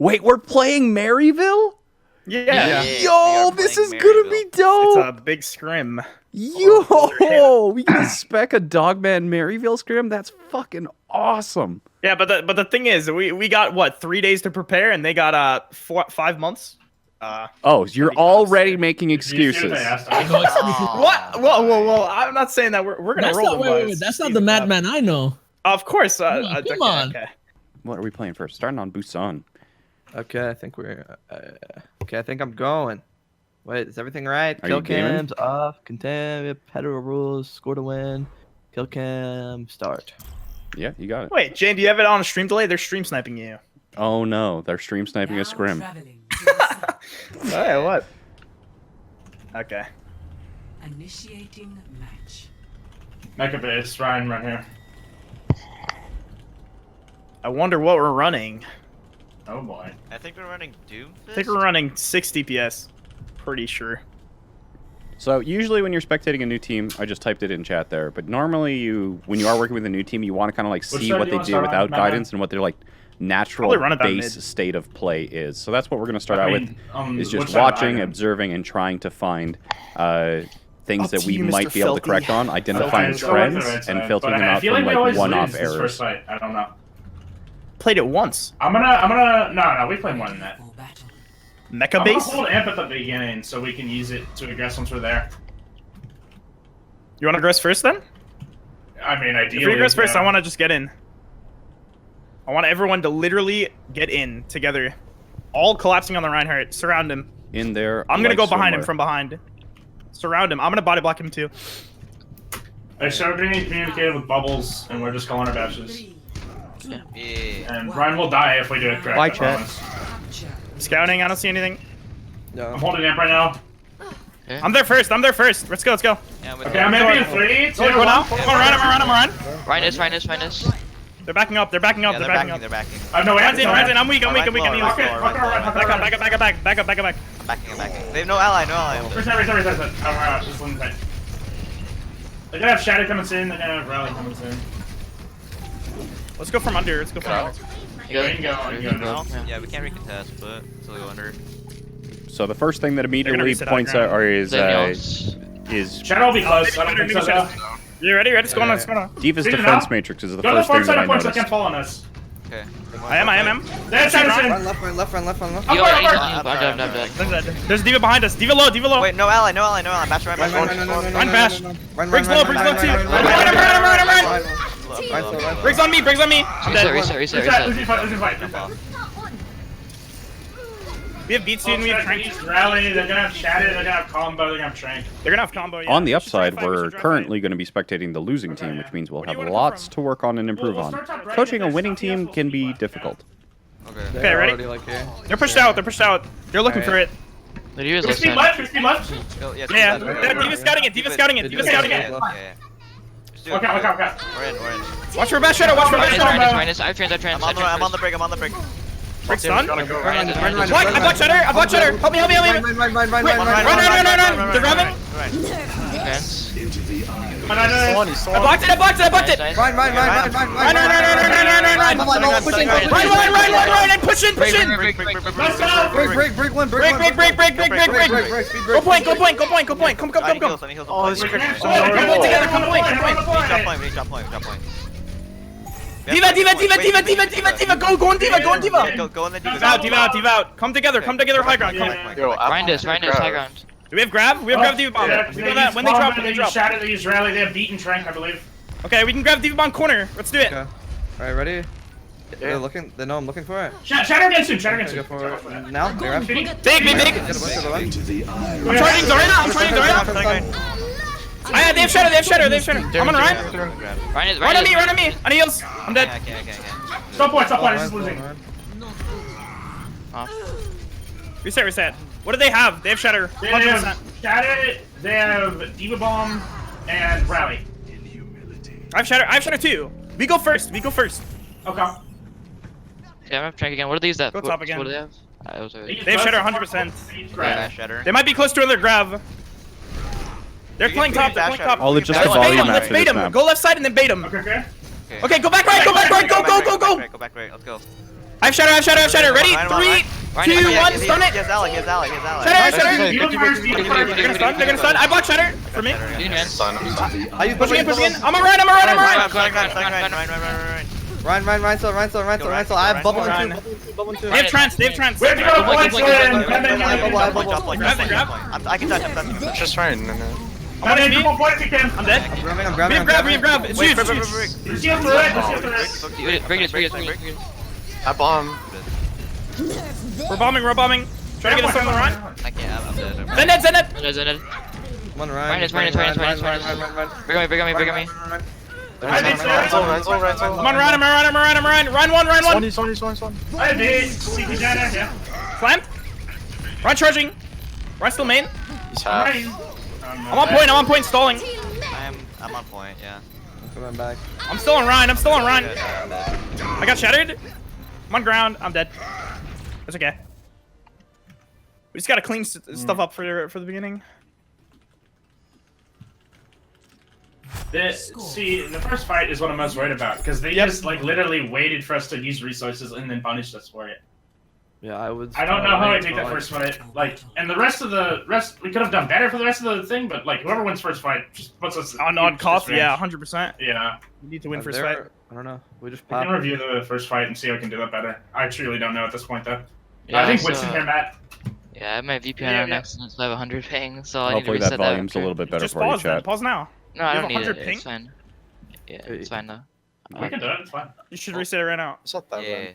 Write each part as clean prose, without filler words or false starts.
Wait, we're playing Maryville? Yeah. Yo, this is gonna be dope. It's a big scrim. Yo, we can spec a Dogman Maryville scrim. That's fucking awesome. Yeah, but the thing is, we got what 3 days to prepare, and they got 5 months. Oh, you're already making excuses. What? Whoa! I'm not saying that we're gonna roll. Wait, that's not the madman I know. Of course. Come on. Okay. What are we playing first? Starting on Busan. Okay, I think we're. Okay, I think I'm going. Wait, is everything right? Are Kill you gaming? cams off, contain, pedal rules, score to win, kill cam, start. Yeah, you got it. Wait, Jane, do you have it on a stream delay? They're stream sniping you. Oh no, they're stream sniping a scrim. Hey, what? Okay. Initiating match. Mecha base, Ryan, right here. I wonder what we're running. Oh boy. I think we're running Doom. I think we're running 6 DPS. Pretty sure. So usually when you're spectating a new team, I just typed it in chat there. But normally when you are working with a new team, you want to kind of like see side what do you they wanna do start on, without Batman? guidance and what their like natural Probably run it down base mid. state of play is. So that's what we're going to start out with. Is which just side am I watching, on? observing, and trying to find things Up that to we you, might Mr. be able to Felty. correct on, identifying Okay, so we're trends, the right and side, filtering but them I out feel from like we like always one-off lose this errors. first fight. I don't know. Played it once. I'm gonna. No, we play more than that. Mecha I'm base. gonna hold amp at the beginning so we can use it to aggress once we're there. You want to aggress first then? I mean, If ideally. we aggress first, yeah. I want to just get in. I want everyone to literally get in together. All collapsing on the Reinhardt. Surround him. In there, I'm gonna like go behind him swimwear. from behind. Surround him. I'm gonna body block him too. I started being communicated with bubbles, and we're just calling our dashes. Yeah. And Ryan will die if we do it correct. Bye, I chat. promise. Scouting. I don't see anything. I'm holding amp right now. I'm there first. Let's go. Yeah, Okay, I'm maybe in 3, 2, Go 1. now. I'm gonna run. Rhinus. They're backing up. Yeah, they're they're backing up. They're backing. I have no amp. Ryan's in. I'm weak. Ryan's low, I'm weak. Ryan's Okay, low, fuck Ryan's around, low. fuck around. Back up. I'm backing. They have no ally. Reset. Oh, just one thing. They're gonna have Shadow coming soon, they're gonna have Rally coming soon. Let's go from under. You can go. Yeah, we can't recontest, but still go under. So the first thing that immediately reset points high out ground. is Shadow will be close, I don't think so though. You ready? Let's go on. Diva's See it defense now? matrix is the Go to the first thing far side that I of points that noticed. can't fall on us. Okay. I am. There's Shadow's in! Run left. There's Diva behind us. Diva low. Wait, no ally. Bash right. Run, Bash. Briggs low too. Run. Briggs on me. I'm dead. Reset. Losing fight. We have beat soon. We have Trank. Rally, they're gonna have Shadow, they're gonna have Combo, they're gonna have Trank. They're gonna have combo. Yeah. On the We should try upside, to fight, we we're should try to fight. currently going to be spectating the losing team, which means we'll Where do have you wanna go lots from? to work on and improve We'll on. start top right Coaching a with winning that team stuff, can we'll be left, difficult. Okay, ready? They're pushed out. They're looking for it. Speed left. Yeah. Diva's scouting it. Okay. We're in. Watch for Bash Shadow. I'm on the break. Briggs stun. Run. I block Shadow. Help me. Run. They're grabbing. I blocked it. Run. Run. And push in. Break one. Go point. Come. Oh, this is Come point. Drop point. Diva. Go on Diva. Go on the Diva out. Come together. High ground. high ground. Do we have grab? We have grab Diva bomb. Yeah, We know that. When they drop, they use Shadow, they use Rally, they have beaten Trank, I believe. Okay, we can grab Diva bomb corner. Let's do it. Okay. Alright, ready? They're looking. They know I'm looking for it. Shadow again soon. Go for it now. They're up. Big. Get a bunch of them. I'm charging Zarina. They have Shadow. I'm on Ryan. Run on me. On heels. I'm dead. Stop point, this is losing. Reset. What do they have? They have Shatter. They 100%. have Shadow, they have Diva Bomb, and Rally. I have Shatter too. We go first. Okay. Yeah, I'm trying again. What are these? Go top again. What do they have? They have Shatter 100%. Shatter. They might be close to another grab. They're playing top. All it's just Let's a volume bait map Let's for bait this them. map. Go left side and then bait them. Okay. Okay, go back right. Go. Go back right. Let's go. I have shatter. Ready? 3, 2, 1. Stun it. He has ally. Shatter. You go first. They're gonna stun. I block shatter for me. Are you Pushing in. I'm a run. Run, so. I have bubble in two. They have trance. We have to go to points win. Grab. I can touch him. Just fine. I'm on me. Points you can. I'm dead. I'm We have grab. It's huge. You see him for it. Break it. I bomb. We're bombing. Try to get us on the run. I can't. I'm dead. Send it. Come on, Run. Bring on me. Renzo. I'm on run. Run one. Swan. I did. CP Jenna, yeah. Slam. Run charging. Run still main. He's half. I'm on point stalling. I'm on point. Yeah. I'm coming back. I'm still on run. I got shattered. I'm on ground. I'm dead. That's okay. We just gotta clean stuff up for the beginning. See, the first fight is what I'm most worried about because they just like literally waited for us to use resources and then punished us for it. Yeah, I would. I don't know how I take that first fight. Like, and the rest we could have done better for the rest of the thing, but like whoever wins first fight just puts us On cost, yeah, 100%. Yeah. We need to win first fight. I don't know. We just We pop. can review the first fight and see how we can do that better. I truly don't know at this point though. Yeah, I think so, Winston here, Matt. Yeah, I have my VPN Yeah, on yeah. accident, so I have 100 ping, so I need to Hopefully reset that volume's a little bit better Just for you, pause then. chat. Pause now. No, I You don't have need 100 it. ping? It's fine. Yeah, it's fine though. We can do it. It's fine. You should reset it right now. It's not that Yeah. bad.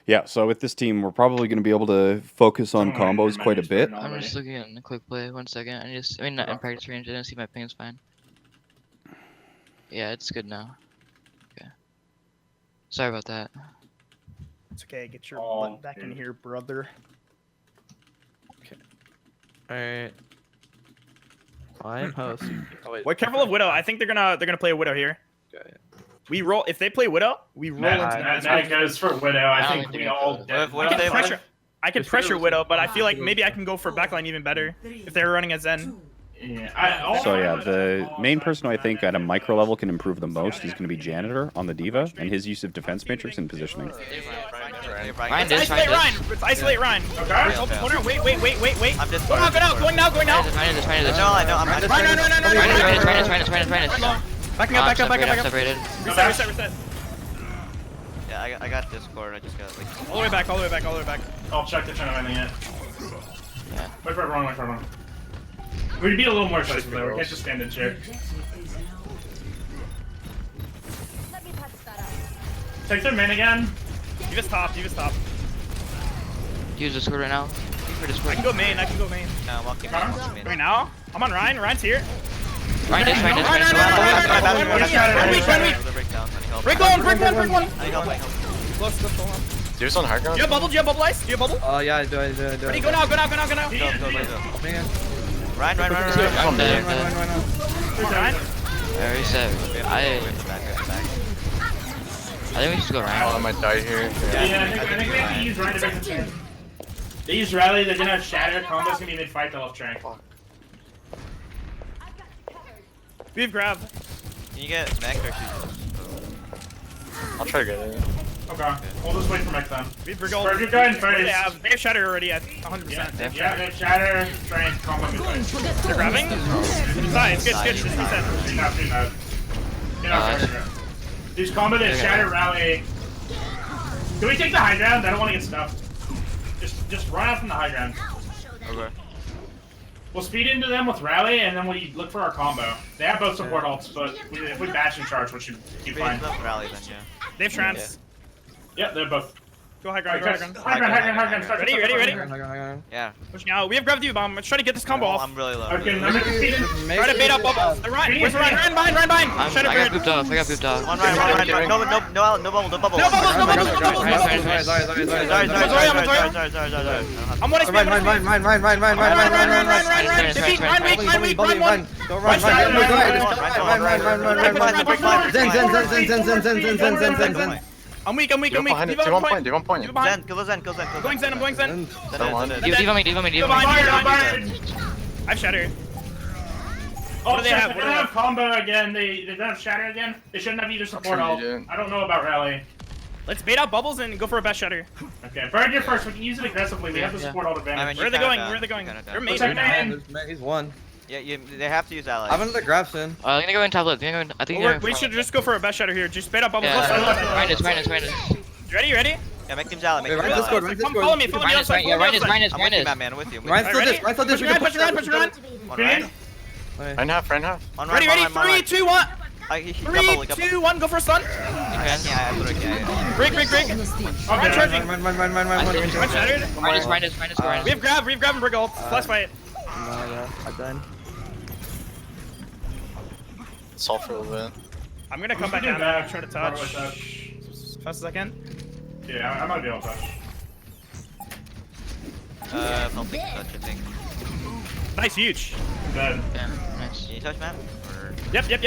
Yeah, so with this team, we're probably going to be able to focus on combos quite a bit. I'm just looking at a quick play. 1 second. I mean, not in practice range. I didn't see my ping is fine. Yeah, it's good now. Okay. Sorry about that. It's okay. Get your Oh, butt back in dude. here, brother. Alright. I am host. Oh, wait. Wait, careful of Widow. I think they're gonna play a Widow here. Okay. We roll if they play Widow. We roll into Matt goes for Widow. I I don't think think we we all. can What I if can they pressure. I can pressure Widow, but I feel like maybe I can go for backline even better if they're running a Zen. Yeah. So yeah, the main person who I think at a micro level can improve the most is going to be Janitor on the Diva, and his use of defense matrix and positioning. Ryan Let's this, isolate Ryan Ryan. this. Let's isolate Ryan. Okay. Open corner. Wait. I'm just Go now. Going now. Ryan this. No, I know. I'm Ryan. Backing up. Separated. Reset. Yeah, I got Discord. I just got like. All the way back. I'll check the turn of anything yet. Yeah. Wait for everyone. We'd be a little more decisive though. We can't just stand in chair. Take their min again. Give us top. Use Discord right now. For I Discord. can go main. No, I'm walking. Right now. I'm on Ryan. Ryan's here. Ryan this. Ryan. Break one. Close. There's on high Do ground. you have bubble? Ice? Do you have bubble? Oh, yeah, I do. Ready? Go now. Man. Ryan. I'm dead. Ryan. I reset. I think we should go Oh, I Ryan. might die here. Yeah, I think we have to use Ryan to break the turn. They use Rally. They're gonna have Shatter. Combo's gonna be mid-fight. They'll have Trank. We have grab. Can you get mech or shoot? I'll try to get it. Okay. We'll just wait for mech then. We have Briggle. Perfect guy in first. They have Shatter already at 100%. Yeah, they have Shatter, Trank, Combo mid-fight. They're grabbing? It's good. Just reset. These combo, they have Shatter, Rally. Can we take the high ground? I don't want to get stuffed. Just run out from the high ground. Okay. We'll speed into them with Rally, and then we look for our combo. They have both support ults, but if we batch and charge, we should keep fine. Rally then, yeah. They have trance. Yeah, they're both. Go high ground, go high ground. High ground. Start, Ready, start, ready, start, ready? start, Hang on, hang on. Yeah. Pushing out. We have gravity bomb. Let's try to get this combo off. I'm really low. Okay, Really I'm low. gonna feed him. Try to bait up bubbles. The Ryan. Where's the Ryan? Ryan, Ryan. I Shadow got bird. pooped off. I got pooped off. One right. No bubble. No bubble. No bubbles, no bubbles, no bubbles, no bubbles. Sorry. I'm one Run, run, run, run, run, run, run, run, run, run, run, run. Defeat, Ryan weak, Ryan weak, Ryan one. Go run, run. Zen. I'm weak. Do one point. Give him behind. Kill Zen. Going Zen, I'm going Zen. Diva me. Go behind. I've Shatter. Oh, do they shit, have? they're gonna have combo again. They don't have Shatter again. They shouldn't have either support sure ult. you didn't. I don't know about Rally. Let's bait out bubbles and go for a best Shatter. Okay, Bird, you're first. We can use it aggressively. We have the Yeah. support ult advantage. Where are they going? Where are they going? They're What's made. happening? He's one. Yeah, they have to use allies. I have another grab soon. I'm gonna go in top left. I think you're We should just go for a best Shatter here. Just bait out bubbles. Yeah. Minus. Ready? Yeah, make teams ally. Wait, Ryan, Discord, Ryan, Come Discord. follow me outside. Yeah, Ryan is. I'm with you, man. With you. Ryan's still this. Ryan's still this. Push around. One right. Run half. One Ready? right. 3, 2, 1. He 3, 2, 1. Go for a stun. Yeah. Break. Ryan charging. Run. Ryan shattered. Minus. We have grab and brig ult. Flash fight. Yeah, I'm done. Solve for a little bit. I'm gonna come back down and try to touch. Fast as I can. Yeah, I might be able to touch. Something touch, I think. Nice, huge. Dead. Yeah, nice. Can you touch, man? Or Yep. I'm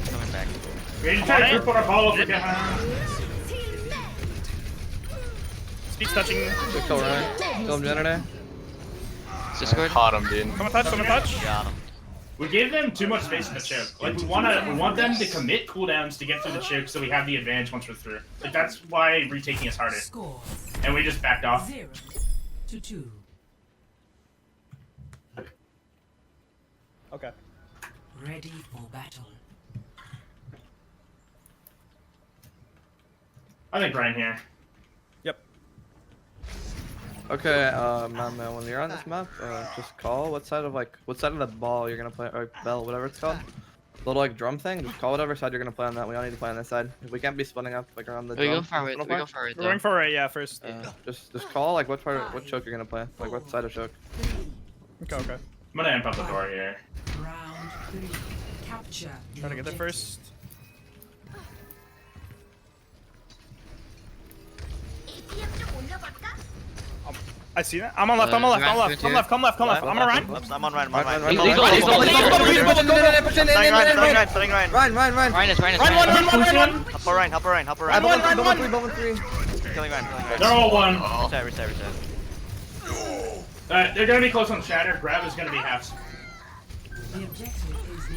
coming back. We need to try to group our ball if we can. Speed's touching. Good kill, Ryan. Kill him, Jenner. Discord. Caught him, dude. Someone touch. Got him. We gave them too much space in the choke. Like we want them to commit cooldowns to get through the choke, so we have the advantage once we're through. Like that's why retaking is harder, Score and we just backed off. 0-2. Okay. Ready for battle. I think Ryan here. Yep. Okay, man, when you're on this map, just call what side of the ball you're gonna play, or bell, whatever it's called. The little like drum thing, just call whatever side you're gonna play on that. We all need to play on this side. We can't be splitting up like around the We drum. go for it. We're going for it, yeah, first. Just call like what choke you're gonna play, like what side of choke. Okay. I'm gonna amp up the door here. Round 3. Capture. Try to get there first. I see that. I'm on left. Come left. I'm on Ryan. I'm on Ryan. Stunning Ryan. Ryan. Run. Help Ryan. Bubble three. Killing Ryan. They're all one. Reset. They're gonna be close on Shatter. Grab is gonna be halves. The objective is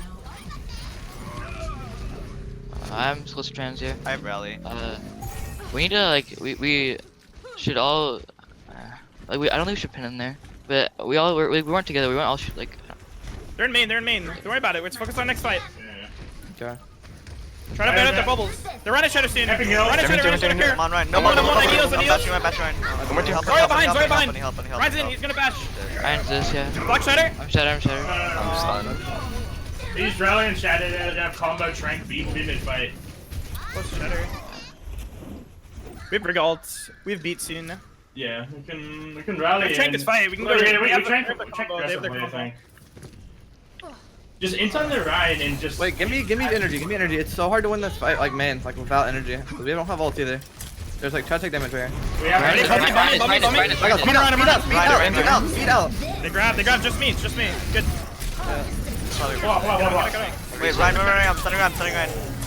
now I'm close to trans here. I have rally. We need to like we should all I don't think we should pin in there, but we weren't together. We weren't all like. They're in main. Don't worry about it. Let's focus on next fight. Okay. Try to bait out the bubbles. They're running Shadow soon. Epic heal. Ryan Shadow here. I'm on Ryan. No more, they heals. I'm bashing Ryan. I'm with you. Zoya behind. Help. Ryan's in. He's gonna bash. Ryan's this, yeah. Block Shatter. I'm shattered. I'm stunned. These Rally and Shatter, they're gonna have combo trank beat. We'll be mid-fight. Close to Shatter. We have brig ult. We have beat soon. Yeah, we can rally. We trank this fight. We can go. Yeah, we have trank the combo. They have their aggressively, I combo. think. Just int on the Ryan and just. Wait, give me energy. It's so hard to win this fight, like man, like without energy. 'Cause we don't have ult either. There's like try to take damage right here. We have Ready? Bummy. Speed out. They grab. Just me. Good. Whoa. Wait, Ryan. I'm stunning Ryan.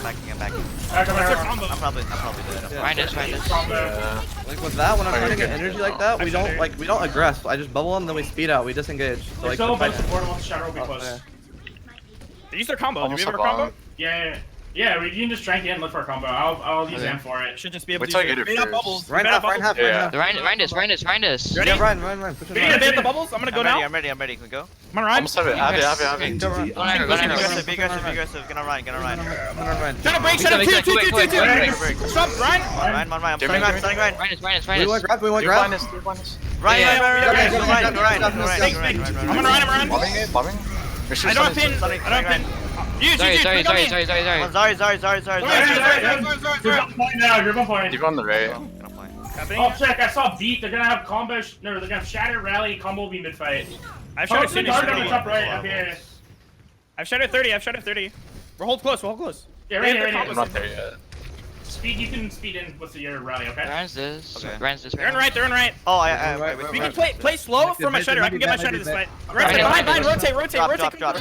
I'm backing. Come That's their here. combo. I'm probably dead. Ryan this. Like with that, when I'm trying to get energy like that, we don't aggress. I just bubble them, then we speed out. We disengage. So We're like. still the fight- above support once Shadow will be Oh, close. yeah. They use their combo. Do we Almost have a up combo? on. Yeah, we can just trank it and look for a combo. I'll use Okay. amp for it. Should just be able Wait to till I use get it bait out first. bubbles. Ryan Bait out half. bubbles. Yeah. Ryan this. Ready? Yeah, Ryan. Push it We need to bait out the bubbles. I'm gonna go now. I'm ready. Can we go? Come on, Ryan. Almost have it. Have it. Go Ryan. Go on, Be aggressive. Get on Ryan. Ryan. Trying to break Shadow. Two. Stop, Ryan. Ryan. I'm stunning Ryan. We want grab. Ryan. I'm on Ryan. Bombing. I don't have pin. You. Sorry. Sorry. You're on point now. You're on point. You're on the right. Gonna play. Copying. Oh, check. I saw beat. They're gonna have combo. No, they're gonna have shatter, rally, combo will be mid fight. I've Oh, shattered the 30. guard on the top right up here. I've shattered 30. I've shattered 30. We're hold close. We're hold close. Yeah, They right have here, their right I'm here. combos not there yet. Speed. You can speed in with your rally. Okay. Ryan's this. Okay. Ryan's this. They're in right. They're in right. Oh, Right, We right. can play slow for my shatter. I can get my shatter this fight. Rotate, Right. behind, rotate, Drop, rotate. drop.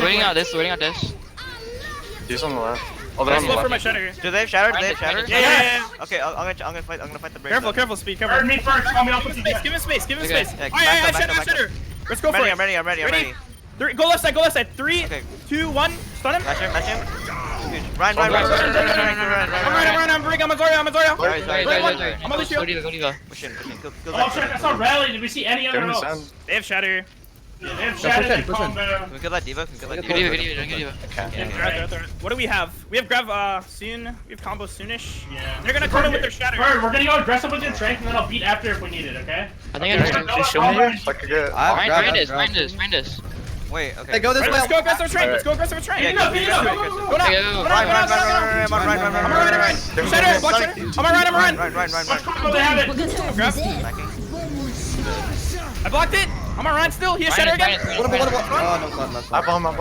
Waiting out this. Waiting out this. He's on the left. Oh, they're on the Slow for my left. shatter. Do they have shatter? Do they have shatter? Yeah. Okay, I'm gonna fight the break. Careful, speed, careful. Burn me first. Call me off with you. Give him space, give him Okay. space. Yeah, Alright, back up. shatter. Let's go for it. I'm ready. Ready? Go left side. 3, Okay. 2, 1. Stun him. Match him. Ryan. I'm Brig, I'm Azoria. Sorry. I'm on the shield. Go diva. Push in. Go Oh, check. I saw rally. Did we see any other Give him else? send. They have shatter. Yeah, they have shatter and push in. combo. Can we kill that diva? Go diva. Okay. What do we have? We have Grav soon. We have combo soonish. Yeah. They're gonna cut him with their shatter. Bird, we're gonna go aggressive with your strength, and then I'll beat after if we need it. Okay? I think I just. Please show me here so I can get. Find this. Wait, okay. Hey, go this Right, way. let's go aggressive strength. Let's go aggressive strength. Yeah, Go now. go. Go now. Go. Run. Run. I'm right. Shatter, block shatter. I'm right. Watch combo, they have it. Grab. I blocked it. I'm on run still. He has shatter again. Oh, no, not. I bomb. I'm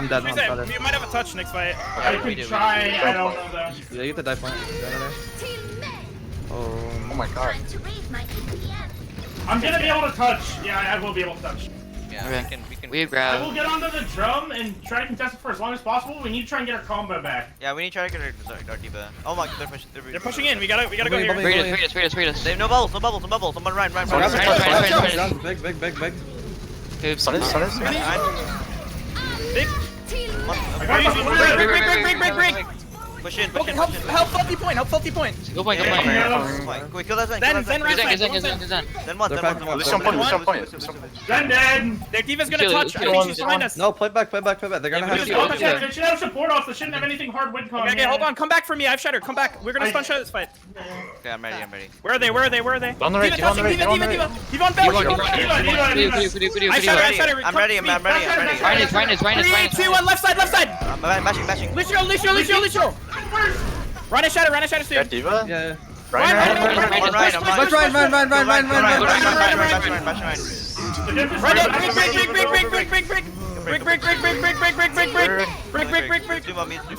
dead. We I'm said sorry. we might have a touch next fight. I can try. I don't know though. Yeah, you get the die point. Oh my god. I'm gonna be able to touch. Yeah, I will be able to touch. Yeah, Okay. we can. We have I will grab. get onto the drum and try to contest it for as long as possible. We need to try and get our combo back. Yeah, we need to try to get our diva. Oh my, They're pushing in. We gotta go here. Free us. They have no bubbles. Someone run. Big. Oops. Stunners. Big. I got Break. Push in. Help faulty point. Go point. Can we kill that thing? Then right side. Then what? This one point. Then dead. Their diva's gonna touch. I Kill think him. she's behind us. No, play back. They're gonna Yeah, have we to. do. They should have support off. They shouldn't have anything hard win con. Okay, hold on. Come back for me. I've shattered. Come back. We're gonna stun shatter this fight. Okay, I'm ready. Where are they? On the right, Diva Diva on the right, touching. Diva on the right. Diva on bell. I shatter. I'm ready. Ryan, 3, 2, 1. Left side. I'm mashing. Lucio. Run a shatter still. That Diva? Yeah. Break.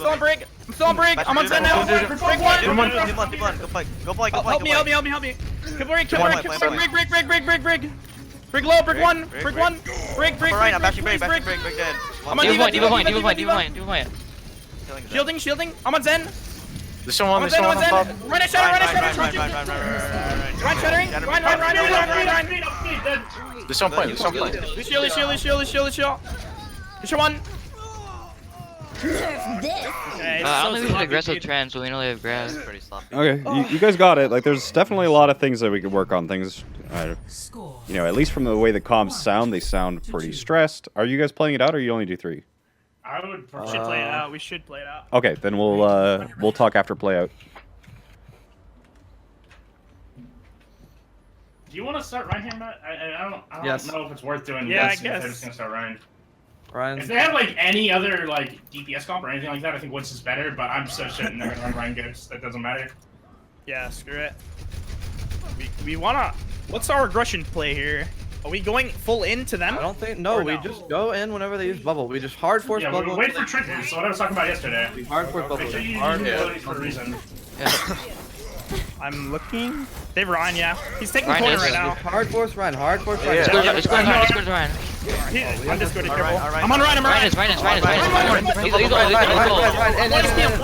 I'm still on break. I'm on 10 now. Break one. Go play. Help me. Kill break. Break low. Break one. Break. I'm bashing break dead. I'm on Diva point. Shielding. I'm on Zen. This one on top. Run a shatter. Run shattering. Run. This one point. Lucio. Lucio one. Okay, I don't think we should sloppy, aggressive dude. trend, so we only have grab. Pretty sloppy. Okay, you guys got it. Like, there's definitely a lot of things that we could work on. Things, Score. you know, at least from the way the comms sound, they sound pretty stressed. Are you guys playing it out, or you only do 3? I would We should play it out. We should play it out. Okay, then we'll talk after play out. Do you want to start Ryan here, Matt? I don't Yes. know if it's worth doing. Yeah, this I guess. if they're just gonna start Ryan. Ryan. If they have like any other like DPS comp or anything like that, I think Woods is better. But I'm so shitting they're gonna run Ryan Gibbs. That doesn't matter. Yeah, screw it. We wanna. What's our aggression play here? Are we going full into them? I don't think. No, Or we no? just go in whenever they use bubble. We just hard force Yeah, bubble. we wait for triggers. So what I was talking about yesterday. Hard force bubble. Make sure you use Hard your abilities for a reason. I'm looking. They've Ryan, yeah. He's taking Ryan corner is. right now. Hard force Ryan. Hard force Ryan. Yeah. Let's go to Ryan. I'm just good. All right, Careful. all right. I'm on Ryan. Ryan is. Ryan, He's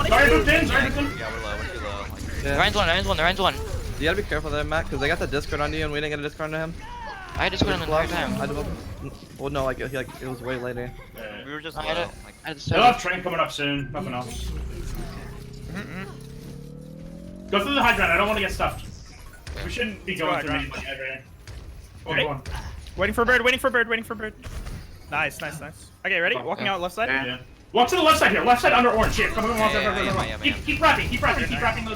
Sorry, moved in. Yeah, we're too low. Ryan's one. You gotta be careful there, Matt, because they got the Discord on you and we didn't get a Discord on him. I just went on the entire time. Well, no, like it was way later. We were just I low. had Like, to They'll have train coming up soon. Nothing else. Go through the high ground. I don't want to get stuffed. We shouldn't be going through anything ever. Ready? Waiting for bird. Nice. Okay, ready? Walking out left side. Yeah. Walk to the left side here. Left side under orange. Here, come on. Yeah. Keep wrapping. Keep wrapping. Go.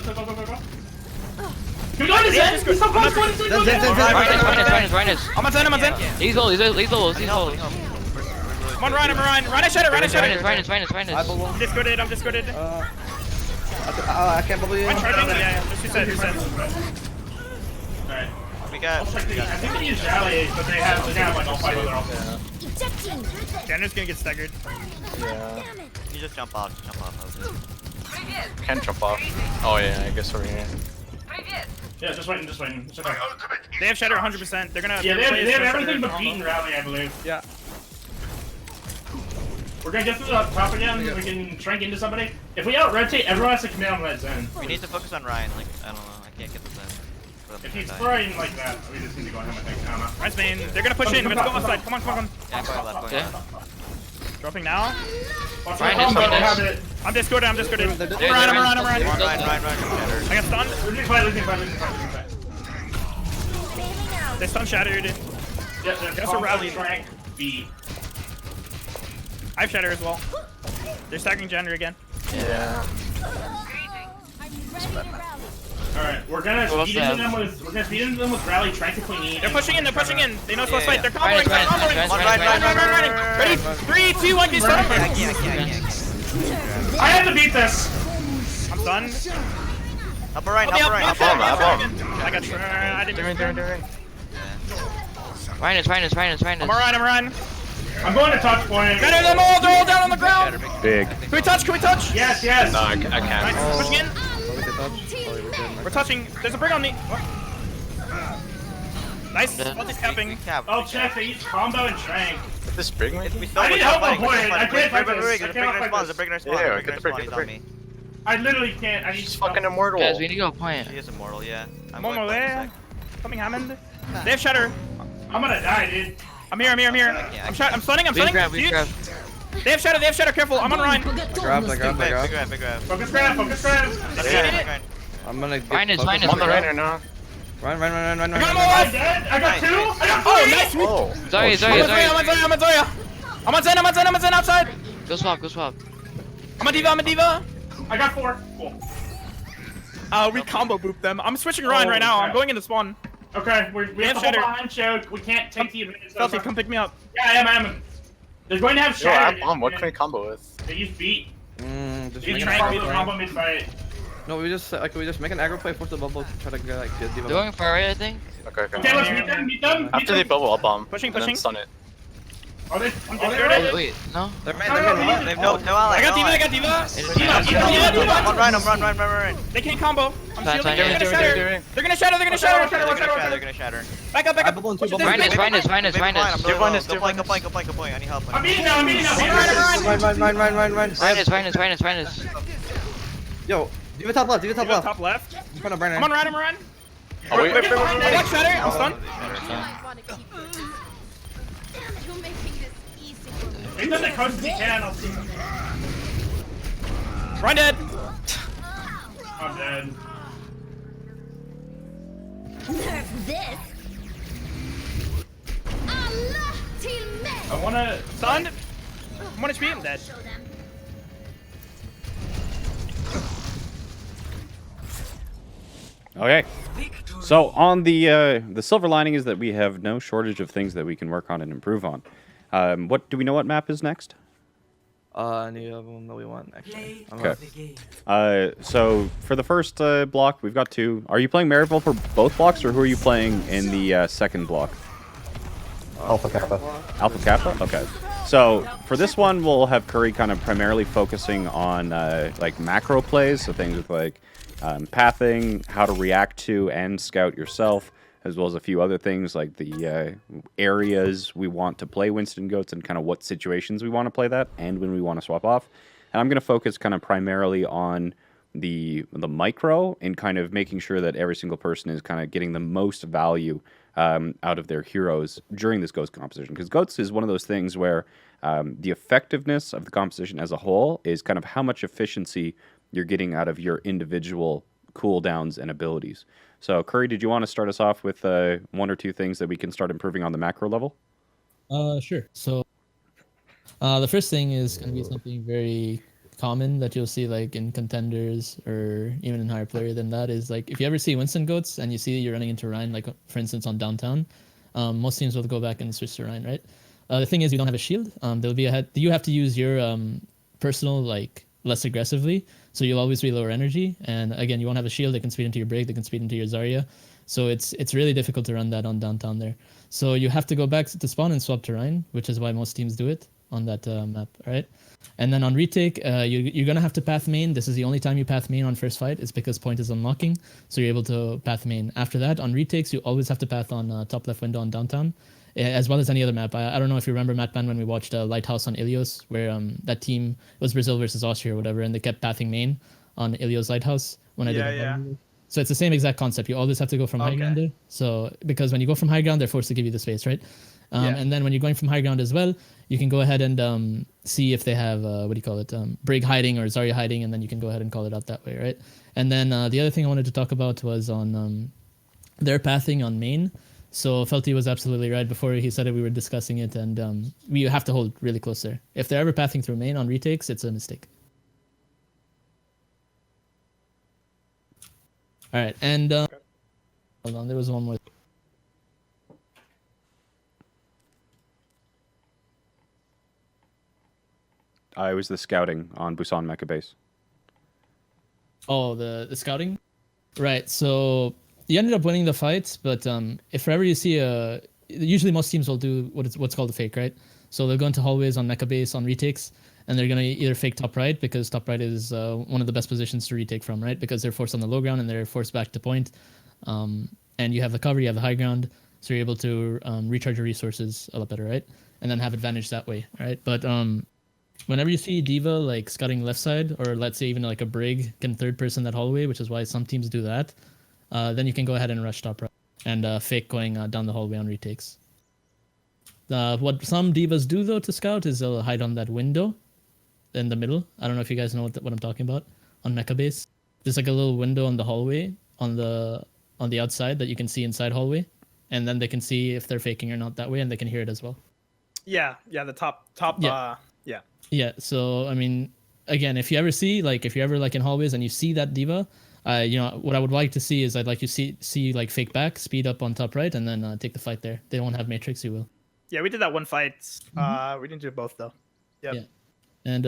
Can we go to Zen? Zen. Stop going. Ryan is. I'm on 10. He's low. I'm on Ryan. Ryan a shatter. Ryan is. I'm discorded. I can't believe Ryan it. charging. Yeah. Who said? Alright. We got. I think they use rally, but they have like all 5 other options. Jander's gonna get staggered. Yeah. You just jump off. Jump off. That was it. Can jump off. Oh yeah, I guess over here. Yeah, just waiting. It's okay. They have Shatter 100%. They're gonna. Yeah, they play have Shatter everything but combo. beat and rally, I believe. Yeah. We're gonna get through the top again. We can shrink into somebody. If we out rotate, everyone has to commit on red zone. We need to focus on Ryan. Like I don't know. I can't get the zone. If he's throwing like that, we just need to go on him. I think. I don't know. Ryan's main. They're gonna push in. Let's go outside. Come on. Yeah, go left. Go Okay. left. Dropping now. Watch Ryan the is combo, on they this. have it. I'm discorded. I'm discorded. They're- I'm Ryan. Ryan. Ryan. I got stunned. Losing fight. They stun Shattered. Yeah, That's a combo, rally. Shrink, beat. I have Shatter as well. They're staggering Jander again. Yeah. Alright, we're gonna speed into them with rally, Trank if we need. They're pushing in. They're pushing in. They know it's Yeah, last fight. yeah. They're comboing. They're comboing. Ryan. Ready? 3, 2, 1. Get started. I can't. I have to beat this! I'm stunned. Upper right. Help me Upper up, right. help me up, Up help on, me up. I got Ryan. I didn't. Ryan is. I'm Ryan. I'm going to touch point. Better them all. They're all down on the ground. Big. Can we touch? Can we touch? Yes. No, I Nice. can't. Pushing in. Oh, we can touch. Oh, we didn't. We're touching. There's a bring on me. What? Nice. Yeah. Multi-capping. Oh, check, they use combo and Trank. Did this bring me? I need help on point. I can't fight this. I There's a cannot big fight respawn. this. There's a big respawn. Yeah, There's a get the big brick, respawn. get the He's on brick. me. I literally can't. I need He's to fucking immortal. Guys, we need to go point. He is immortal. Yeah. I'm Momo going back in a there. sec. Coming Hammond. They have Shatter. I'm gonna die, dude. I'm here. I'm stunning. I'm stunning. We Dude. grab. They have Shatter. Careful. I'm on Ryan. I grabbed. Big grab. Focus grab. Let's Yeah. get it. I'm gonna get Ryan is. focused. I'm on the right now. Run. I got him all I'm off. dead. I got 2. I got 3. Oh, nice. Oh. Sorry. I'm on Zoya. I'm on Zen outside. Go swap. I'm a diva. I got 4. Cool. We combo boop them. I'm switching Ryan right now. crap. I'm going into spawn. Okay, we They have have to hold Shatter. behind choke. We can't take the advantage. Stealthy, come pick me up. Yeah, I am. They're going to have Yo, Shatter. what can we combo with? They use beat. Just They use make an Trank. aggro We use play. combo mid fight. No, we just make an aggro play, force the bubble, try to get like get They're diva. going far right, I think. Okay. Okay, let's meet them. After they bubble, I'll bomb. Pushing. And then stun it. Are they? Oh, wait, no. They're No, main. They have no ally. I got no diva. ally. Diva. Run. They can't combo. I'm Fine, shielding. fine, They're gonna shatter. They're gonna shatter. They're gonna shatter. Back up. I bubble in two Push it bubbles. this way. Ryan is. I'm Give one is, Go give point. one is. Go point. I need help. I'm beating now. Ryan. Run. Ryan is. Yo, diva top left. Top left. In front of Brennan. I'm on Ryan. Oh, wait. I got shatter. I'm stunned. You're making this easy for me. We've done the close as we can. I'll see. Ryan dead. I'm dead. Nerf this. Allah till me. I wanna. Stunned. I'm 1 HP. I'm dead. Show them. Okay. So on the silver lining is that we have no shortage of things that we can work on and improve on. What do we know? What map is next? Any of them that we want actually. Okay. So for the first block, we've got 2. Are you playing Maryville for both blocks, or who are you playing in the second block? Alpha Kappa. Alpha Kappa? Okay. So for this one, we'll have Curry kind of primarily focusing on like macro plays, so things with like pathing, how to react to and scout yourself, as well as a few other things like the areas we want to play Winston Goats and kind of what situations we want to play that and when we want to swap off. And I'm going to focus kind of primarily on the micro and kind of making sure that every single person is kind of getting the most value out of their heroes during this Ghost composition. Because Goats is one of those things where the effectiveness of the composition as a whole is kind of how much efficiency you're getting out of your individual cooldowns and abilities. So, Curry, did you want to start us off with 1 or 2 things that we can start improving on the macro level? Sure. So, the first thing is going to be something very common that you'll see like in contenders or even in higher player than that is like if you ever see Winston Goats and you see you're running into Ryan, like for instance on downtown, most teams will go back and switch to Ryan, right? The thing is you don't have a shield. There'll be you have to use your personal like less aggressively, so you'll always be lower energy. And again, you won't have a shield. They can speed into your break. They can speed into your Zarya. So it's really difficult to run that on downtown there. So you have to go back to spawn and swap terrain, which is why most teams do it on that map, right? And then on retake, you're gonna have to path main. This is the only time you path main on first fight. It's because point is unlocking, so you're able to path main. After that, on retakes, you always have to path on top left window on downtown, as well as any other map. I don't know if you remember, Matt Pan, when we watched Lighthouse on Ilios, where that team, it was Brazil versus Austria or whatever, and they kept pathing main on Ilios Lighthouse when I did it. Yeah. So it's the same exact concept. You always have to go from high ground there. So because when you go from high ground, they're forced to give you the space, right? And then when you're going from high ground as well, you can go ahead and see if they have Brig hiding or Zarya hiding, and then you can go ahead and call it out that way, right? And then the other thing I wanted to talk about was on their pathing on main. So Felty was absolutely right. Before he said it, we were discussing it, and we have to hold really close there. If they're ever pathing through main on retakes, it's a mistake. All right, and hold on, there was one more. I was the scouting on Busan Mecha Base. Oh, the scouting, right? So you ended up winning the fight, but if ever you see usually most teams will do what's called a fake, right? So they'll go into hallways on Mecha Base on retakes, and they're gonna either fake top right, because top right is one of the best positions to retake from, right? Because they're forced on the low ground and they're forced back to point, and you have the cover, you have the high ground, so you're able to recharge your resources a lot better, right? And then have advantage that way, right? But whenever you see D.Va like scouting left side, or let's say even like a Brig can third person that hallway, which is why some teams do that, then you can go ahead and rush top right and fake going down the hallway on retakes. What some D.Vas do though to scout is they'll hide on that window in the middle. I don't know if you guys know what I'm talking about on Mecha Base. There's like a little window on the hallway on the outside that you can see inside hallway, and then they can see if they're faking or not that way, and they can hear it as well. Yeah, the top. Yeah. Yeah. Yeah, so I mean, again, if you're ever like in hallways and you see that D.Va, what I would like to see is I'd like you see like fake back, speed up on top right, and then take the fight there. They won't have Matrix, you will. Yeah, we did that one fight. We didn't do both though. Yep. Yeah. And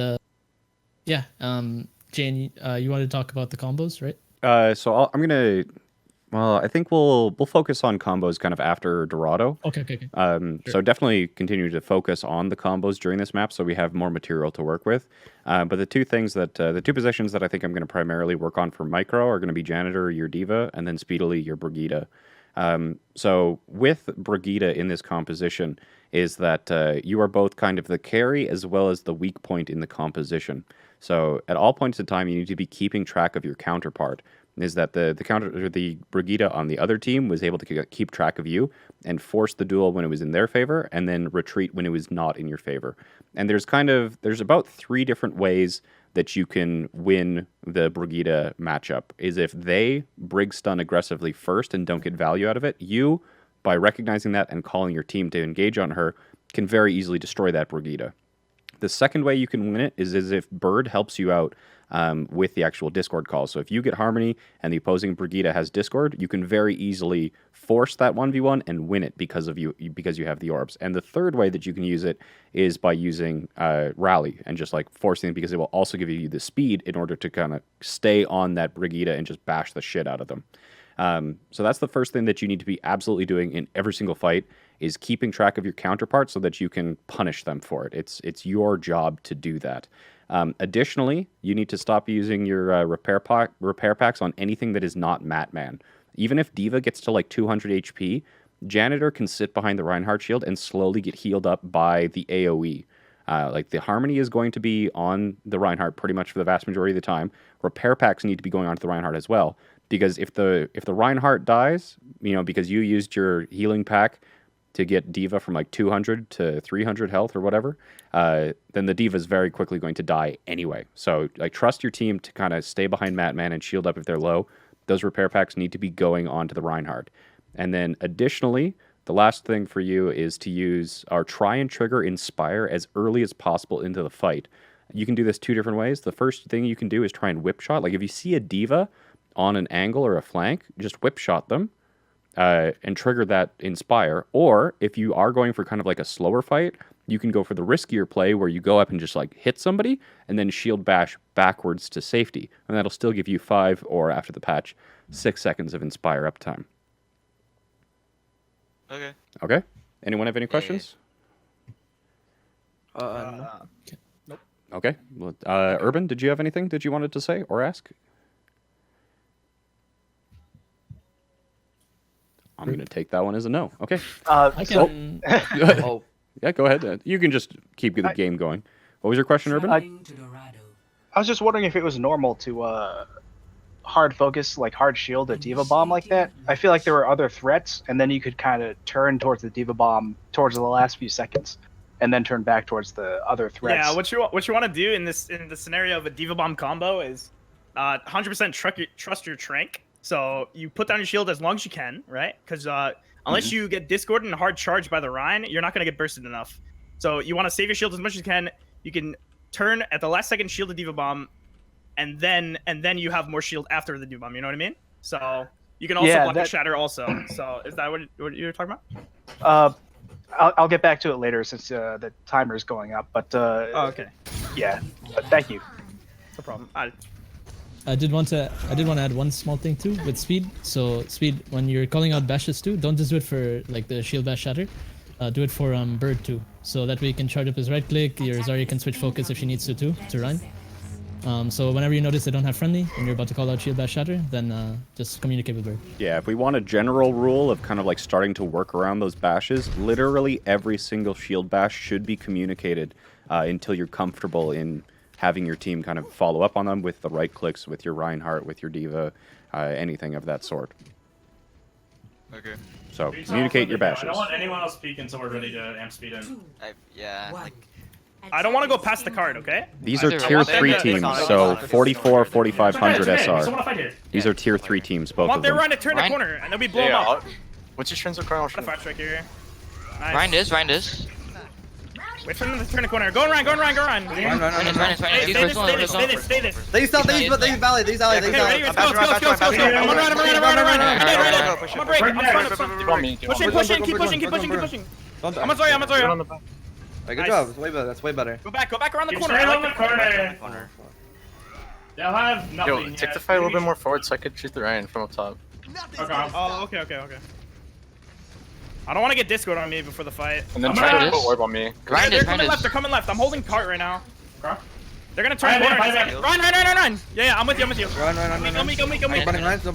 Jane, you wanted to talk about the combos, right? So I'm gonna. Well, I think we'll focus on combos kind of after Dorado. Okay. So definitely continue to focus on the combos during this map, so we have more material to work with. But the two positions that I think I'm going to primarily work on for micro are going to be Janitor, your D.Va, and then speedily your Brigitte. So with Brigitte in this composition is that you are both kind of the carry as well as the weak point in the composition. So at all points in time, you need to be keeping track of your counterpart. Is that the Brigitte on the other team was able to keep track of you and force the duel when it was in their favor, and then retreat when it was not in your favor. And there's about 3 different ways that you can win the Brigitte matchup. Is if they Brig stun aggressively first and don't get value out of it, you, by recognizing that and calling your team to engage on her, can very easily destroy that Brigitte. The second way you can win it is if Bird helps you out with the actual Discord call. So if you get Harmony and the opposing Brigitte has Discord, you can very easily force that 1v1 and win it because you have the orbs. And the third way that you can use it is by using Rally and just like forcing it, because it will also give you the speed in order to kind of stay on that Brigitte and just bash the shit out of them. So that's the first thing that you need to be absolutely doing in every single fight, is keeping track of your counterparts so that you can punish them for it. It's your job to do that. Additionally, you need to stop using your repair packs on anything that is not Matman. Even if D.Va gets to like 200 HP, Janitor can sit behind the Reinhardt shield and slowly get healed up by the AoE. Like the Harmony is going to be on the Reinhardt pretty much for the vast majority of the time. Repair packs need to be going on to the Reinhardt as well, because if the Reinhardt dies, because you used your healing pack to get D.Va from like 200 to 300 health or whatever, then the D.Va is very quickly going to die anyway. So like trust your team to kind of stay behind Matman and shield up if they're low. Those repair packs need to be going on to the Reinhardt. And then additionally, the last thing for you is to use or try and trigger Inspire as early as possible into the fight. You can do this 2 different ways. The first thing you can do is try and whip shot. Like if you see a D.Va on an angle or a flank, just whip shot them. And trigger that Inspire. Or if you are going for kind of like a slower fight, you can go for the riskier play where you go up and just like hit somebody and then shield bash backwards to safety. And that'll still give you 5, or after the patch, 6 seconds of Inspire uptime. Okay. Okay. Anyone have any questions? No. Okay. Well, Urban, did you have anything that you wanted to say or ask? I'm going to take that one as a no. Okay. I So, can. Oh, Yeah, go ahead. You can just keep the game going. What was your question, Urban? Traveling to Dorado. I was just wondering if it was normal to hard focus, like hard shield a Diva Bomb like that. I feel like there were other threats, and then you could kind of turn towards the Diva Bomb towards the last few seconds, and then turn back towards the other threats. Yeah, what you want to do in the scenario of a Diva Bomb combo is 100% trust your Trank. So you put down your shield as long as you can, right? Because unless you get Discord and hard charged by the Rhine, you're not gonna get bursted enough. So you want to save your shield as much as you can. You can turn at the last second, shield the Diva Bomb, and then you have more shield after the Diva Bomb. You know what I mean? So you can also block the Shatter also. So is that what you're talking about? I'll get back to it later since the timer is going up. But Oh, okay. yeah, but thank you. No problem. I did want to add one small thing too with speed. So speed, when you're calling out bashes too, don't just do it for like the shield bash shatter. Do it for Bird too. So that way you can charge up his right click. Your Zarya can switch focus if she needs to run. So whenever you notice they don't have friendly and you're about to call out shield bash shatter, then just communicate with Bird. Yeah, if we want a general rule of kind of like starting to work around those bashes, literally every single shield bash should be communicated until you're comfortable in having your team kind of follow up on them with the right clicks, with your Reinhardt, with your Diva, anything of that sort. Okay. So communicate your bashes. I don't want anyone else speaking until we're ready to amp speed in. Yeah. Like, I don't want to go past the card, okay? These are Either tier one. 3 teams, so 44, 4500 Someone wanna SR. fight here. These are tier 3 teams, I both want of their them. Rhine to turn the Rhine? corner and they'll be blown up. What's your transit kernel? Got a fire strike here. Nice. Ryan is. Wait for them to turn the corner. Go Ryan, go Ryan, go Ryan. Ryan is. Stay this. They use Valley, they use Valley. Okay, ready? Let's go. I'm on Ryan. I'm on break. I'm keep pushing. I'm on Zarya. Good Nice. job. That's way better. Go back around the Keep corner. straight I on the like corner. corner. They'll have nothing Yo, yet. take the fight a little bit more forward so I could shoot the Ryan from up top. Okay. Oh, okay. I don't want to get Discord on me before the fight. And then I'm try gonna- to put orb on me. They're coming left. I'm holding cart right now. Okay. They're gonna turn corner. Run. Yeah, I'm with you. Run. Go me. Running right. Slow.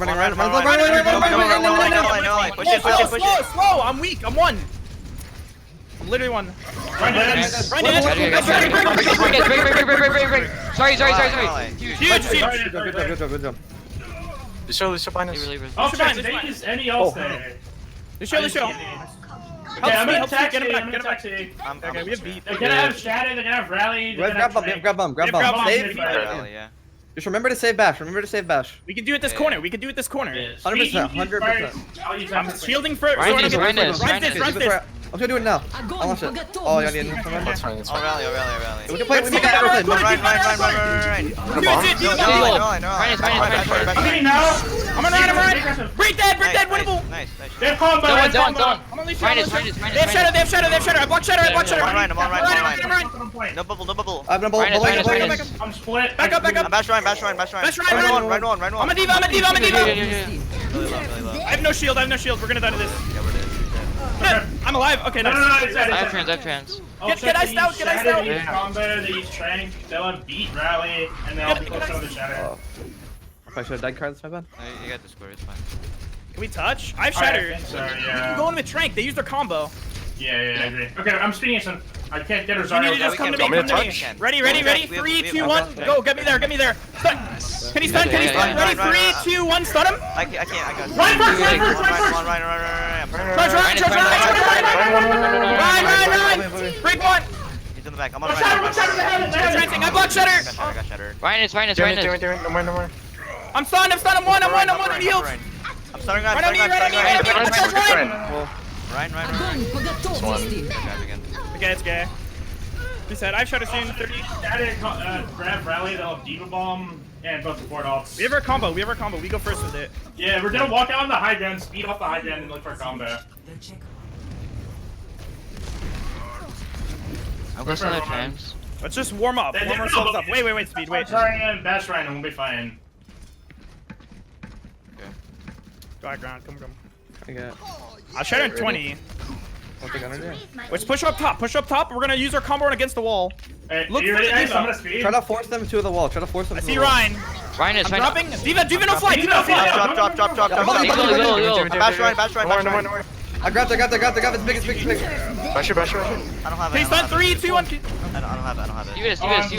I'm weak. I'm one. I'm literally one. Run in. Sorry. Huge. Good job. The show behind us. Oh, shit, is any else there? The show. Okay, I'm gonna Help taxi. get him back. I'm gonna taxi. Okay, we have beat. They're gonna have Shadow, they're gonna have Rally, they're gonna have Trank. Grab bomb. Grab bomb. Save. Yeah. Just remember to save bash. We can do it this corner. 100%. I'm shielding for. Ryan is. Run this. I'm gonna do it now. I'll launch it. Oh, yeah, That's fine. Oh, rally. We can play. We can get everything. Run. I'm hitting now. I'm gonna break that, winnable. Nice. They have combo. Done. I'm only Ryan is. They have shadow. I block shadow. I'm on right. I'm playing. No bubble. I'm gonna Ryan is. back up. I'm split. Back up. I'm bash Ryan. Bash Ryan. Run one. I'm a diva. Really low. I have no shield. We're gonna die to this. Yeah, we're dead. I'm alive. Okay, No, nice. it's dead. I have trans. Get iced out. Shadow, they use combo, they use Trank, they'll have beat Rally, and they'll be close to the Shadow. If I should have died cards, my bad. You got the score. It's fine. Can we touch? I have Alright, shatter. I think so, You yeah. can go in with Trank. They use their combo. Yeah, I agree. Okay, I'm speeding some. I can't get her You need to just Zarya. come to can- me. we Come can to me. touch. Ready. We 3, have- 2, 1. Go. Get me there. Stun. Can he stun? Yeah. Ready? Run. 3, 2, 1. Stun him. I got it. Run first! Run. Charge. Break one. He's in the back. I'm on Shadow, Ryan. Shadow, Trancing. I block shatter. I got shattered. Ryan is. No more. I'm stunned. I'm one. I'm healed. I'm starting Right on me. Ryan. This one. Okay, it's gay. He said, I've shot a soon 30. Grab Rally, they'll have Diva Bomb, and both support alts. We have our combo. We go first with it. Yeah, we're gonna walk out on the high ground, speed off the high ground, and look for a combo. I'm going to trans. Let's just warm up. Warm ourselves up. Wait, speed. Wait. Sorry, and Bash Ryan, and we'll be fine. Go high ground. Come. I got. I'll shatter in 20. What's the gunner doing? Let's push up top. Push up top. We're gonna use our combo run against the wall. Hey, Look you for ready? the Hey, diva. I'm gonna speed. Try to force them to the wall. Try to force them I to see the wall. Ryan. Ryan is I'm Ryan. dropping. Diva no fly. Diva no fly. Drop. Go. Bash Ryan. I grabbed it. It's big. Nerf this. I don't have it. He's done 3, 2, 1. I don't have it. US. Nerf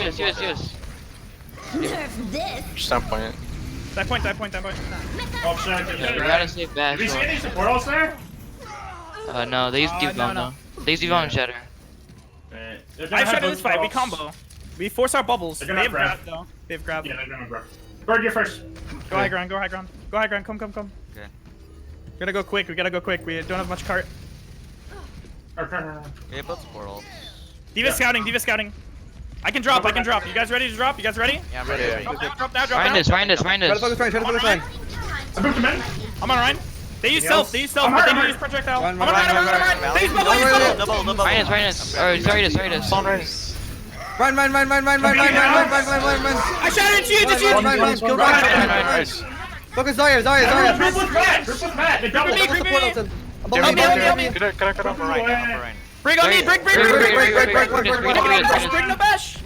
this. That point. Oh, shit. We gotta save Bash. Did we see any support ults there? No, they use Deep Bomb no. though. They use Deep Bomb and Shatter. Alright. They're gonna I have shatter both this fight. We support ults. combo. We force our bubbles. They They're have gonna grabbed though. They've grabbed. Yeah, they're gonna grab. Bird, you're first. Go high ground. Come. Okay. We gotta go quick. We don't have much cart. We have both support ults. Diva scouting. I can drop. You guys ready to drop? Yeah, I'm ready. Drop now. Ryan is. Try to focus Ryan. I booked him in. I'm on Ryan. They use stealth, but they don't use projectile. Run, I'm on Ryan. They use bubble. No bubble. Ryan is. Or sorry, this. Run. I shattered shield. Run. Kill Ryan. Focus Zarya. Group with Matt. They double. Help me. Upper Ryan. Bring on me. Break. break. Bring the bash.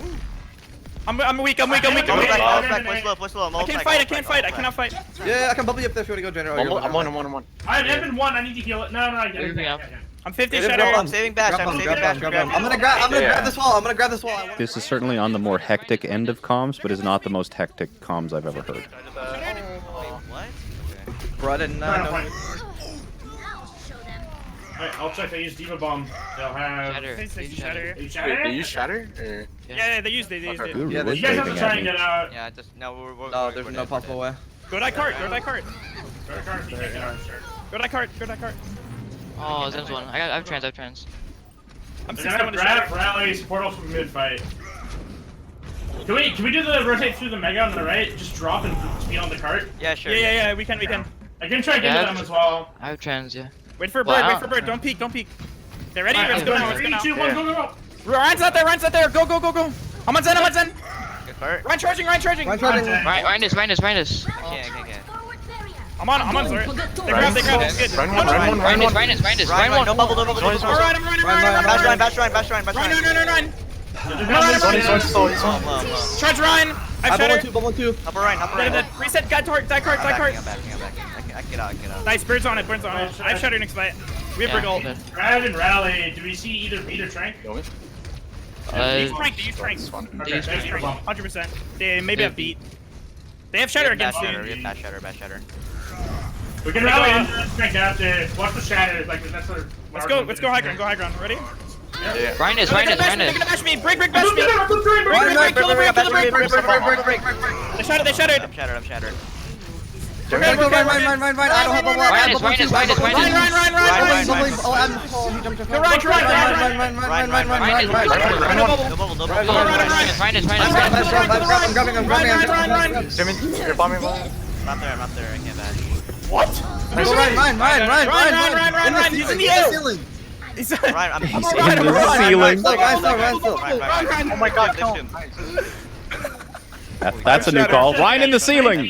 I'm weak. Push slow. I can't fight. I cannot fight. Yeah, I can bubble you up there if you want to go, General. I'm on. I have Evan 1. I need to heal it. No, I get it. I'm 50 Grab shatter. I'm saving Bash. I'm gonna grab this wall. This is certainly on the more hectic end of comms, but is not the most hectic comms I've ever heard. What? Bro, I didn't know. Alright, I'll check. They use Diva Bomb. They'll have. Shatter. They use shatter. They shatter? You shatter? Or... Yeah, they used it. Ooh, Yeah, really You guys have to waving try at and me. get out. Yeah, just no. We're No, there's no possible way. Go that cart. Go to card if you can't get out. Sure. Go that cart. Oh, Zen's one. I have trans. I'm They're 61 gonna to grab shatter. rally support ults from mid fight. Can we do the rotate through the mega on the right? Just drop and speed on the cart. Yeah, sure. Yeah. We can. I can try getting them as well. I have trans, yeah. Wait for Well, bird. Don't peek. They're ready. Alright, Let's go now. I'm going 3, 2, 1, go. Ryan's out there. Go. I'm on Zen. Good cart. Ryan charging. Ryan is. I can't. I'm on Zora. They grab. Good. Ryan is. Ryan, one. no bubble. Alright, I'm running. Bash Ryan. Ryan. Low. Charge Ryan. I shatter. Bubble two. Upper Ryan. Reset. Die cart. I'm backing. I get out. Nice. Bird's on it. I have shatter next fight. We have Yeah, Brick ult. good. Grab and rally. Do we see either beat or trank? They use Frank. Okay, use thanks, Frank. Diva Bomb. 100%. They maybe have beat. They have shatter Bash against shatter. me. We have bash shatter. We can rally and trank after. Watch the shatter. Like that's what. Let's go high ground. Ready? Ryan is. They're gonna bash me. Break bash me. Kill the break. They shattered. I'm shattered. Ryan. I don't have bubble. Ryan is. Ryan. He jumped to Go Ryan. No bubble. Ryan is. I'm grabbing. You're bombing one. I'm not there. I can't bash. Ryan. He's in the air. He's Ryan, I'm in the ceiling. Oh my god, kill him. That's a new call. Ryan in the ceiling.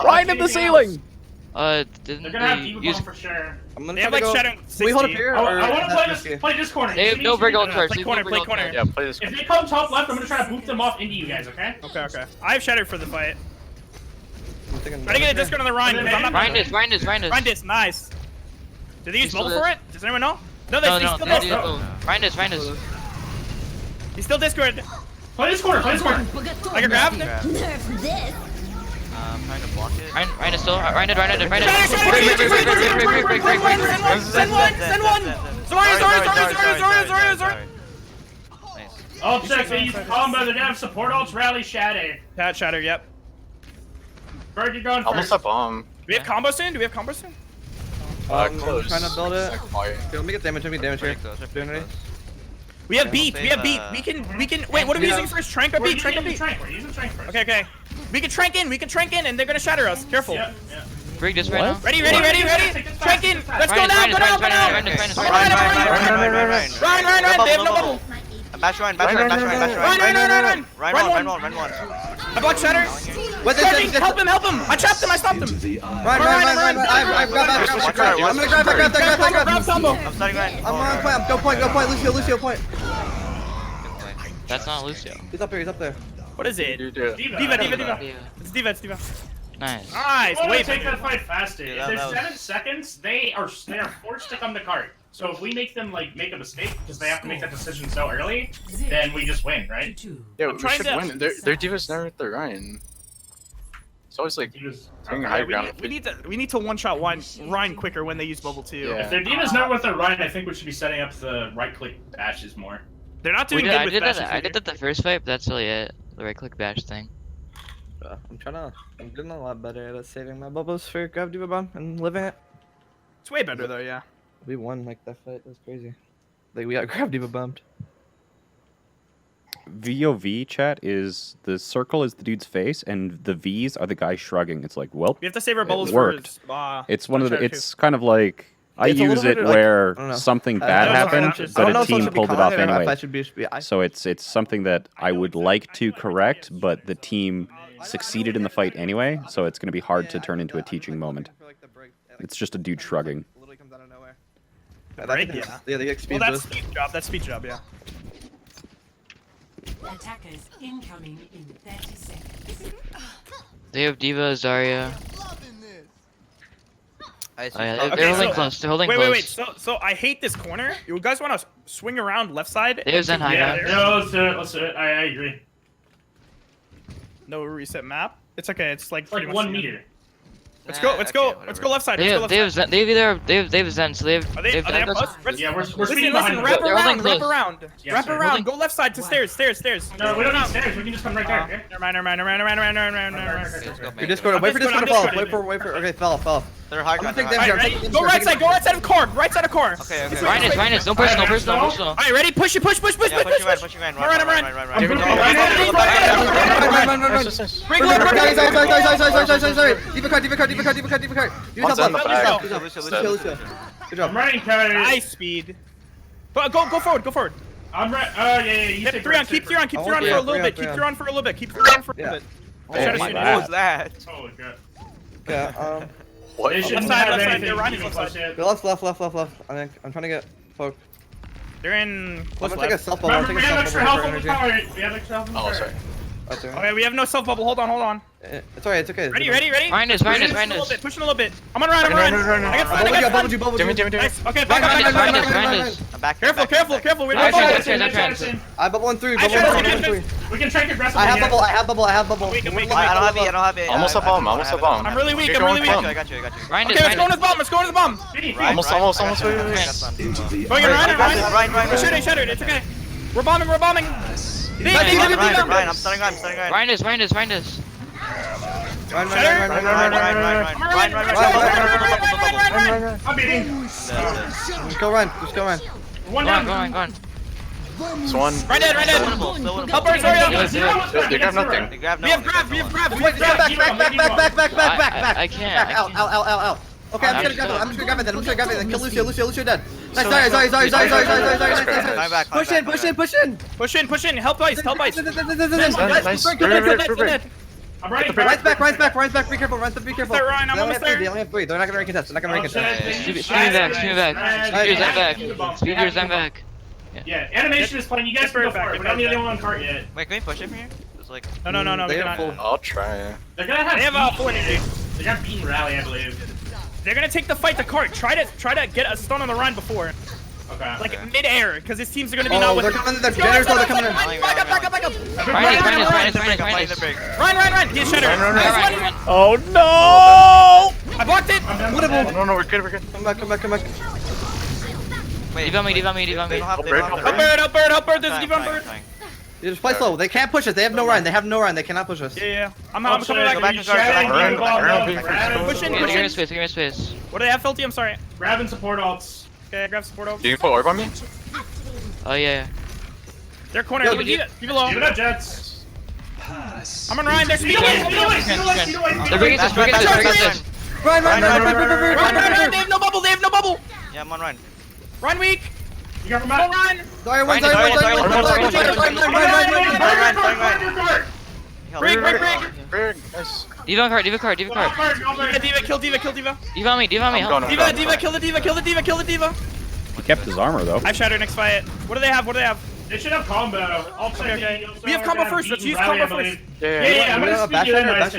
Ryan in the ceiling. Didn't They're gonna have they Diva use? Bomb for sure. I'm gonna They try have to like go. shatter. Can we hold up here? I want to play this corner. They have no Brick ult charge. Play corner. Yeah, play this. If they come top left, I'm gonna try to boot them off into you guys. Okay? Okay. I have shattered for the fight. I'm thinking- Try to get a discount on the Ryan. Because I'm not. Ryan is. Ryan is nice. Did they use Still bubble for it? Does anyone know? No, No, they still they Discord. do. Ryan is. He's still Discord. Play this corner. I can grab him. Nerf this. I'm trying to block it. Ryan is still. Ryan is. Send one. Zora. Nice. I'll check. They use combo. They're gonna have support ults, rally, shatter. Pat shatter. Yep. Bird, you're going Almost first. a bomb. Do we have combo soon? I'm Close. trying to build it. Fire. Let me get damage here. Pretty close. Doing ready? We have beat. we'll We have save, beat. We can. Wait, what are we using first? Trank or We're beat? Trank or using beat? trank. We're using trank first. Okay. We can trank in, and they're gonna shatter us. Careful. Yeah. Break this right now. Ready. Trank in. Let's go now. Go now. Ryan is. Ryan. They have no bubble. Bash Ryan. Ryan. Run one. I blocked Shatter. Help him, help him. I trapped him, I stopped him. Run. I've got that. I'm gonna grab that. Grab combo. I'm starting right. I'm on point. Go point. Lucio point. That's not Lucio. He's up there. What is it? Diva. Yeah. It's Diva. Nice. Nice. Well, Wait, take that fight faster. Yeah, If that there's was- 7 seconds, they are forced to come to cart. So if we make them like make a mistake because they have to make that decision so early, then we just win, right? 2. Yeah, we trying should to- win. Their diva's never at the Ryan. It's always like Divas- taking okay, high we ground. need to one-shot Ryan quicker when they use bubble 2. Yeah. If their Diva's not with a run, I think we should be setting up the right-click bashes more. They're not We doing did, good I with did bashes that. I here. did that the first fight, but that's really it. The right click bash thing. I'm getting a lot better at saving my bubbles for grab Diva Bomb and living it. It's way better though, yeah. We won like that fight. That's crazy. Like we got grab Diva bombed. VOV chat is the circle is the dude's face, and the V's are the guy shrugging. It's like, well, We have to save our bubbles worked. for it's one of the. Shatter It's kind of like I It's a use little it bit like- where I don't know. something I bad don't know if happened, I I but don't know a if team I should be pulled it calling off it or if anyway. I should be. So it's something that I would like to correct, but the team succeeded in the fight anyway, so it's going to be hard to turn into a teaching moment. It's just a dude shrugging. Literally comes out of nowhere. break, yeah. Yeah, they get speed Well, that's boost. speed job. That's speed job, yeah. Attackers incoming in 30 seconds. They have Diva, Zarya. I see. Oh, yeah, Okay, they're holding so- close. They're holding Wait. close. So I hate this corner. You guys want to swing around left side? They have Zen high Yeah, ground. no, let's do it. I agree. No reset map. It's okay. It's like It's like pretty 1 much- meter. Let's go. Let's go. Okay, Let's go left side. They Let's go have, left they have side. Zen. They have Zen. So they have. Are they up close? Let's- Yeah, we're Listen, speeding behind listen, them. wrap They're around, holding wrap close. around, Yes, wrap sir. around. Go left side to stairs. No, we don't need stairs. We can just come right there. Okay? Never mind. Let's go, You're man. Discord. Wait for Discord, Discord to I'm fall. Discord. Wait for. Okay, fell. They're high I'm gonna ground. take they're damage. high Alright, I'm ready? taking Go damage, right side. taking Go right side of core. Right side of core. Okay, okay. Rhinus. No personal. Alright, ready? Push it. Push. Yeah, push you, man. Run. Run. Run. Bring low, bring low. Sorry. Diva card. One's on the back. Lucio. Good I'm job. running, Curry. Nice speed. Go forward. I'm right. Oh, yeah. You Hit take 3 on. right, Keep take 3 on. right. Keep I 3 on want for a three little on, bit. three Keep on. 3 on for a little bit. Keep 3 on for a Yeah. little bit. Oh Shatter my speed. God. What was that? Holy crap. Yeah. What? They shouldn't side, have left side, anything they're running even left close side. yet. Go left. I think I'm trying to get poke. They're in I'm close gonna take a left. self bubble. I'm Remember, taking we a have self extra bubble health for on the energy. tower. We have extra health on the Oh, tower. sorry. That's alright. Okay, we have no self bubble. Hold on. It's alright. It's okay. Ready? Rhinus. Pushing a little bit. I'm on Ryan. Run. I got I bubbled you. Damn it. Nice. Okay, Run, back up. Rhinus. I'm back. Careful. We Nice, don't nice, bubble. nice, nice, nice. I bubble in 3. I Bubble should- in 3. We can track aggressively. I have here. bubble. We can- I don't have it. Almost a bomb. I'm really weak. You're I'm really going weak. plumb. I got you. Rhinus. Okay, let's go into the bomb. Speedy, Ryan, Almost. Ryan, Wait. Going in Ryan. Ryan. We're shooting. It's okay. We're bombing. Ryan, I'm starting Ryan. Rhinus. Run. I'm beating. Just go run. One Go down. on. It's one. Right dead. Help her, sorry. They grab nothing. They grab We have grab. Wait, back. I can't. Ow. Okay, I'm just gonna grab it then. Kill Lucio dead. Nice, sorry. Coming back. Push in. Help ice. Nice. I'm running Ryan's back. back. Be careful. there, Ryan, I'm almost there. They only have 3. They're not gonna recontest. Speed yours, I'm back. Yeah, animation is playing. You guys can go for it. We're not the only one on cart yet. Wait, can we push him here? It's like. No. We They cannot. have full. I'll try. They're gonna have. They have full energy. They got beaten rally, I believe. They're gonna take the fight to cart. Try to get a stun on the Ryan before, Okay. like mid-air, because his team's are gonna be now Oh, with. they're coming. They're generators. They're coming in. Back up. Rhinus. Ryan. He's shutter. Ryan. Oh no! I blocked it. No, we're good. Come back. Wait, Diva me. they don't have Help the Help bird. There's a deep on bird. You just play slow. They can't push us. They have no Ryan. They cannot push us. Yeah. I'm I'm coming coming back. back to guard. Push in. Give me space. What do they have, Filthy? I'm sorry. Grabbing support alts. Okay, grab support over. Do you put orb on me? Oh yeah. Their corner. Yo, Keep it low. Give it up, Jets. I'm on Ryan. They're speeding. They're bringing this. Ryan. Ryan. They have no bubble. Yeah, I'm on Ryan. Ryan weak. You got Go Ryan. Ryan. Sorry. Ryan. Help. Brig. Brig, nice. D.Va on card, D.Va card, D.Va card. Diva, kill Diva. D.Va on me, D.Va on me. I'm Help. going, Diva, kill the Diva. He kept his armor though. I shatter next fight. What do they have? They should have combo. Okay. We have combo first. Let's use combo first. Yeah, I'm gonna speed you in. Back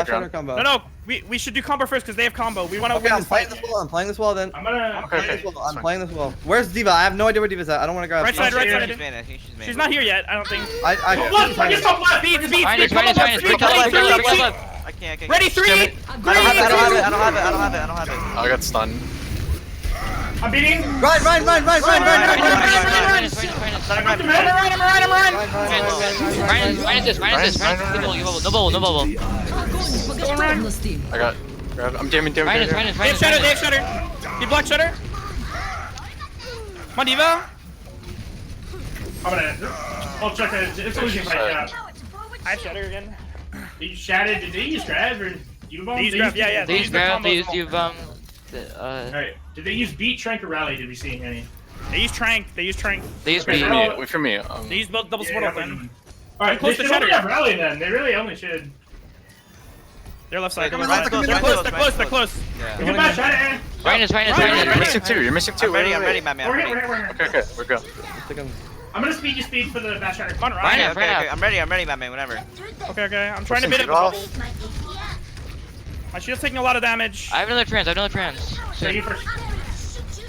shatter combo. No, we should do combo first because they have combo. We want to Okay, win I'm this fight. playing this wall then. I'm gonna. I'm playing this wall. Where's Diva? I have no idea where Diva's at. I don't want to grab. Right side. She's main, I think she's main. She's not here yet. I don't think. Left, I guess top left. Speed. Minus, Come on, minus, speed. minus. Ready, I can't. Ready, 3. I don't have it. I got stunned. I'm beating. Run! Minus, minus, no bubble. I got. I'm jamming. Minus. They have shutter. He blocked shutter. Come on, Diva. I'm gonna. I'll check it. It's losing right now. I have shutter again. You shattered. Did they use grab or you bomb? They use grab, yeah. They use grab, they use Alright. Did they use beat, trank, or rally? Did we see any? They use trank. They use Okay, beat. Wait for me. They use both double support open. Alright, Close they to should only shatter. have rally then. They really only should. They're left side. Wait, They're close. Yeah. We can bash shatter. Minus. You're missing two. I'm ready, my man. We're I'm good, ready. we're good. Okay, we're good. I'm gonna speed you speed for the bash shatter. Come on, Ryan, Ryan. Okay. I'm ready, my man. Whatever. Okay. I'm trying to bait it. Off. My shield's taking a lot of damage. I have another trans. So you first.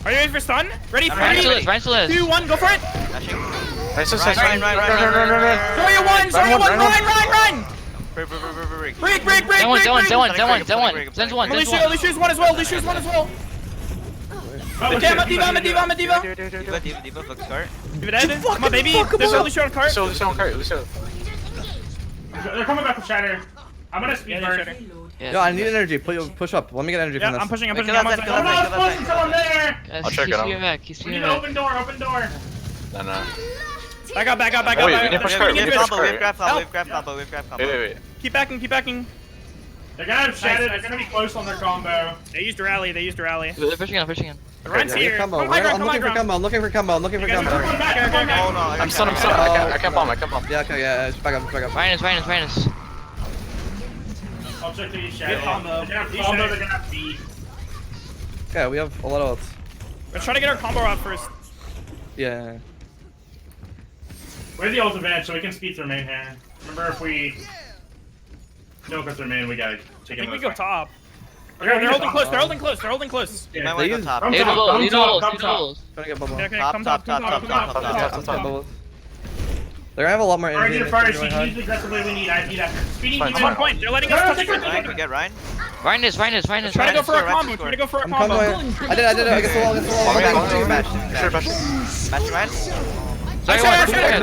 Are you ready for stun? Ready? I'm ready. 3, Ryan still is. 2, 1, go for it. Dashing. Nice. Run. Zarya 1, run. Break. Break. Zen's one. Lucius 1 as well. Okay, I'm a diva. Diva, look start. Give it dead. Come on, baby. There's a Lucio on cart. Lucio on cart. They're coming back from shatter. I'm gonna speed Yeah, first. shatter. Yo, I need energy. Push up. Let me get energy Yeah, from this. I'm pushing. Wait, I'm kill that, on kill I'm that. side. not supposed until I'm there. I'll check it out. He's We need seeing an back. open door. No. Back up. Oh, wait, we need to push cart. We We need have to push combo. We cart. have grab combo. Wait. Keep backing. They're gonna have shattered. They're gonna be close on their combo. They used rally. They're pushing in. The Ryan's here. Combo. Come on, I'm looking for combo. I'm looking for combo. You guys are going back. You're going Oh back. no, I'm stunned. I can't bomb. Yeah, okay, yeah. Just back up. Minus. I'll check the shatter. Combo. They're gonna have combo. They're gonna have beat. Okay, we have a lot of ults. Let's try to get our combo out first. Yeah. Where's the ult advantage so we can speed through main here? Remember, if we don't go through main, we gotta I take think we it. go top. Okay, They're holding close. They're holding close. You might want to go top. Come Need top, doubles. come top. Trying to get bubble. Okay, Top, come top, top. Top bubbles. They're gonna have a lot more Alright, energy. get a fire sheet. Use the aggressive way we need. I need that. Speeding Fine, even fine. one point. They're letting us touch Ryan, it. can we get Ryan? Ryan is. Try to go for a combo. I'm comboing. I did it. I guess the wall. Sure, bash. Match Ryan? They're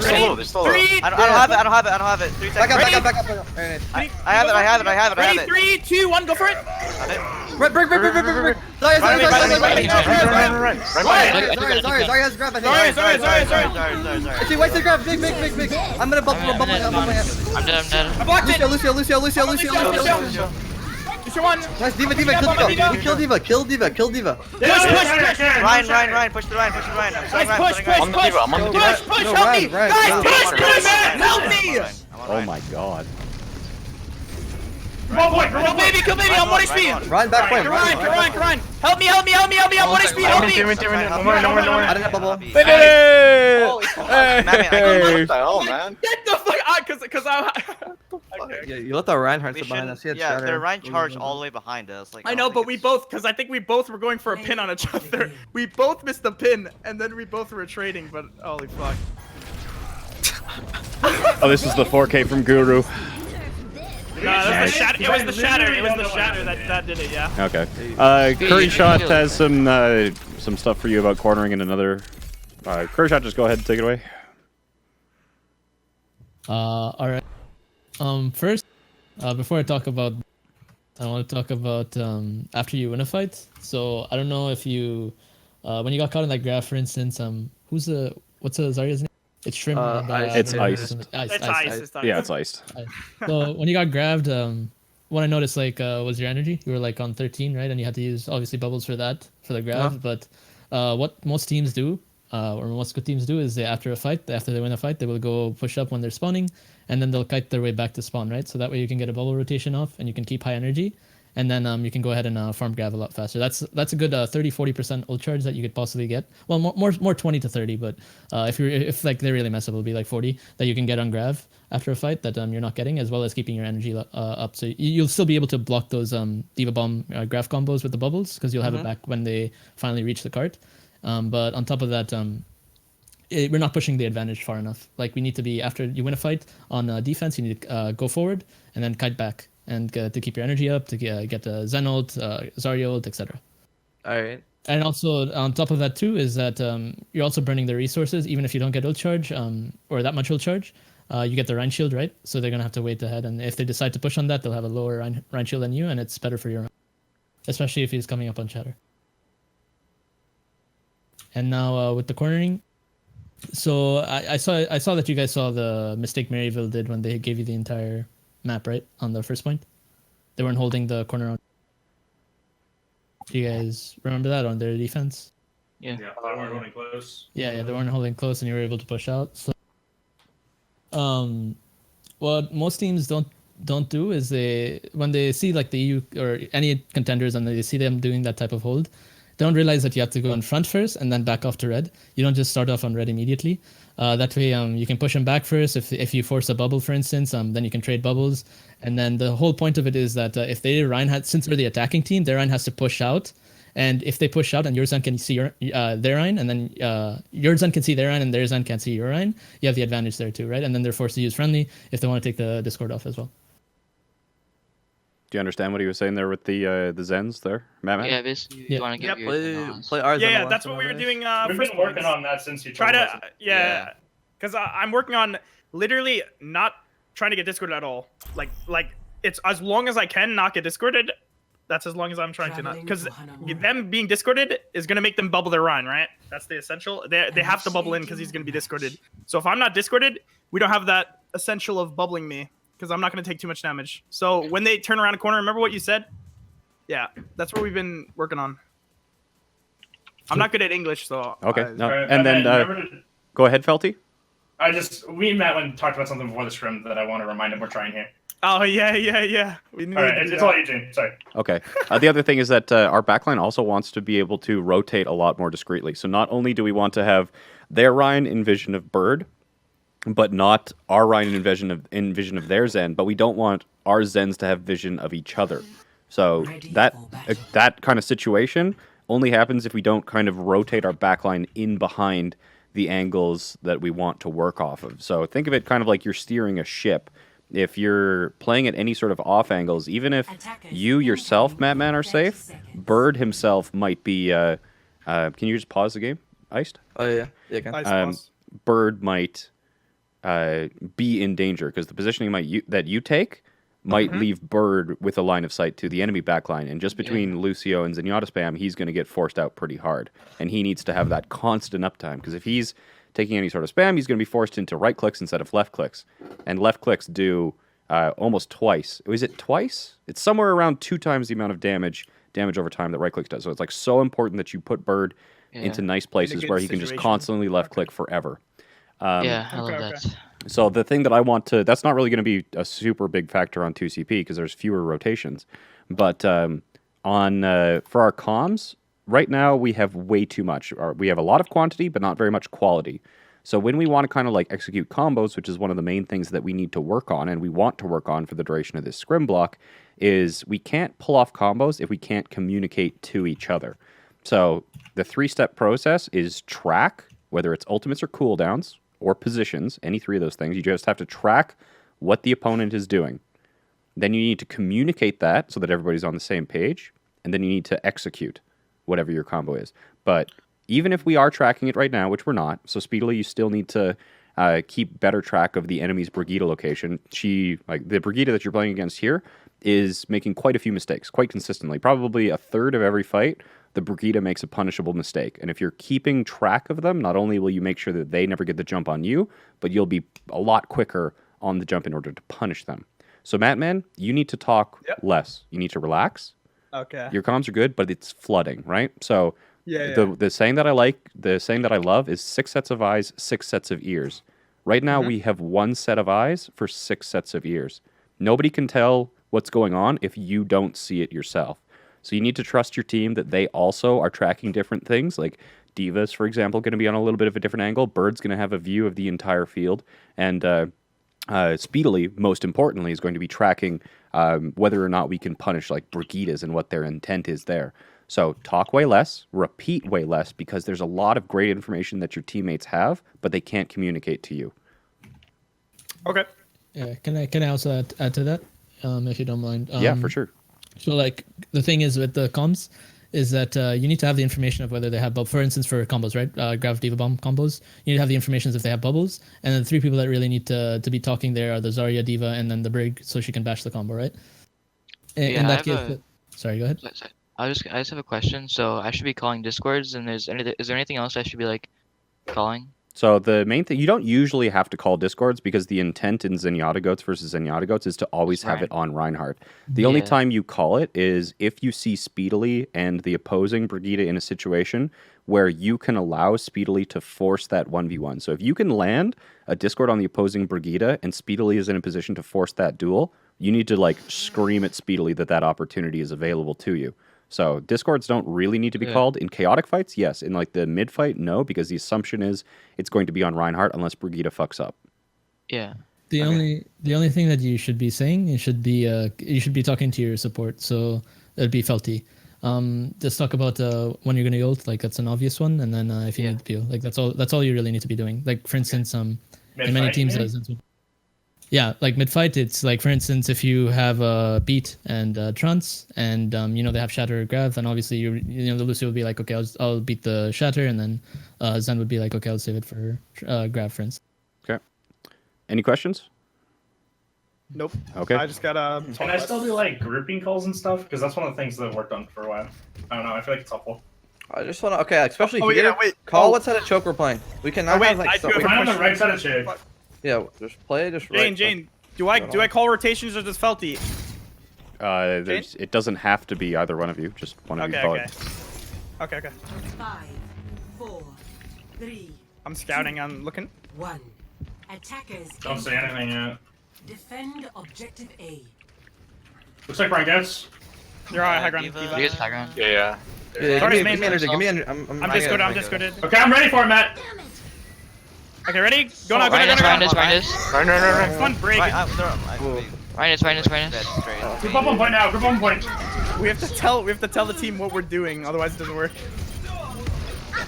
still low. Three. I don't have it. 3 Back seconds. up. Alright. I have it. Ready? 3, 2, 1, go for it. Break. Sorry. Sorry, has grab, I think. Sorry. See, wait, grab. Big. I'm gonna bubble my head. I'm dead. I blocked it. Lucio. Lucio 1. Nice, Diva, kill Diva. Push. Ryan, push the Ryan. I'm sorry, Guys, Ryan, push. I'm on the diva. I'm on the diva. Push, No, help me. Ryan, Guys, Ryan. push, help me. Oh my god. One point. Kill baby, I'm 1 HP. Ryan, back point. Ryan. Help me. I'm 1 HP, help me. Don't worry. I didn't have bubble. Hey! What the hell, man? Get the fuck out, cause I... Yeah, you let the Reinhardt We sit behind us. He had yeah, shatter. their Ryan charged all the way behind us. Like I know, but we both, because I think we both were going for a pin on each other. We both missed a pin, and then we both were trading, but holy fuck. Oh, this is the 4K from Guru. No, that was the shatter. It was the shatter that did it, yeah. Okay. CurryShot has some stuff for you about cornering in another. CurryShot, just go ahead and take it away. Alright. First, before I talk about, I want to talk about after you win a fight. So I don't know if you, when you got caught in that graph, for instance, what's Zarya's name? It's Shrimp. It's iced. It's ice. Yeah, it's iced. So when you got grabbed, what I noticed was your energy. You were like on 13, right? And you had to use obviously bubbles for that, for the grab. But what most teams do or most good teams do is after they win a fight, they will go push up when they're spawning, and then they'll kite their way back to spawn, right? So that way you can get a bubble rotation off, and you can keep high energy, and then you can go ahead and farm grav a lot faster. That's a good 30-40% ult charge that you could possibly get. Well, more 20 to 30, but if like they really mess up, it'll be like 40 that you can get on grav after a fight that you're not getting, as well as keeping your energy up. So you'll still be able to block those Diva Bomb grav combos with the bubbles, because you'll have it back when they finally reach the cart. But on top of that, we're not pushing the advantage far enough. Like, we need to be, after you win a fight on defense, you need to go forward and then kite back, and to keep your energy up, to get the Zen ult, Zarya ult, etc. All right. And also, on top of that too, is that you're also burning the resources, even if you don't get ult charge, or that much ult charge. You get the Rein shield, right? So they're going to have to wait ahead, and if they decide to push on that, they'll have a lower Rein shield than you, and it's better for your, especially if he's coming up on Shatter. And now with the cornering, so I saw that you guys saw the mistake Maryville did when they gave you the entire map, right, on the first point. They weren't holding the corner on. Do you guys remember that on their defense? Yeah. Yeah, they weren't holding close. Yeah, they weren't holding close, and you were able to push out. So, what most teams don't do is when they see like the EU or any contenders and they see them doing that type of hold, they don't realize that you have to go in front first and then back off to red. You don't just start off on red immediately. That way, you can push them back first. If you force a bubble, for instance, then you can trade bubbles. And then the whole point of it is that if since they're the attacking team, their Rein has to push out. And if they push out and your Zen can see their Rein, and then your Zen can see their Rein and their Zen can't see your Rein, you have the advantage there too, right? And then they're forced to use friendly if they want to take the Discord off as well. Do you understand what he was saying there with the Zens there, Matt? Yeah, basically, you want to get your Play ours. Yeah, that's what we were doing. We've first been working points. on that since you Try told us. to, yeah, because I'm working on literally not trying to get discorded at all. Like it's as long as I can not get discorded. That's as long as I'm trying to not, because them being discorded is gonna make them bubble their Rein, right? That's the essential. They have to bubble in because he's gonna be discorded. So if I'm not discorded, we don't have that essential of bubbling me, because I'm not gonna take too much damage. So when they turn around a corner, remember what you said? Yeah, that's what we've been working on. I'm not good at English, so. Okay, no. Alright, And then remember go ahead, Felty. we and Matt went and talked about something before the scrim that I want to remind him we're trying here. Oh yeah. We need All right, to do it's that. all you, Jane. Sorry. Okay. The other thing is that our backline also wants to be able to rotate a lot more discreetly. So not only do we want to have their Rein in vision of Bird, but not our Rein in vision of their Zen, but we don't want our Zens to have vision of each other. So that kind of situation only happens if we don't kind of rotate our backline in behind the angles that we want to work off of. So think of it kind of like you're steering a ship. If you're playing at any sort of off angles, even if you yourself, Madman, are safe, Bird himself might be. Can you just pause the game, Iced? Oh yeah, yeah. Can. Bird might be in danger because the positioning that you take might leave Bird with a line of sight to the enemy backline, and just between Lucio and Zenyatta spam, he's going to get forced out pretty hard, and he needs to have that constant uptime, because if he's taking any sort of spam, he's going to be forced into right clicks instead of left clicks, and left clicks do almost twice. Is it twice? It's somewhere around 2 times the amount of damage over time that right clicks does. So it's like so important that you put Bird into nice places where he can just constantly left click forever. Yeah, I love that. So the thing that I want to, that's not really going to be a super big factor on 2CP because there's fewer rotations. But for our comms, right now we have way too much. We have a lot of quantity, but not very much quality. So when we want to kind of like execute combos, which is one of the main things that we need to work on, and we want to work on for the duration of this scrim block, is we can't pull off combos if we can't communicate to each other. So the 3-step process is track, whether it's ultimates or cooldowns, or positions, any 3 of those things. You just have to track what the opponent is doing. Then you need to communicate that so that everybody's on the same page, and then you need to execute whatever your combo is. But even if we are tracking it right now, which we're not, so speedily you still need to keep better track of the enemy's Brigitte location. The Brigitte that you're playing against here is making quite a few mistakes, quite consistently. Probably a third of every fight, the Brigitte makes a punishable mistake. And if you're keeping track of them, not only will you make sure that they never get the jump on you, but you'll be a lot quicker on the jump in order to punish them. So, Mattman, you need to talk less. You need to relax. Okay. Your comms are good, but it's flooding, right? So Yeah. The saying that I like, the saying that I love is 6 sets of eyes, 6 sets of ears. Right now we have 1 set of eyes for 6 sets of ears. Nobody can tell what's going on if you don't see it yourself. So you need to trust your team that they also are tracking different things. Like Diva's, for example, going to be on a little bit of a different angle. Bird's going to have a view of the entire field. And Speedily, most importantly, is going to be tracking whether or not we can punish like Brigidas and what their intent is there. So talk way less, repeat way less, because there's a lot of great information that your teammates have, but they can't communicate to you. Okay. Yeah, can I also add to that, if you don't mind? Yeah, for sure. So like the thing is with the comms is that you need to have the information of whether they have, for instance, for combos, right? Grav Diva Bomb combos, you need to have the information if they have bubbles, and then the 3 people that really need to be talking there are the Zarya Diva and then the Brig, so she can bash the combo, right? In that case, sorry, go ahead. I just have a question. So I should be calling discords, and is there anything else I should be like calling? So the main thing, you don't usually have to call discords because the intent in Zenyatta Goats versus Zenyatta Goats is to always have it on Reinhardt. The only time you call it is if you see Speedily and the opposing Brigida in a situation where you can allow Speedily to force that 1v1. So if you can land a discord on the opposing Brigida and Speedily is in a position to force that duel, you need to like scream at Speedily that that opportunity is available to you. So discords don't really need to be called. In chaotic fights, yes. In like the mid fight, no, because the assumption is it's going to be on Reinhardt unless Brigida fucks up. Yeah. The only thing that you should be saying, you should be talking to your support. So it'd be Felty. Just talk about when you're gonna ult, like that's an obvious one, and then if you need to peel, like that's all you really need to be doing. Like for instance, in many teams, yeah, like mid fight, it's like for instance, if you have Beat and Trance, and they have Shatter or Grav, then obviously the Lucio would be like, okay, I'll beat the Shatter, and then Zen would be like, okay, I'll save it for Grav, for instance. Okay. Any questions? Nope. Okay. I just gotta. Can I still do like grouping calls and stuff? Because that's one of the things that I've worked on for a while. I don't know. I feel like it's helpful. I just want to, especially here, call what side of choke we're playing. We cannot have like. We're on the right side of choke. Yeah, just play, right. Jane, do I call rotations or just Felty? It doesn't have to be either one of you. Just one of you call it. Okay. 5, 4, 3. I'm scouting. I'm looking. 1. Attackers. Don't say anything yet. Defend objective A. Looks like Brian gets. You're on high ground. You guys high ground? Yeah. Give me energy. I'm discorded. Okay, I'm ready for it, Matt. Okay, ready? Go now. Ryan is. Ryan. Fun break. Ryan is. Group up on point now. Group up on point. We have to tell the team what we're doing, otherwise it doesn't work.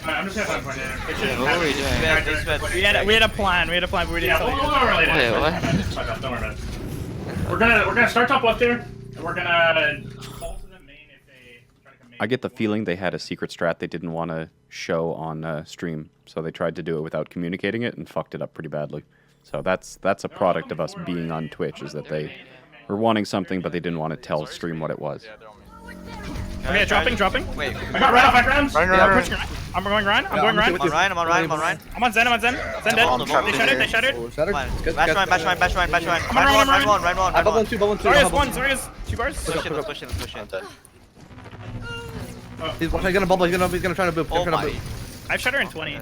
I'm just gonna find point here. What are we doing? We had a plan, but we didn't tell you. We'll go early. Wait, what? Don't worry about it. We're gonna start top left here, and we're gonna call to the main if they try to come main. I get the feeling they had a secret strat they didn't want to show on stream, so they tried to do it without communicating it and fucked it up pretty badly. So that's a product of us being on Twitch, is that they were wanting something but they didn't want to tell stream what it was. Okay, dropping. Wait, I got Ryan off background. I'm going Ryan. I'm on Ryan. I'm on Ryan. I'm on Zen. Zen dead. They shattered. Bash Ryan. I'm on Ryan. I bubble 2. Zarya's 2 bars. Push in. He's gonna bubble. He's gonna try to boop. Oh my. I have shatter in 20.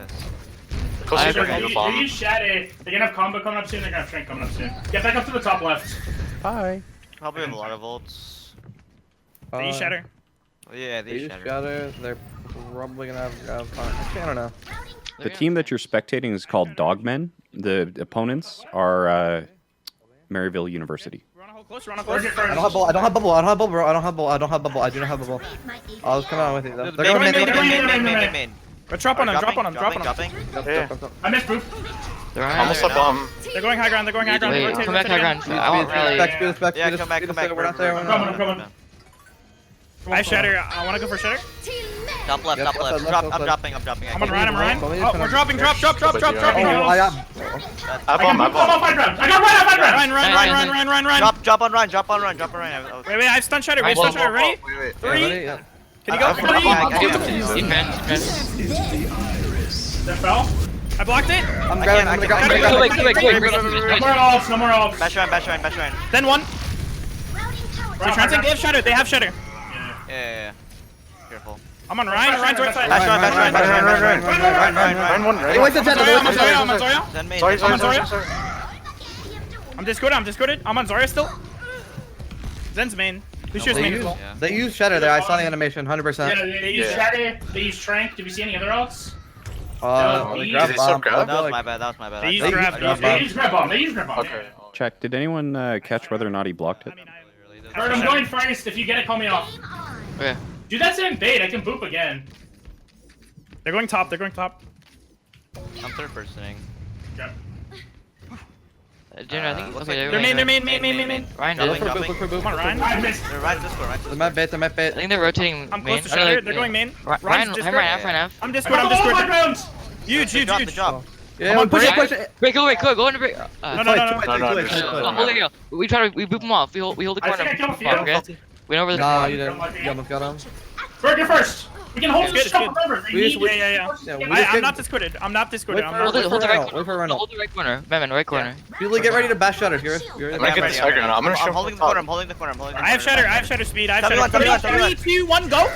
They use Shadow. They're gonna have combo coming up soon. They're gonna have Shrink coming up soon. Get back up to the top left. Hi. Probably have a lot of ults. They use shatter. Yeah, they use Shatter. They're probably gonna have fun. Actually, I don't know. The team that you're spectating is called Dogmen. The opponents are Maryville University. We're on a hold close. I don't have bubble. I do not have bubble. I'll come on with you. They're going main. Drop on him. Dropping. I missed Boop. They're Almost up bomb. They're going high ground. Wait, come back high ground. I want really. Yeah, come back. We're not there. I'm coming. I shatter. I want to go for shatter. Top left. I'm dropping. I'm on Ryan. Oh, we're dropping. Drop. I got Ryan. Drop on Ryan. Wait. I have stun shatter. Ready? 3. Can you go? 3. That fell. I blocked it. I'm grabbing. No more ults. Bash Ryan. Then 1. They have shatter. Yeah. Careful. I'm on Ryan. Ryan's right side. Bash Ryan. Ryan one, right? Hey, wait, the chat. I'm on Zarya. I'm on Zarya. Zen main. Sorry, I'm on sorry, Zarya. sorry. I'm discorded. I'm on Zarya still. Zen's main. Lucio's main as well. Yeah. They use Shatter there. I saw the animation, 100%. Yeah, they use Shatter, they use Trank. Did we see any other ults? They Is grab it bomb. sub-grab? That was my bad. They use I grab. dropped They bomb. use grab bomb. They use grab bomb. Okay. Check. Did anyone catch whether or not he blocked it? Alright, I'm going first. If you get it, call me off. Okay. Dude, that's in bait. I can boop again. They're going top. I'm third personing. Okay. Junior, I think. looks Okay, like- They're main. Ryan, Look dropping. for boop, look for boop. Come on, Ryan. I missed. They're right Discord, right? They might bait, they might I bait. think they're rotating I'm main. close to Shatter. They're going main. Ryan's Discord. I'm Discord. I'm background. Huge. They dropped the job. Yeah, on, push it, break. push it. Wait, go into break. No. No, Hold it, we boop them off. We hold the I corner. think I killed a few. Okay. We know where the. No, you didn't. You almost got him. Burger first. We can hold It's this good, shit it's up, good. remember. They We just- need- Yeah. Yeah, we just I'm get- not discorded. I'm not discorded. I'm Hold not. the Wait for right Reynolds, corner. wait for Reynolds. Hold the right corner. Batman, right corner. Billy, get ready to bash Shatter. You're I'm gonna get this high ground. I'm gonna show I'm holding the corner. I'm holding the corner. I have Shatter speed. I have Tell me Shatter. one, tell me one. 3, 2, 1, go.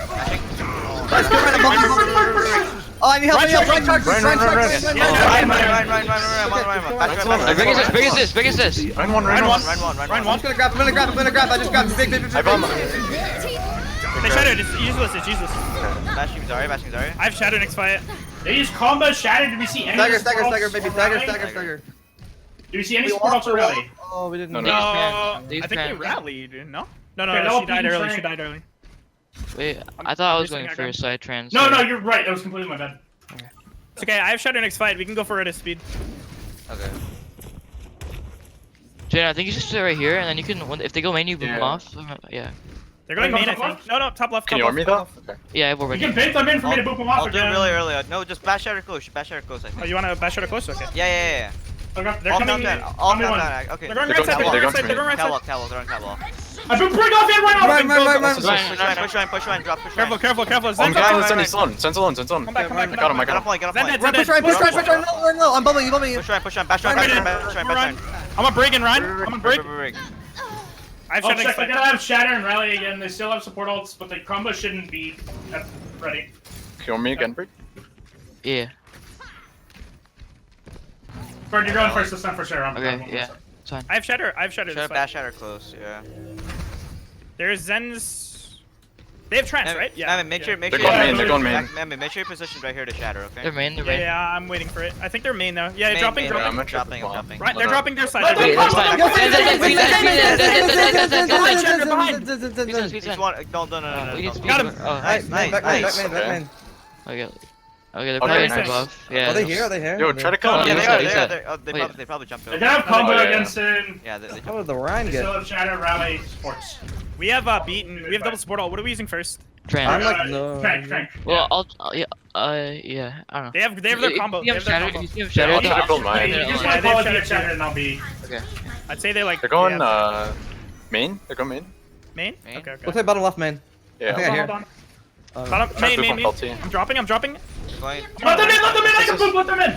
Let's go, Oh, I need help, Ryan, charge. Ryan. Big as this. Ryan one. Ryan one. Ryan one. I'm gonna grab. I just grabbed big. I bomb. They Shattered. It's useless. Bashing Zarya. I have Shatter next fight. They use combo Shatter. Did we see any Stagger, baby. Stagger. Did we see any support ults already? Oh, we didn't. No, No, no. These I think they fans. rallied. No, Okay, no, she died beating early. Frank. Wait, I thought I was I'm going just for side trans. No, you're right. That was completely my bad. It's okay. I have Shatter next fight. We can go for it at speed. Okay. Jane, I think you should sit right here, and then you can. If they go main, you boom them Yeah. off. Yeah. They're going Wait, main, I top think. No, top left. Can top you arm me left. though? Okay. Yeah, I have You already. can bait them in for me to boop them off I'll do it again. really early. No, just bash Shatter close. Bash Shatter close, I Oh, think. you want to bash Shatter close? Okay. Yeah. They're All coming down. in. All Tell me one. down. Okay. They're going They're right side. going- They're going they're right side. They're going right side. Catwalk. They're on catwalk. I've been bring off in right now. Run. Push Ryan. Drop. Careful. Oh, Zen, I'm come getting back. Send alone. Send alone. Come back. Got him. Get on point. Zen Push dead. Push Ryan. No, I'm bubbling you. Push Ryan. Bash Ryan. I'm a break and Ryan. I'm a break. I have Oh, Shatter next check. They're fight. gonna have Shatter and Rally again. They still have support ults, but the combo shouldn't be ready. Can you arm me again, Brig? Yeah. Bird, you're going first this time for sure. Okay. Yeah. It's fine. I have Shatter. This Should have fight. bash Shatter close. Yeah. There's Zen's. They have trance, right? Yeah. Make sure. They're going main. Make sure you're positioned right here to Shatter. Okay. They're main. Yeah, I'm waiting for it. I think they're main though. Yeah, Main, dropping. main, I'm I'm not sure. dropping. Right, they're dropping their side. Let They're them dropping- come, Got him. Nice. Okay, they're Okay, probably nice. above. Yeah. Are they here? Are they here? Yo, try to come. Yeah, he's they dead, are. he's They are. dead. They probably jumped They're over. gonna have combo Yeah. against him. Yeah. They How did the Ryan They get? still have Shatter, Rally, Sports. We have beaten. We have double support all. What are we using first? I'm Trans. like, no. Trank. Well, yeah. Yeah. I don't know. They have their combo. You They have have their Shatter. combo. You have Yeah, Shatter. I'll try to build mine. You just Yeah, want they have to Shatter Shatter and I'll be. Okay. I'd say they're like. They're going yeah, main. They're going main. main. Main. Okay. We'll take bottom left, man. Yeah. I hear. Hold on. Bottom, Try to main. boop on LT. I'm dropping. Going. Let them in. I can boop. Let them in.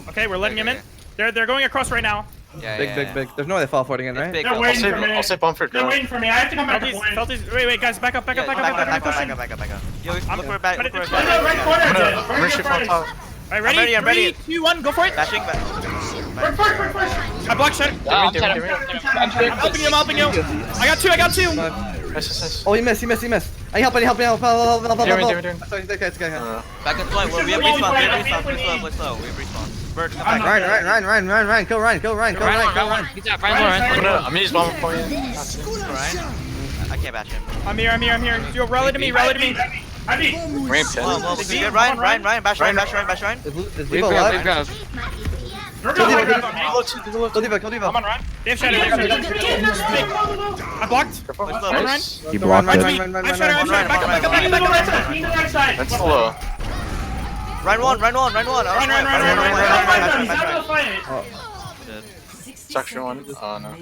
Okay, we're letting him in. They're going across right now. Yeah. Big. There's no way they fall for it again, right? Big. They're I'll waiting save. for me. I'll save bomb for They're ground. waiting for me. I have to come back to point. Felties. Wait, guys, back up. Back up. Yo, look for a back. Look for a Right back. corner. I'm Jen. gonna Bring shift your on first. top. All right, ready? I'm ready. 3, 2, 1, go for it. Bashing back. Bring first. I blocked Shatter. I'm I'm helping you. I got two. Nice. Oh, he missed. I help. Damn it. Sorry, it's okay. Back in point. We have respawn. Play slow. We have respawn. Bird, come back. Ryan. Kill Ryan. He's at Ryan. I'm gonna use bomb for you. Ryan. I can't bash him. I'm here. Yo, rally to me. I beat. Ramp 10. Well, good. Ryan. Bash Ryan. Is Wave Diva grab. alive? You're going to grab on me. Kill Diva. I'm on Ryan. They have Shatter. I blocked. Play slow. Nice. He blocked it. I have Shatter. Back up. Lean to the right side. That's low. Run one. Run. He's out of the fight. Suction one. Oh no.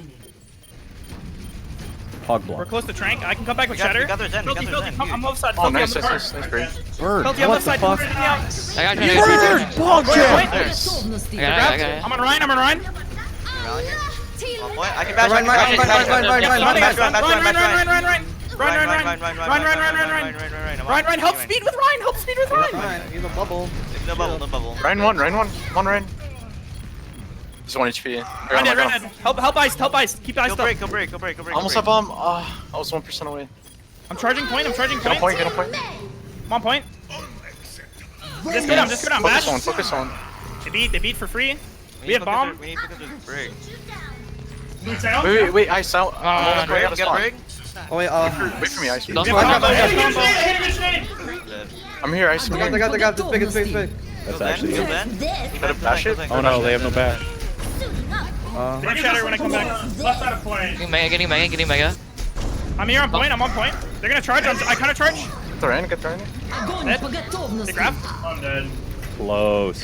Hog We're block. close to Trank. I can come back with We got Shatter. their Zen. Felty, I'm left side. Oh, Felty, nice. I'm the Nice. Great. Bird. Felty, I'm left side. fuck? Out. Nice. I got it. I'm on Ryan. I can bash. Ryan. Ryan, help speed with Ryan. Help speed with Ryan. He's a bubble. No bubble. Ryan one. One Ryan. He's 1 HP. Ryan dead. Help ice. Keep ice up. Go break. Almost have bomb. I was 1% away. I'm charging point. Get on point. I'm on point. Just get him. Focus on. They beat for free. We have bomb. We need to get this break. Wait, ice out. I'm Break, almost get a going break. Oh wait, Wait for me, ice. Lost We have one. combo. I'm here, ice. I got this big, it's big. That's actually Go good. then. This. Better bash it. Oh no, they have no back. Suiting up. They have shatter when I come back. Left side of point. Getting mega. I'm here on point. I'm on point. They're gonna charge. I kind of charge. Get the rain. They grab. I'm dead. Close.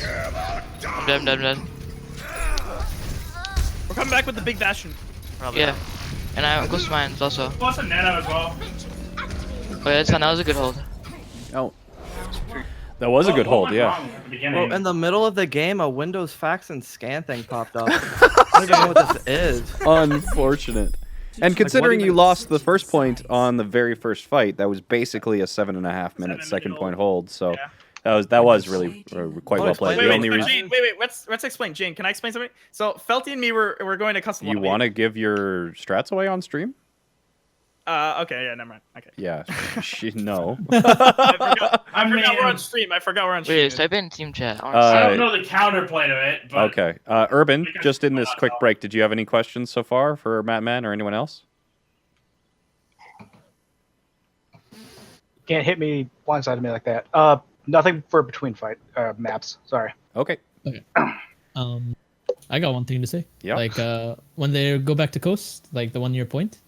I'm dead. We're coming back with the big bastion. Yeah. And I'm close to mine also. Plus a nano as well. Oh yeah, that was a good hold. Oh. That was a good What hold, went yeah. wrong at the beginning? Bro, in the middle of the game, a Windows fax and scan thing popped up. I don't even know what this is. Unfortunate. And considering do you you- lost the first point on the very first fight, that was basically a 7.5 minute 7 second minute point hold. hold. So Yeah. that was really quite Oh, well played. explain- The only reason Jane, let's explain. Jane, can I explain something? So Felty and me were going to custom you lobby. want to give your strats away on stream? Okay, yeah, never mind. Okay. Yeah. No. I forgot we're on stream. I forgot we're on stream. Wait, type in team chat. I don't know the counterplay to it, but Okay. Urban, just in this quick break, did you have any questions so far for Matt Man or anyone else? Can't hit me blindsided me like that. Nothing for between fight maps. Sorry. Okay. I got one thing to say. Yeah. Like when they go back to coast, like the 1 year point,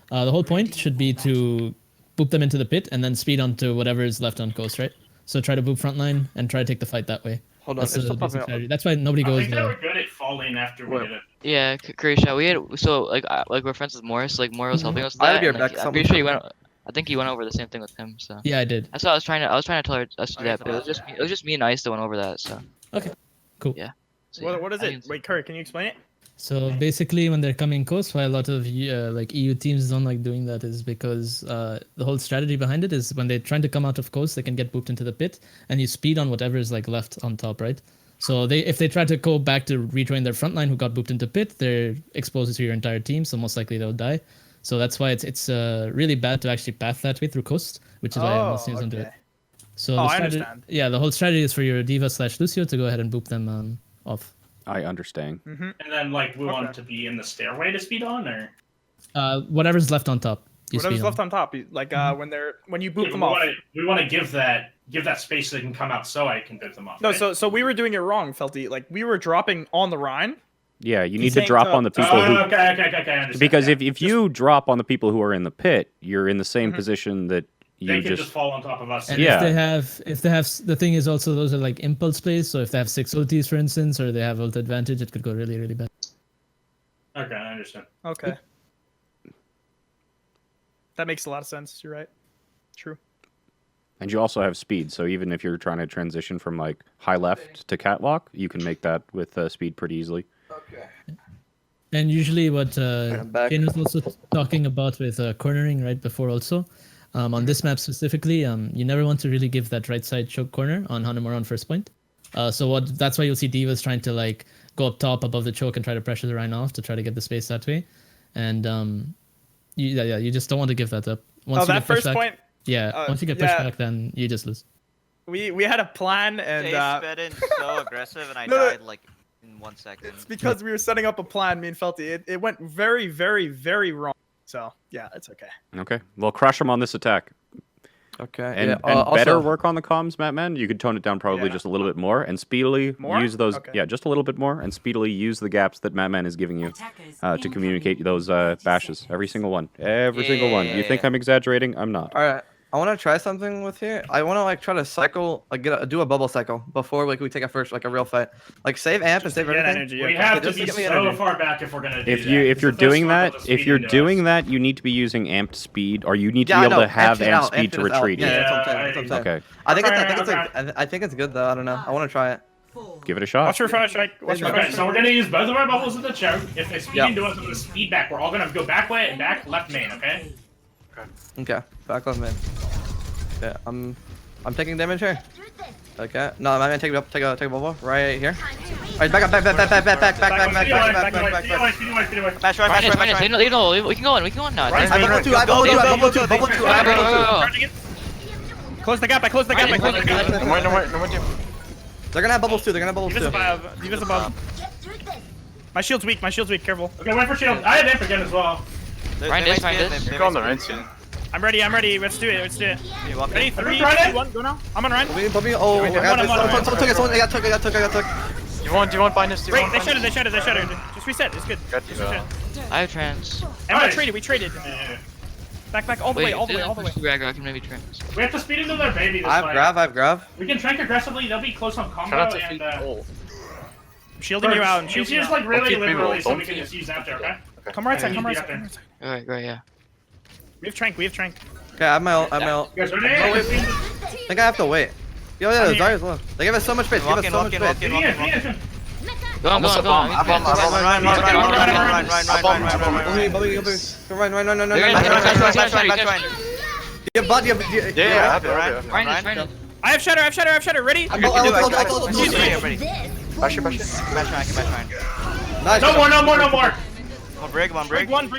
the whole point should be to boop them into the pit and then speed onto whatever is left on coast, right? So try to boop frontline and try to take the fight that way. Hold on, That's it's the still basic popping up. strategy. That's why nobody I goes think they were there. good at falling after we did it. Yeah, CurryShot. We had so like we're friends with Morris. Like Morris was helping us with I'll that. be And, right like, back, I'm pretty someone- sure you went. I think you went over the same thing with him. So Yeah, I did. that's what I was trying to tell us to do that. But it was just me and Ice that went over that. So Okay, cool. Yeah. So, yeah, What is I it? think it's- Wait, Curry, can you explain it? So basically, when they're coming coast, why a lot of like EU teams don't like doing that is because the whole strategy behind it is when they're trying to come out of coast, they can get booped into the pit, and you speed on whatever is like left on top, right? So if they try to go back to rejoin their front line who got booped into pit, they're exposed to your entire team, so most likely they'll die. So that's why it's really bad to actually path that way through coast, which is why most teams don't do it. So the I strategy, understand. yeah, the whole strategy is for your Diva/Lucio to go ahead and boop them off. I understand. And then like we want to be in the stairway to speed on, or Whatever's left on top. You Whatever's speed left on. on top, when you boop Yeah, them we off. wanna- we want to give that space so they can come out, so I can boot them off. No, right? so we were doing it wrong, Felty. Like we were dropping on the Rhine. Yeah, you He's need to saying drop to- on the people Oh, who okay, I understand. because yeah. if you drop on the people who are in the pit, you're in the same position that they you can just fall on top of us. And Yeah. if they have, the thing is also those are like impulse plays. So if they have 6 ultis, for instance, or they have ult advantage, it could go really, really bad. Okay, I understand. Okay. That makes a lot of sense. You're right. True. And you also have speed, so even if you're trying to transition from like high left to catwalk, you can make that with speed pretty easily. And usually, what I'm back. Jane was also talking about with cornering right before, also on this map specifically, you never want to really give that right side choke corner on Hanamura on first point. That's why you'll see divas trying to like go up top above the choke and try to pressure the Rhine off to try to get the space that way. And you just don't want to give that up. Once you that get pushed first back, point. yeah, once you get pushed yeah. back, then you just lose. We had a plan, and They sped in so aggressive, and I No, no. died like in 1 second. it's because we were setting up a plan. Me and Felty. It went very, very, very wrong. So yeah, it's okay. Okay, well, crush them on this attack, Okay. and, yeah, and better also- work on the comms, Matt. You could tone it down probably Yeah. just a little bit more, and speedily More? use those. Okay. Yeah, just a little bit more, and speedily use the gaps that Matt is giving you to communicate those bashes. Every single one. Every single one. You think Yeah. I'm exaggerating? I'm not. All right. I want to try something with here. I want to like try to cycle, like do a bubble cycle before like we take a real fight. Like save amp and save Get everything. energy. We okay. have to just be get me so energy. far back if we're gonna do If that. you're Because doing those that, circles if speed you're into doing us. that, you need to be using amped speed, or you need to Yeah, be I able know. to have Amped it amp out, speed to amped it out. retreat. Yeah, that's what I'm saying. Yeah, That's what I'm saying. Okay, I think it's good though. I don't know. I want to try it. give it a shot. Watch your flash. Watch your Okay, flash. so we're gonna use both of our bubbles at the choke. If they speed Yeah. into us, I'm gonna speed back. We're all gonna go back way and back left main, okay? Okay, back on mid. Okay, I'm taking damage here. Okay, no, I'm gonna take a bubble right here. Alright, back. Back. Bash right, bash right, bash right. No, we can go on now. Right, I bubble 2, I bubble 2. Charging it. Close the gap. I close the gap. No more. They're gonna have bubbles too. Diva's above. My shield's weak. Careful. Okay, wait for shield. I have imp again as well. Ryan this. You're on the right side. I'm ready. Let's do it. Ready? 3, 2, 1, go now. I'm on Ryan. Put me. Oh, I got this. Someone took. I got took. Do you want bind this? Wait, they shattered. Just reset. It's good. Got Just you. reset. I have trans. And we traded. Back, all the way. I can maybe trans. We have to speed into their baby this I fight. have grab. We can trank aggressively. They'll be close on combo Try not to and. feed ult. I'm shielding you out. You just like really Don't keep liberally people, so don't we can keep- just use after, okay? Come right side. Yeah. Alright, yeah. We have trank. Okay, I have my ult. You guys ready? Oh, wait. Speed- I think I have to wait. Yo, I'm here. Zarya's low. They give us so much space. Walk in. Speed in. Go on. Run. Run. You have bud. Yeah, I have it. Ryan. I have shatter. Ready? Bash it. Nice. No more. Break Break one.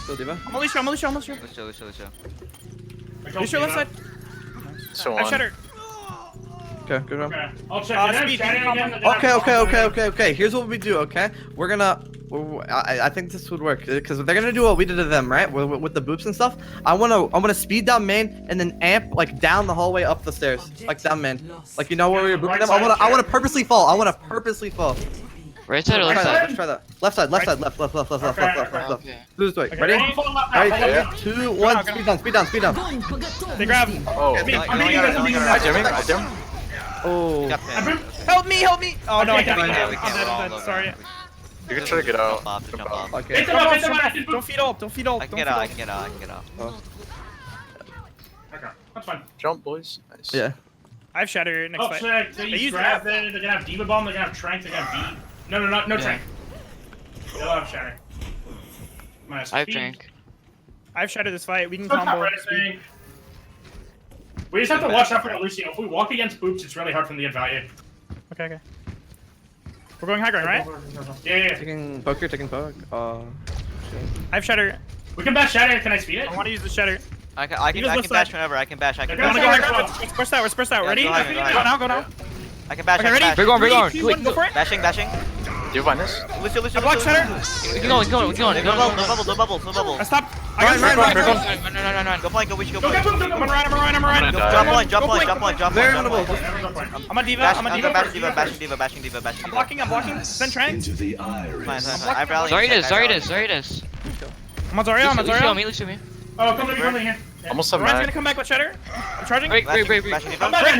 Still Diva. I'm gonna show. Let's chill. Let's show left side. So I have on. shatter. Okay, good one. Okay, I'll check it. Speed, Shattered combo. again. Okay. Here's what we do. Okay, we're gonna. I think this would work because they're gonna do what we did to them, right? With the boops and stuff. I'm gonna speed down main and then amp like down the hallway up the stairs, like down main. Like you know where we were booping them. I wanna purposely fall. Right side or left side? Let's try that. Left side. Left. Okay. Lose the way. Ready? Ready? Ready? 2, 1. Speed down. They grab. Oh, I'm beating you guys, I'm beating you I guys. jam. Oh. Help me. Oh no, I can't. we I'm can't. dead. Sorry. You can try to get out. Jump off. Okay. Hit them up. Don't feed ult. I can get out. Okay, that's fine. Jump, boys. Nice. Yeah. I have shatter next Oh, fight. sick. They use grab. They're gonna have Diva Bomb. They're gonna have Trank. They're gonna have beat. No, Trank. They'll have Shatter. I have trank. I have shatter this fight. We can That's not combo. right, I think. We just have to watch out for the Lucio. If we walk against boops, it's really hard for them to get value. Okay. We're going high ground, right? Yeah. Taking poke. Shit. I have shatter. We can bash Shatter. Can I speed it? I want to use the shatter. I can bash whenever. I can bash. I want to go high ground. Let's push that. Ready? go ahead. Go now. I can bash. Okay, ready? Bring on. 3, 2, 1, go for it. Bashing. Do you find this? Lucio. I block shatter. We can go. No bubbles. I stop. I got Run. Go point. Go Go, Wish. go. I'm on Ryan. Drop point. Very winnable. I'm a diva. Bashing Diva. I'm blocking. Send Trank. Fine. I rally. Zarya's. I'm on Zarya. Lucio me. Oh, come to me here. Almost have Ryan's gonna mag. come back with shatter. I'm charging. Break. Come back.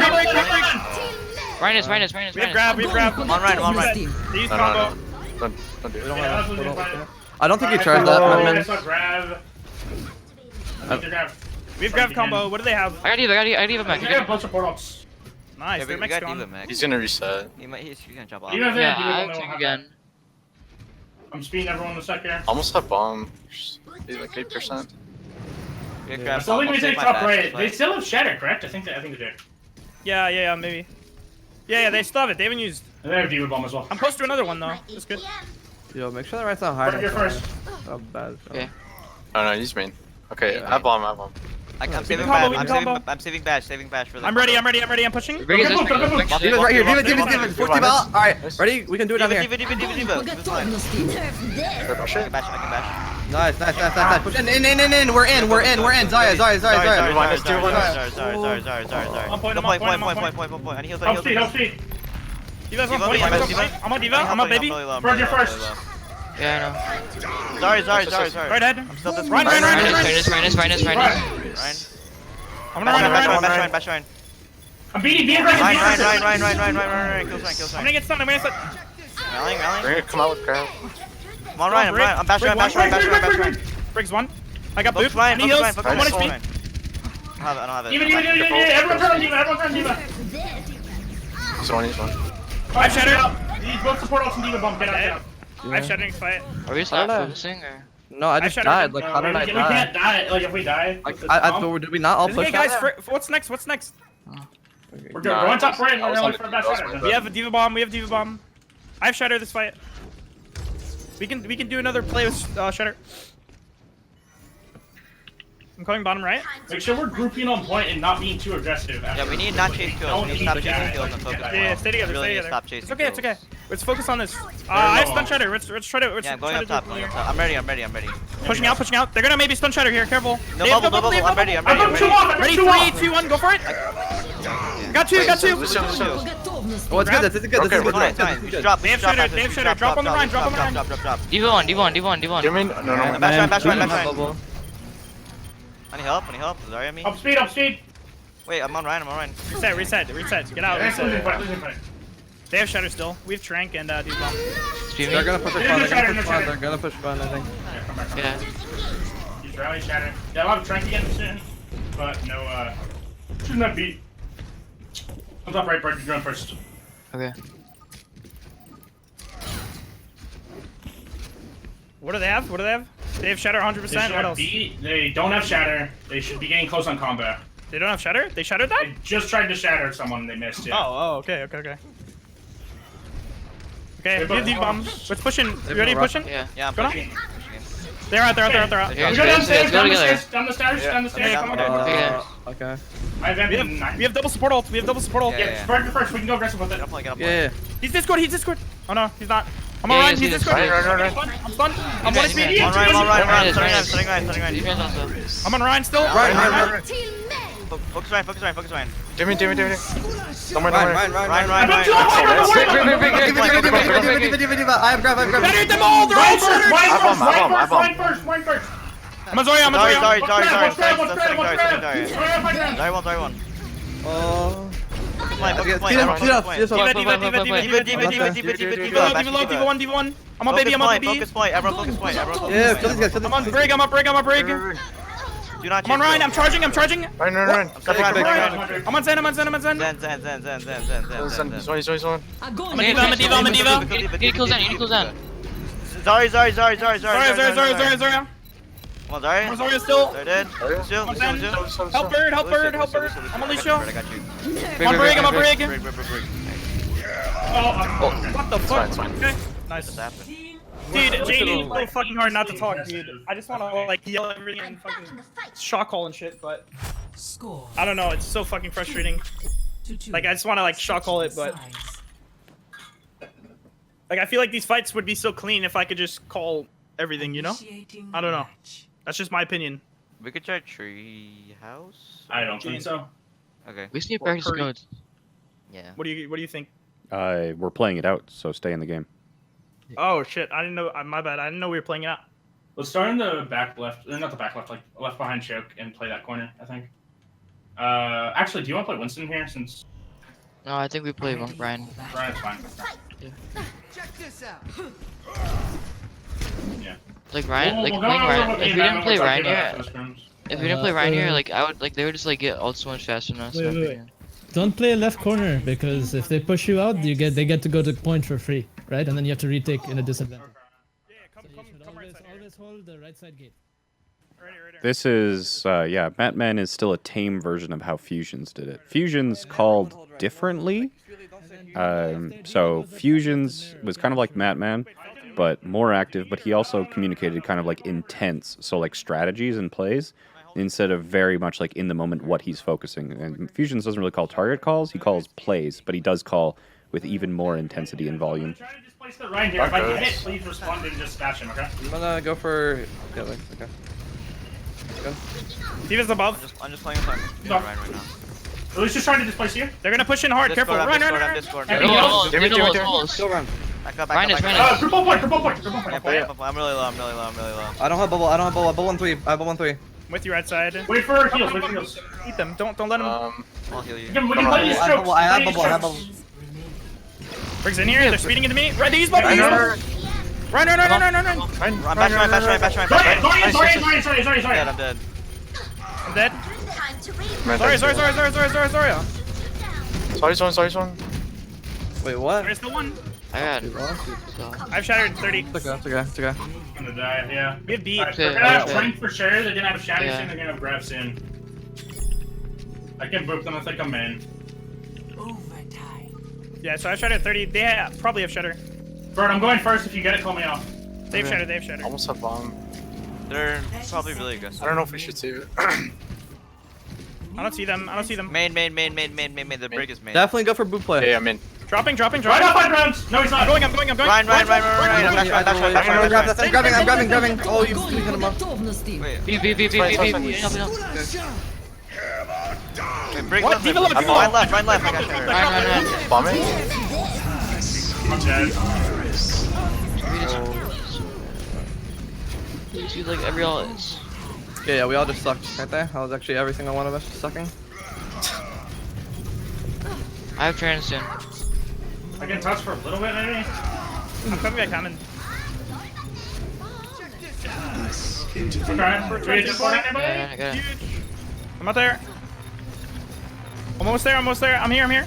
Ryan. We have grab. I'm on Ryan. They use No. combo. Don't do it. Yeah, that's what we're fine. I don't think you charged that, I man. saw grab. I think they're grab. We have grab combo. What do they have? I got Diva They got a back. bunch of portals. Nice. They're We got Mexican. Diva, Max. He's gonna reset. He's gonna jump off. Even if they Yeah, have Diva, I they have won't trank have again. that. I'm speeding everyone in a sec here. Almost have bomb. He's like 8%. We got I grab. still think we I'll take save my top bash, right. that's They fine. still have Shatter, correct? I think they do. Yeah, maybe. Yeah, they still have it. They haven't used. And they have Diva Bomb as well. I'm close to another one though. That's good. Yo, make sure the right's not high. You're first. Oh, bad. Okay. Oh no, he's main. Okay, I have bomb. I'm can saving combo, bash. we can combo. I'm saving bash for the. I'm ready. I'm pushing. Bring his Go. Diva's right here. Diva's 40 ball. Alright, ready? We can do it down here. Diva. It's fine. I can bash. Nice. Push in. We're in. Zarya. On point. And heals. Help speed. Diva's on Diva, point. Diva. I'm on Diva. I'm a baby. Bird, you're first. Yeah, I know. Sorry. Right head. I'm still this. Ryan. Ryan. I'm gonna Bash Ryan. I'm beating aggressive. Ryan. Kill I'm gonna Ryan. get stunned. Rallying. Bring it. Come out with grab. I'm on Ryan. I'm bash Ryan. Briggs one. I got Focus boop. Ryan. He Focus heals. Ryan. I'm on Focus his Ryan. feet. I don't have it. Even. Everyone's on Diva. He's one. I have shatter. These both support ults and Diva Bomb. Get out. I have shatter next fight. Are we just not focusing or? No, I just shot died. her. Like, how did I We die? can't die. Like if we die. Like, with this bomb, did we not all push Okay, guys. that? What's next? What's next? we're going top right and we're gonna look for a bad shatter. We have a diva bomb. We have diva bomb. I have shatter this fight. We can do another play with shatter. I'm coming bottom right. Make sure we're grouping on point and not being too aggressive. Yeah, we need not chase kills. We need to stop chasing kills and focus. Yeah, stay together. Really Stay need to together. stop chasing It's okay. It's kills. okay. Let's focus on this. I have stun shatter. Let's try to. Yeah, I'm going up top. I'm ready. Pushing out. Pushing out. They're gonna maybe stun shatter here. Careful. No They have bubble, no they bubble. have I'm ready. Ready? 3, 2, 1. Go for it. Got two. Got two. Oh, it's good. This is good. This is good. Fine, fine. We should drop. They have shatter. They have shatter. Drop on the line. Drop on the line. Drop. D1, D1, D1, D1. Do you mean? No. Bash line. Bubble. Any help? Zarya me? Up speed. Wait, I'm on Ryan. Reset. Get out. Losing Reset. fight. They have shatter still. We have Trank and diva bomb. Stream They're me? gonna push fun. They're gonna push fun, I think. Yeah, come back. Yeah. He's rally shatter. Yeah, I'll have Trank again soon. But no, shouldn't that beat? I'm top right, Bert. You're going first. Okay. What do they have? They have shatter 100%. They should What have else? beat. They don't have shatter. They should be getting close on combat. They don't have shatter? They shattered that? They just tried to shatter someone. They missed. Yeah. Oh, okay. Okay, They we have diva bomb. Let's push in. You ready pushing? Yeah. Yeah, I'm Go pushing. They're out. Here, We go downstairs, go together. down the stairs. Yeah, come on. Okay. I have We have double support ult. Yeah, Spark first. We can go aggressive with it. Get up, get up. Yeah. He's Discord. Oh no, he's not. I'm Yeah, on Ryan. yes, He's yes. Discord. Right. I'm stunned. I'm one Yeah, HP. yeah. On Ryan. Ryan. Starting Ryan. Defense also. I'm on Ryan still. Ryan. Focus Ryan. Dimmy. Somewhere. Ryan. I'm too I have grab. Better hit them all. They're all shattered. Wine first. I'm on Zoya. Sorry. Sorry. Sorry, one. Oh. Focus point. Diva. Diva 1. I'm on baby. Focus point. Everyone focus point. Yeah, kill these guys. I'm on Brig. I'm on Brig. Do not I'm on Ryan. I'm charging. Run. I'm on Zen. Zen. Sorry. I'm a diva. You need to kill Zen. Sorry. Sorry. Come on, Zarya. I'm Zoya still. They're dead. Chill. Help bird. I'm on Alicia. I got you. I'm on Brig. Brig. What the fuck? It's fine. Okay. Nice. What's happening? Dude, Jane is so fucking hard not to talk, dude. I just want to like yell everything and fucking shock hole and shit, but Score I don't know. It's so fucking frustrating. 2-2. Like I just want to like shock hole it, but like I feel like these fights would be so clean if I could just call everything, you know? Initiating I don't know. match. That's just my opinion. We could try tree house. I don't think so. Okay. We just need to practice Curry. codes. Yeah. What do you think? We're playing it out, so stay in the game. Oh shit! I didn't know. My bad. I didn't know we were playing it out. Let's start in the back left. Not the back left, like left behind choke and play that corner. I think. Actually, do you want to play Winston here since No, I think we play Ryan. Brian's fine? Yeah. Like Ryan, like We'll playing go over Ryan. what me If and we Evan didn't play were Ryan talking about here, for those scrims. if we didn't play Ryan here, like I would, like they would just like get ult so much faster than us. in my Wait. opinion. Don't play left corner because if they push you out, they get to go to point for free, right? And then you have to retake in a disadvantage. Yeah, So you should always hold the right side gate. Right here. This is, Batman is still a tame version of how Fusions did it. Fusions called differently. So Fusions was kind of like Batman, but more active, but he also communicated kind of like intense, so like strategies and plays, instead of very much like in the moment what he's focusing. And Fusions doesn't really call target calls, he calls plays, but he does call with even more intensity and volume. Try to displace the Ryan here. If I get hit, please respond and just bash him, okay? I'm gonna go for. Yeah, like, okay. Go. Diva's above. I'm just playing with Ryan right now. So he's just trying to displace you. They're gonna push in hard. Careful. Run. Discord. Hey, Go yo, ult, Dimmy, go ult, Dimmy. go ult. Go run. Back up. Ryan is. Triple point. I'm really low. I don't have bubble. I have bubble 1-3. I have bubble 1-3. With you right side. Wait for heals. Wait for heals. Eat them. Don't let them. I'll heal you. We can play these I have strokes. bubble. I have Play these bubble. I have strokes. bubble. Briggs in here. They're speeding into me. Right, these bubbles. Run. I'm bash Ryan. Sorry. Dead, I'm dead. I'm dead. Sorry. Sorry. Wait, what? There's the one. I got it. I've shattered 30. It's okay, it's okay, it's okay. I'm gonna die, yeah. We have beat. Alright, Okay, they're gonna have okay. Trank for sure, they're gonna have Shadow Yeah. soon, they're gonna have Grab soon. I can boop them if I come in. Overtime. Yeah, so I shattered 30. They probably have shatter. Bird, I'm going first. If you get it, call me off. They've shattered. They've shattered. Almost have bomb. They're probably really aggressive. I don't know if we should save it. I don't see them. I don't see them. Main. The brig is main. Definitely go for boot play. Hey, I'm in. Dropping. Right off my rounds! No, he's not. I'm going. Ryan. I'm Grabbing. Oh, you hit him up. Wait. B. Okay, brig What? left. Diva left, Diva Ryan left. left. I got shatter. Ryan. Bombing? I'm dead. He's like every all is. Yeah, we all just sucked right there. That was actually every single one of us just sucking. I have trans soon. I can touch for a little bit, maybe? I'm coming back. Coming. Okay. Do we just want anybody? I got it. I'm out there. Almost there. I'm here.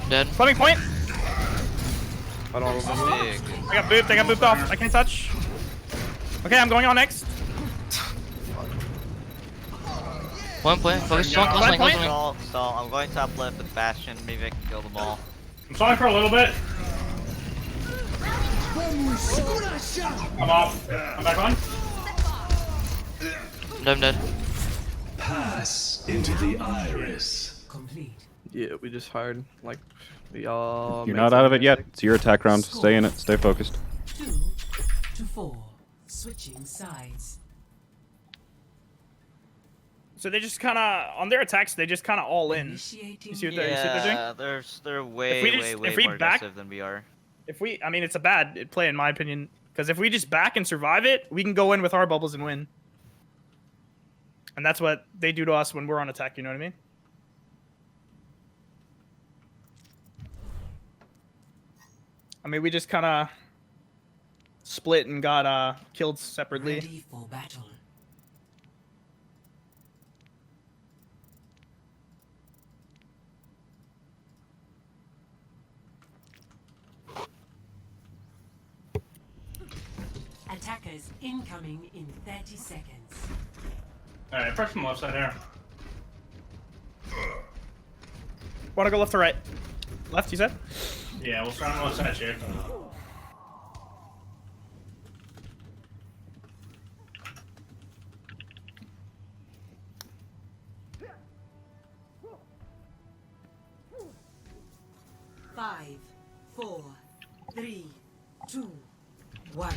Dead. Fleming point. I don't know. Big. I got booped off. I can't touch. Okay, I'm going on next. One point. Focus. One close One lane. point. Stall. I'm going top left with Bastion. Maybe I can kill them all. I'm stalling for a little bit. I'm off. I'm back on. I'm dead. Pass into the iris. Complete. Yeah, we just hired like we all. You're made not some out of it yet. mistakes. It's your attack round. Stay in it. Stay focused. 2-4. Switching sides. So they just kind of on their attacks. They just kind of all in. Initiating. You see what they're doing? Yeah, they're way if we more back- aggressive than we are. I mean, it's a bad play in my opinion. Because if we just back and survive it, we can go in with our bubbles and win. And that's what they do to us when we're on attack. You know what I mean? I mean, we just kind of split and got killed separately. Ready for battle. Attackers incoming in 30 seconds. Alright, press from the left side here. Want to go left or right? Left, you said? Yeah, we'll start on the left side here. Five, 4, 3, 2, 1.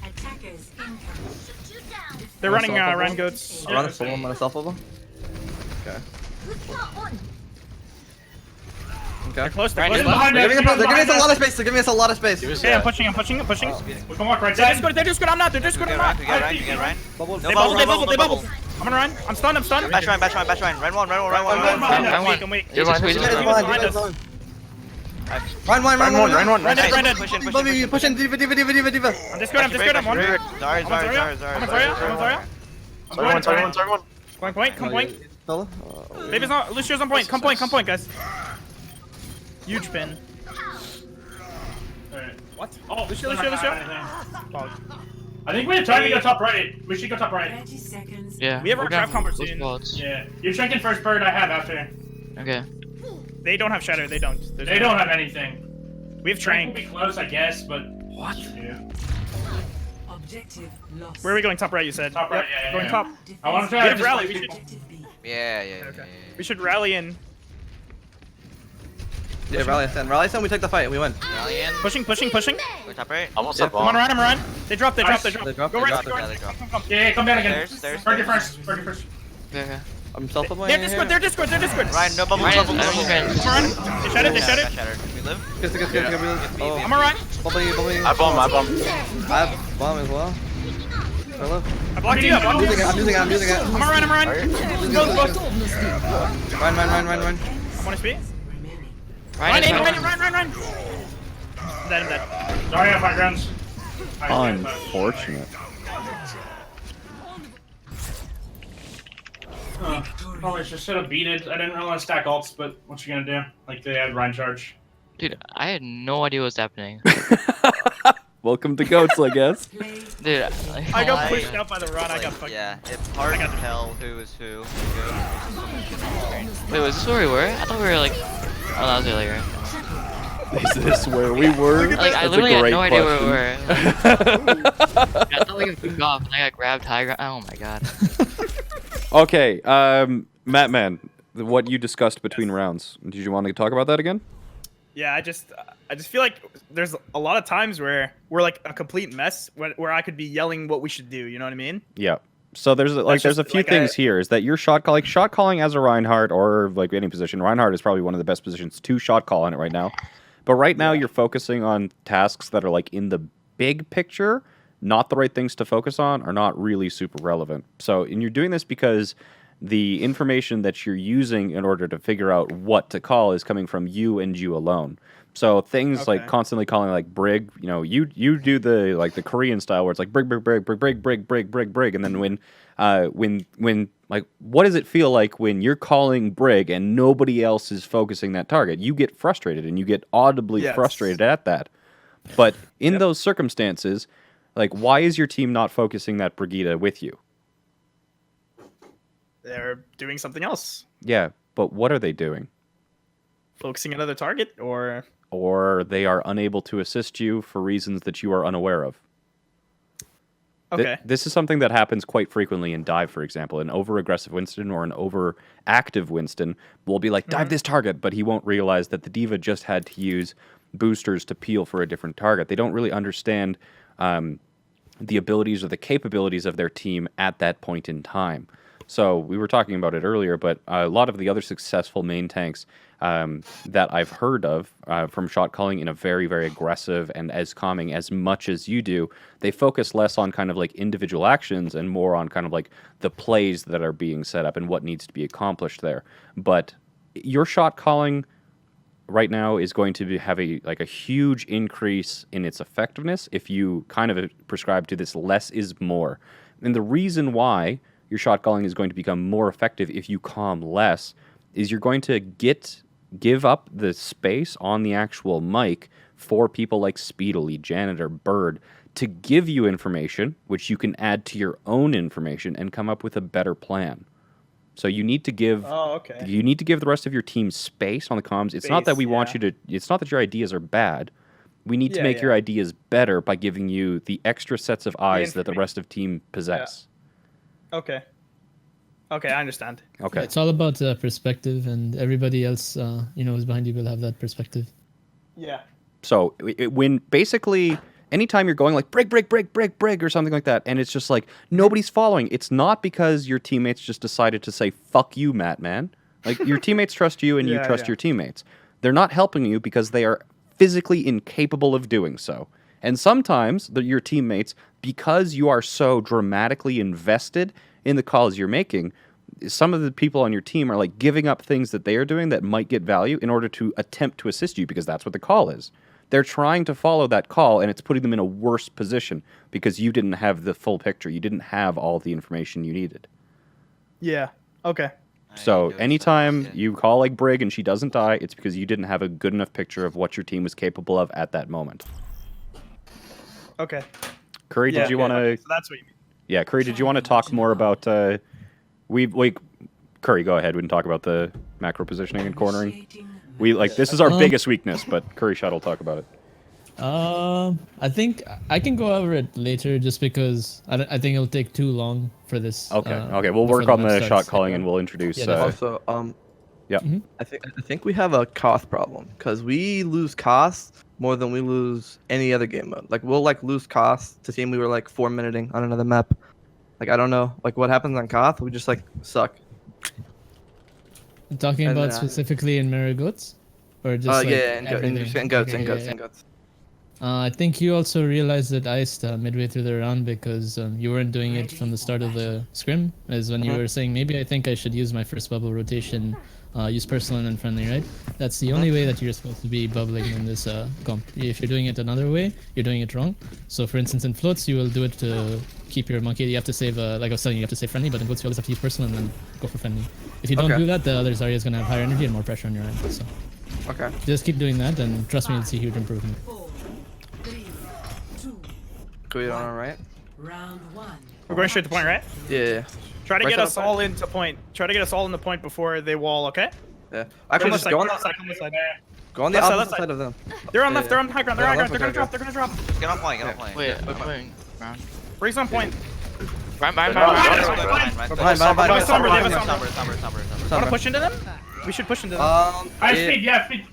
Attackers incoming. They're running Unstoppable. Ren goats. I run a full one myself over. Okay. Okay. Close. They're Ryan close. is Behind They're us, giving us behind a us. lot of space. They're giving us a lot of space. He was Okay, I'm pushing. I'm pushing. We can walk right They're side. just good. They're just good. I'm not. They're just good. We I'm get Ryan. not. We get Ryan. We get Ryan. Bubble. No They bubble, bubble. They no bubble. bubble. I'm gonna run. I'm stunned. Bash Ryan. Ryan one. I'm weak. I'm weak. You're behind us. He's behind us. Run. Ryan dead. Pushing. Diva. I'm just good. I'm one. Zarya. I'm on Zarya. Sorry, one. Going point. Come point. Fella. David's not. Lucio's on point. Come point, guys. Huge pin. Alright. What? Oh, Lucio. I think we have time to go top right. We should go top right. 30 seconds. Yeah. We have our we're gonna trap conversation. close quads. Yeah. You're shrinking first bird, I have after. Okay. They don't have shadow. They don't. They don't have anything. We have Trank will Trank. be close, I guess, but. What? Yeah. Objective lost. Where are we going? Top right, you said. Top right, Yep, yeah, Going yeah. top. I want to We try to have just rally. like We should, people. Objective B. Yeah. we should rally in. Yeah, rally us in. We take the fight. We win. Rally in. Pushing. Go top right. Almost Yep. have I'm on bomb. run. They drop. They drop, Go they right. drop. Go Yeah, right. they drop. Come. Yeah, come down again. Stairs. Birdie first. Okay. I'm self-up. They're Discord. Ryan, no bubble. Ryan, Bubble. I don't Bubble. even- I'm on. They shattered. We live. Good. Oh, I'm on run. bubbly. I bomb. I have bomb as well. Hello. I blocked you. I'm using it. I'm on run. Run. I'm on speed. Remaining. Run. I'm dead. Sorry, I have high grounds. Unfortunate. Probably just should have beat it. I didn't really want to stack ults, but what you gonna do? Like, they had Rhine charge. Dude, I had no idea what was happening. Welcome to goats, I guess. Dude, I got pushed out by the run. I got fucking. Yeah, it's hard to tell who is who. Wait, was this where we were? I thought we were like. Oh, that was earlier. Is this where we were? Like, I That's a literally had great no idea where we question. were. I thought we could kick off, and I got grabbed high ground. Oh my god. Okay, Mattman, what you discussed between rounds. Did you want to talk about that again? Yeah, I just feel like there's a lot of times where we're like a complete mess where I could be yelling what we should do. You know what I mean? Yeah. So there's there's a few things here. Is that your shot calling as a Reinhardt or like any position. Reinhardt is probably one of the best positions to shot call on it right now. But right now you're focusing on tasks that are like in the big picture, not the right things to focus on, are not really super relevant. So and you're doing this because the information that you're using in order to figure out what to call is coming from you and you alone. So things like constantly calling like brig, you know, you do the like the Korean style where it's like brig, and then when like what does it feel like when you're calling brig and nobody else is focusing that target? You get frustrated and you get audibly frustrated at that. But in those circumstances, like why is your team not focusing that Brigida with you? They're doing something else. Yeah, but what are they doing? Focusing another target, or they are unable to assist you for reasons that you are unaware of. Okay. This is something that happens quite frequently in dive, for example. An over-aggressive Winston or an over-active Winston will be like, dive this target, but he won't realize that the diva just had to use boosters to peel for a different target. They don't really understand the abilities or the capabilities of their team at that point in time. So we were talking about it earlier, but a lot of the other successful main tanks that I've heard of from shot calling in a very, very aggressive and as calming as much as you do, they focus less on kind of like individual actions and more on kind of like the plays that are being set up and what needs to be accomplished there. But your shot calling right now is going to have a huge increase in its effectiveness if you kind of prescribe to this less is more. And the reason why your shot calling is going to become more effective if you calm less is you're going to give up the space on the actual mic for people like Speedily, Janet, or Bird to give you information which you can add to your own information and come up with a better plan. So you need to give you need to give the rest of your team space on the comms. It's not that we want you to it's not that your ideas are bad. We need to make your ideas better by giving you the extra sets of eyes that the rest of team possess. Okay. Okay, I understand. Okay. It's all about perspective, and everybody else, who's behind you will have that perspective. Yeah. So when basically anytime you're going like brig or something like that, and it's just like nobody's following, it's not because your teammates just decided to say fuck you, Matt, man. Like your teammates trust you and you trust your teammates. They're not helping you because they are physically incapable of doing so. And sometimes your teammates, because you are so dramatically invested in the calls you're making, some of the people on your team are like giving up things that they are doing that might get value in order to attempt to assist you because that's what the call is. They're trying to follow that call and it's putting them in a worse position because you didn't have the full picture. You didn't have all the information you needed. Yeah. Okay. So anytime you call like Brig and she doesn't die, it's because you didn't have a good enough picture of what your team was capable of at that moment. Okay. Curry, did you want to... So that's what you mean. Yeah, Curry, did you want to talk more about... Curry, go ahead. We can talk about the macro positioning and cornering. This is our biggest weakness, but CurryShot will talk about it. I think I can go over it later just because I think it'll take too long for this. Okay, we'll work on the shot calling and we'll introduce... Also, yeah. I think we have a cost problem because we lose costs more than we lose any other game mode. Like we'll lose costs to team we were 4-minuting on another map. I don't know what happens on Koth. We just suck. Talking about specifically in Mirror Goats, or just in Goats. I think you also realized that iced midway through the round because you weren't doing it from the start of the scrim. Is when you were saying maybe I think I should use my first bubble rotation, use personal and friendly, right? That's the only way that you're supposed to be bubbling in this comp. If you're doing it another way, you're doing it wrong. So for instance, in floats, you will do it to keep your monkey. You have to save, like I was telling you, you have to save friendly, but in floats, you always have to use personal and then go for friendly. If you don't do that, the other Zarya is going to have higher energy and more pressure on your end. So Okay. Just keep doing that, and trust me, you'll see huge improvement. 4, 3, 2, Could on our right? round 1. We're going straight to point, right? Yeah. Try to Right get side us of all into point. Try to get us all in the point before they wall, okay? Yeah. Actually, just go on the go on the Left side, opposite left side side. of them. They're on Yeah, left, they're on high ground, they're Yeah, on high ground, left, they're gonna okay, drop, they're gonna drop. Get on point, get on point. Wait, I'm going round. Breaks on point. Behind. Behind. Wanna push into them? We should push into them. High speed, yeah, speed.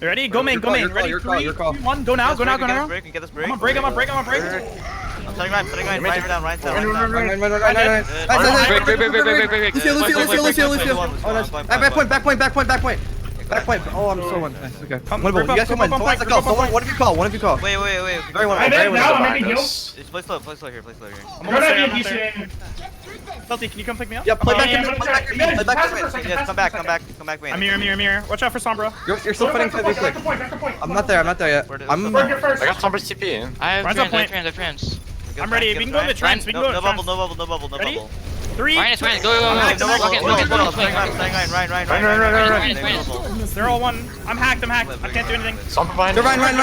You ready? Go main, go main. Ready? Your call. 3, 2, 1, go now, go now, go now. Break, get this I'm break. gonna break, I'm gonna break, I'm gonna break. I'm telling Ryan, Ryan down. Break. Back point. Oh, I'm so one. Nice. Okay. One of you guys come in. One of you call. Wait. Very one. I'm Very in one. now, I'm making heals. Play slow here. I'm Good almost there, idea, I'm almost there. DC. Salty, can you come pick me up? Yeah, play back Yeah, in. yeah, Play yeah, back yeah, in. Play back pass it for a in. second, Yes, pass come it for a back, I'm here. Watch out for Sombra. You're still fighting for this. Back to point. I'm not there yet. I'm. Break it first. I got Sombra TP. I have Ryan's on trans, point. trans. I'm ready. We can go to the trans. We can go to No the trans. bubble. Ready? 3. Ryan, it's Ryan. Go. No Look it. Ryan. They're all one. I'm hacked. I can't do anything. Sombra behind. They're Ryan.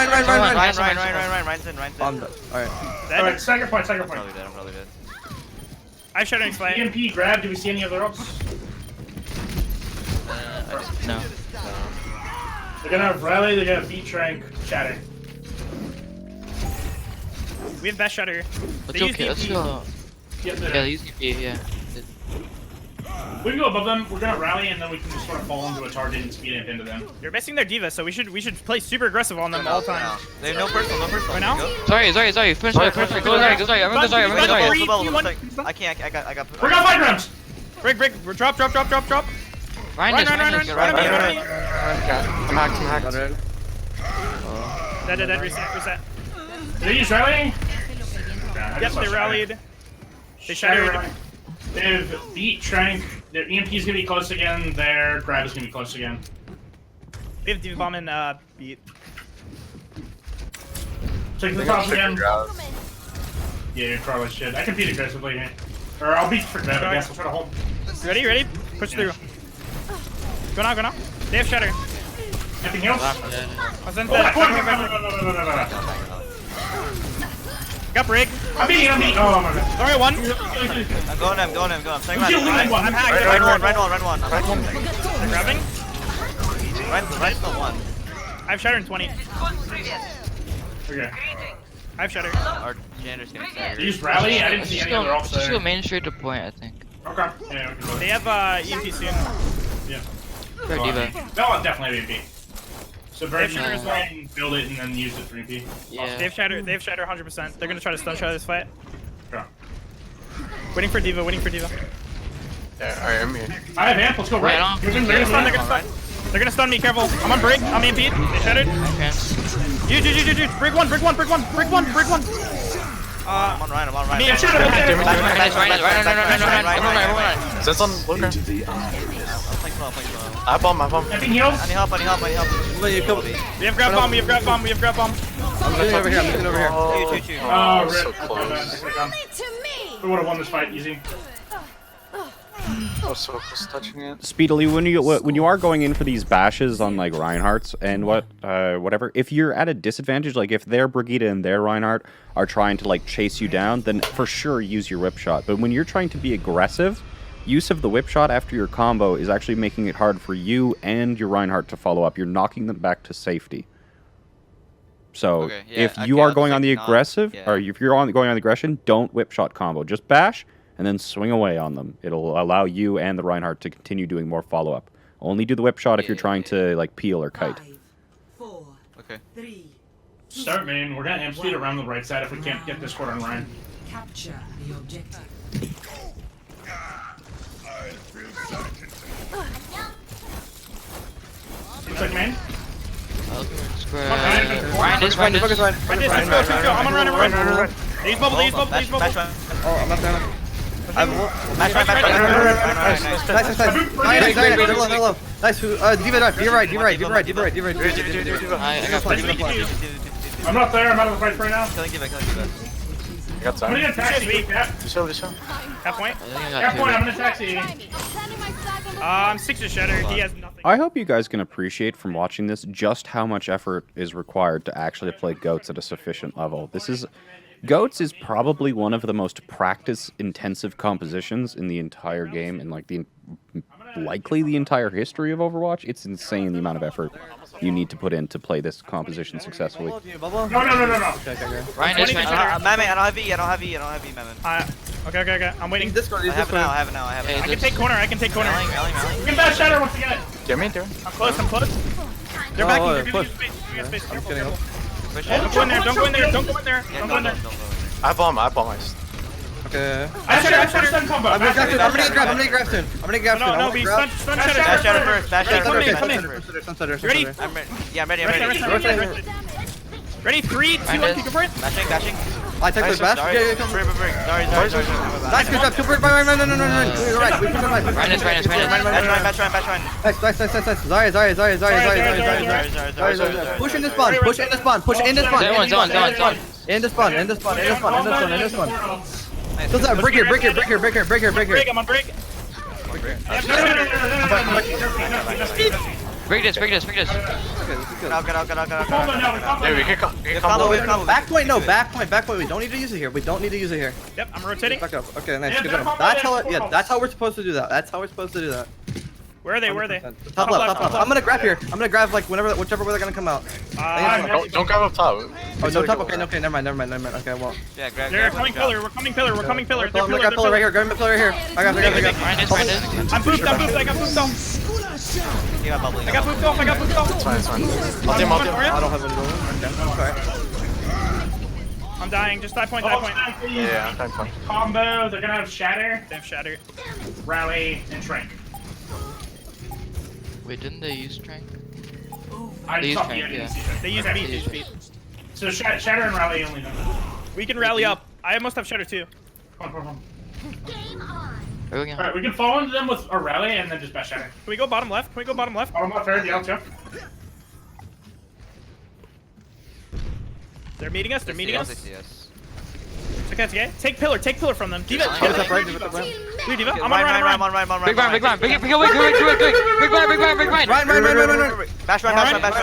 Ryan's in. I'm dead. Alright. Dead. Alright, second point. I'm probably dead. I shot an explain. EMP grab, do we see any other ropes? No. They're gonna have Rally, they're gonna beat Trank, chatting. We have best shutter. Let's go. Let's go. Get Yeah, there. use DP. Yeah. We can go above them, we're gonna rally, and then we can just sort of fall into a target and speed amp into them. You're missing their diva, so we should play super aggressive on them all the time. They have no personal. Right now? Sorry. Finish. Go. Sorry. I'm going to sorry. Three, two, one. I can't. I got. We're gonna fight rounds! Break. Drop. Ryan, Ryan. I'm hacked. Dead. Reset. Did they use rallying? Yep, they rallied. They shattered. They've beat Trank, their EMP's gonna be close again, their grab is gonna be close again. We have diva bomb and beat. Check the top again. Yeah, you probably should. I can beat aggressively here. Or I'll beat for grab, I guess. I'll try to hold. Ready? Push through. Go now. They have shatter. Anything else? I was in Oh, there. no. Got break. I'm beating. Oh my god. Sorry, one. I'm going. I'm saying I'm hacked. Run one. I'm grabbing. Ryan's not one. I have shatter in 20. Okay. I have shatter. Our Jander's getting staggered. Use rally? I didn't see any other ops Just go there. main straight to point, I think. Okay. Yeah, we can go. They have EMP soon. Yeah. Or diva. They'll definitely have EMP. So Bird They have should just build it and then use it for EMP. Yeah. They have shatter 100%. They're gonna try to stun shot this fight. Okay. Waiting for diva. Yeah, alright, I'm here. I have amp, let's go right. Right on. They're They're gonna stun me, careful. I'm on break. I'm EMP'd. They shattered. Trans. You. Break one. I'm on Ryan. Me, Ryan. That's on Luca. Into the eye. I bomb. Anything heals? I need help. We have grab bomb. I'm moving over here. Choo. Oh, so rip. close. We would have won this fight easy. Oh, so close to touching it. Speedily, when you are going in for these bashes on like Reinhardt's and whatever, if you're at a disadvantage, like if their Brigitte and their Reinhardt are trying to like chase you down, then for sure use your whip shot. But when you're trying to be aggressive, use of the whip shot after your combo is actually making it hard for you and your Reinhardt to follow up. You're knocking them back to safety. So Okay, yeah, if okay, you are I'll going just on the knock, aggressive, yeah. or if you're going on the aggression, don't whip shot combo. Just bash and then swing away on them. It'll allow you and the Reinhardt to continue doing more follow up. Only do the whip shot if you're trying to like peel or kite. 5, 4, Okay. 3. Start main, we're gonna amp speed around the right side if we can't get this quarter on Ryan. Capture the objective. Looks like main. Ryan is. I'm on Ryan. These bubble. Mash Ryan. Oh, I'm not there. Mash Ryan. Nice. Diva right. I got I'm not there, I'm out of the fight right now. Killing Diva. I got I'm time. gonna get taxi. This show. Half point. I think I Half got point, I'm two. gonna taxi. I'm 6 to Shatter. He has nothing. I hope you guys can appreciate from watching this just how much effort is required to actually play Goats at a sufficient level. Goats is probably one of the most practice-intensive compositions in the entire game, and like likely the entire history of Overwatch. It's insane the amount of effort you need to put in to play this composition successfully. No. Ryan is fine. I don't have E, Mammon. Okay. I'm waiting. I have it now, I have it. I can take corner. We can bash Shatter once again. I'm close. They're backing. They're giving you space. Give me space. Careful. Don't go in there. I bomb ice. Okay. I Shatter stun combo. I'm gonna grab soon. No, be stun Shatter. Bash Shatter first, bash Shatter Come first. in. You ready? I'm ready. Ready? 3, 2, 1, kick for it. Bashing. I take the bash. Sorry. Nice, good job. Kill for it. Run. You're right. We put it right. Ryan is. Bash Ryan. Nice. Sorry. Push in the spawn. Push in the spawn. Zone. In the spawn. Still there. Break here. I'm on break. Break this. Get out. Dude, we can come. Back point. No, back point. We don't need to use it here. Yep, I'm rotating. Back up. Okay, nice. Good job. That's how we're supposed to do that. Where are they? Top left. I'm gonna grab here. I'm gonna grab like whichever way they're gonna come out. Don't grab up top. Oh, no top. Okay, never mind. Okay, well. Yeah, grab. They're coming pillar. We're coming pillar. I'm gonna grab pillar right here. Grab the pillar right here. I got. Ryan is. I'm booped. I got booped off. You got bubbly. I got booped off. It's fine. I'll team. I don't have any gold. Okay. I'm dying. Just die point. Yeah, time point. Combo. They're gonna have Shatter, They have Shatter. Rally, and Shrink. Wait, didn't they use Trank? I They use saw Trank, yeah. They use beat. So Shatter and Rally only know. We can rally up. I almost have Shatter too. Come on. Are we going Alright, we can fall into them with a Rally and then just bash Shatter. Can we go bottom left? Oh, I'm not fair. The L2. They're meeting us. Yes. It's okay. Take pillar from them. Diva. Give it up, right? Dude, Diva. I'm on run. Big Ryan. Big Ryan. Run. Bash Ryan. Nice.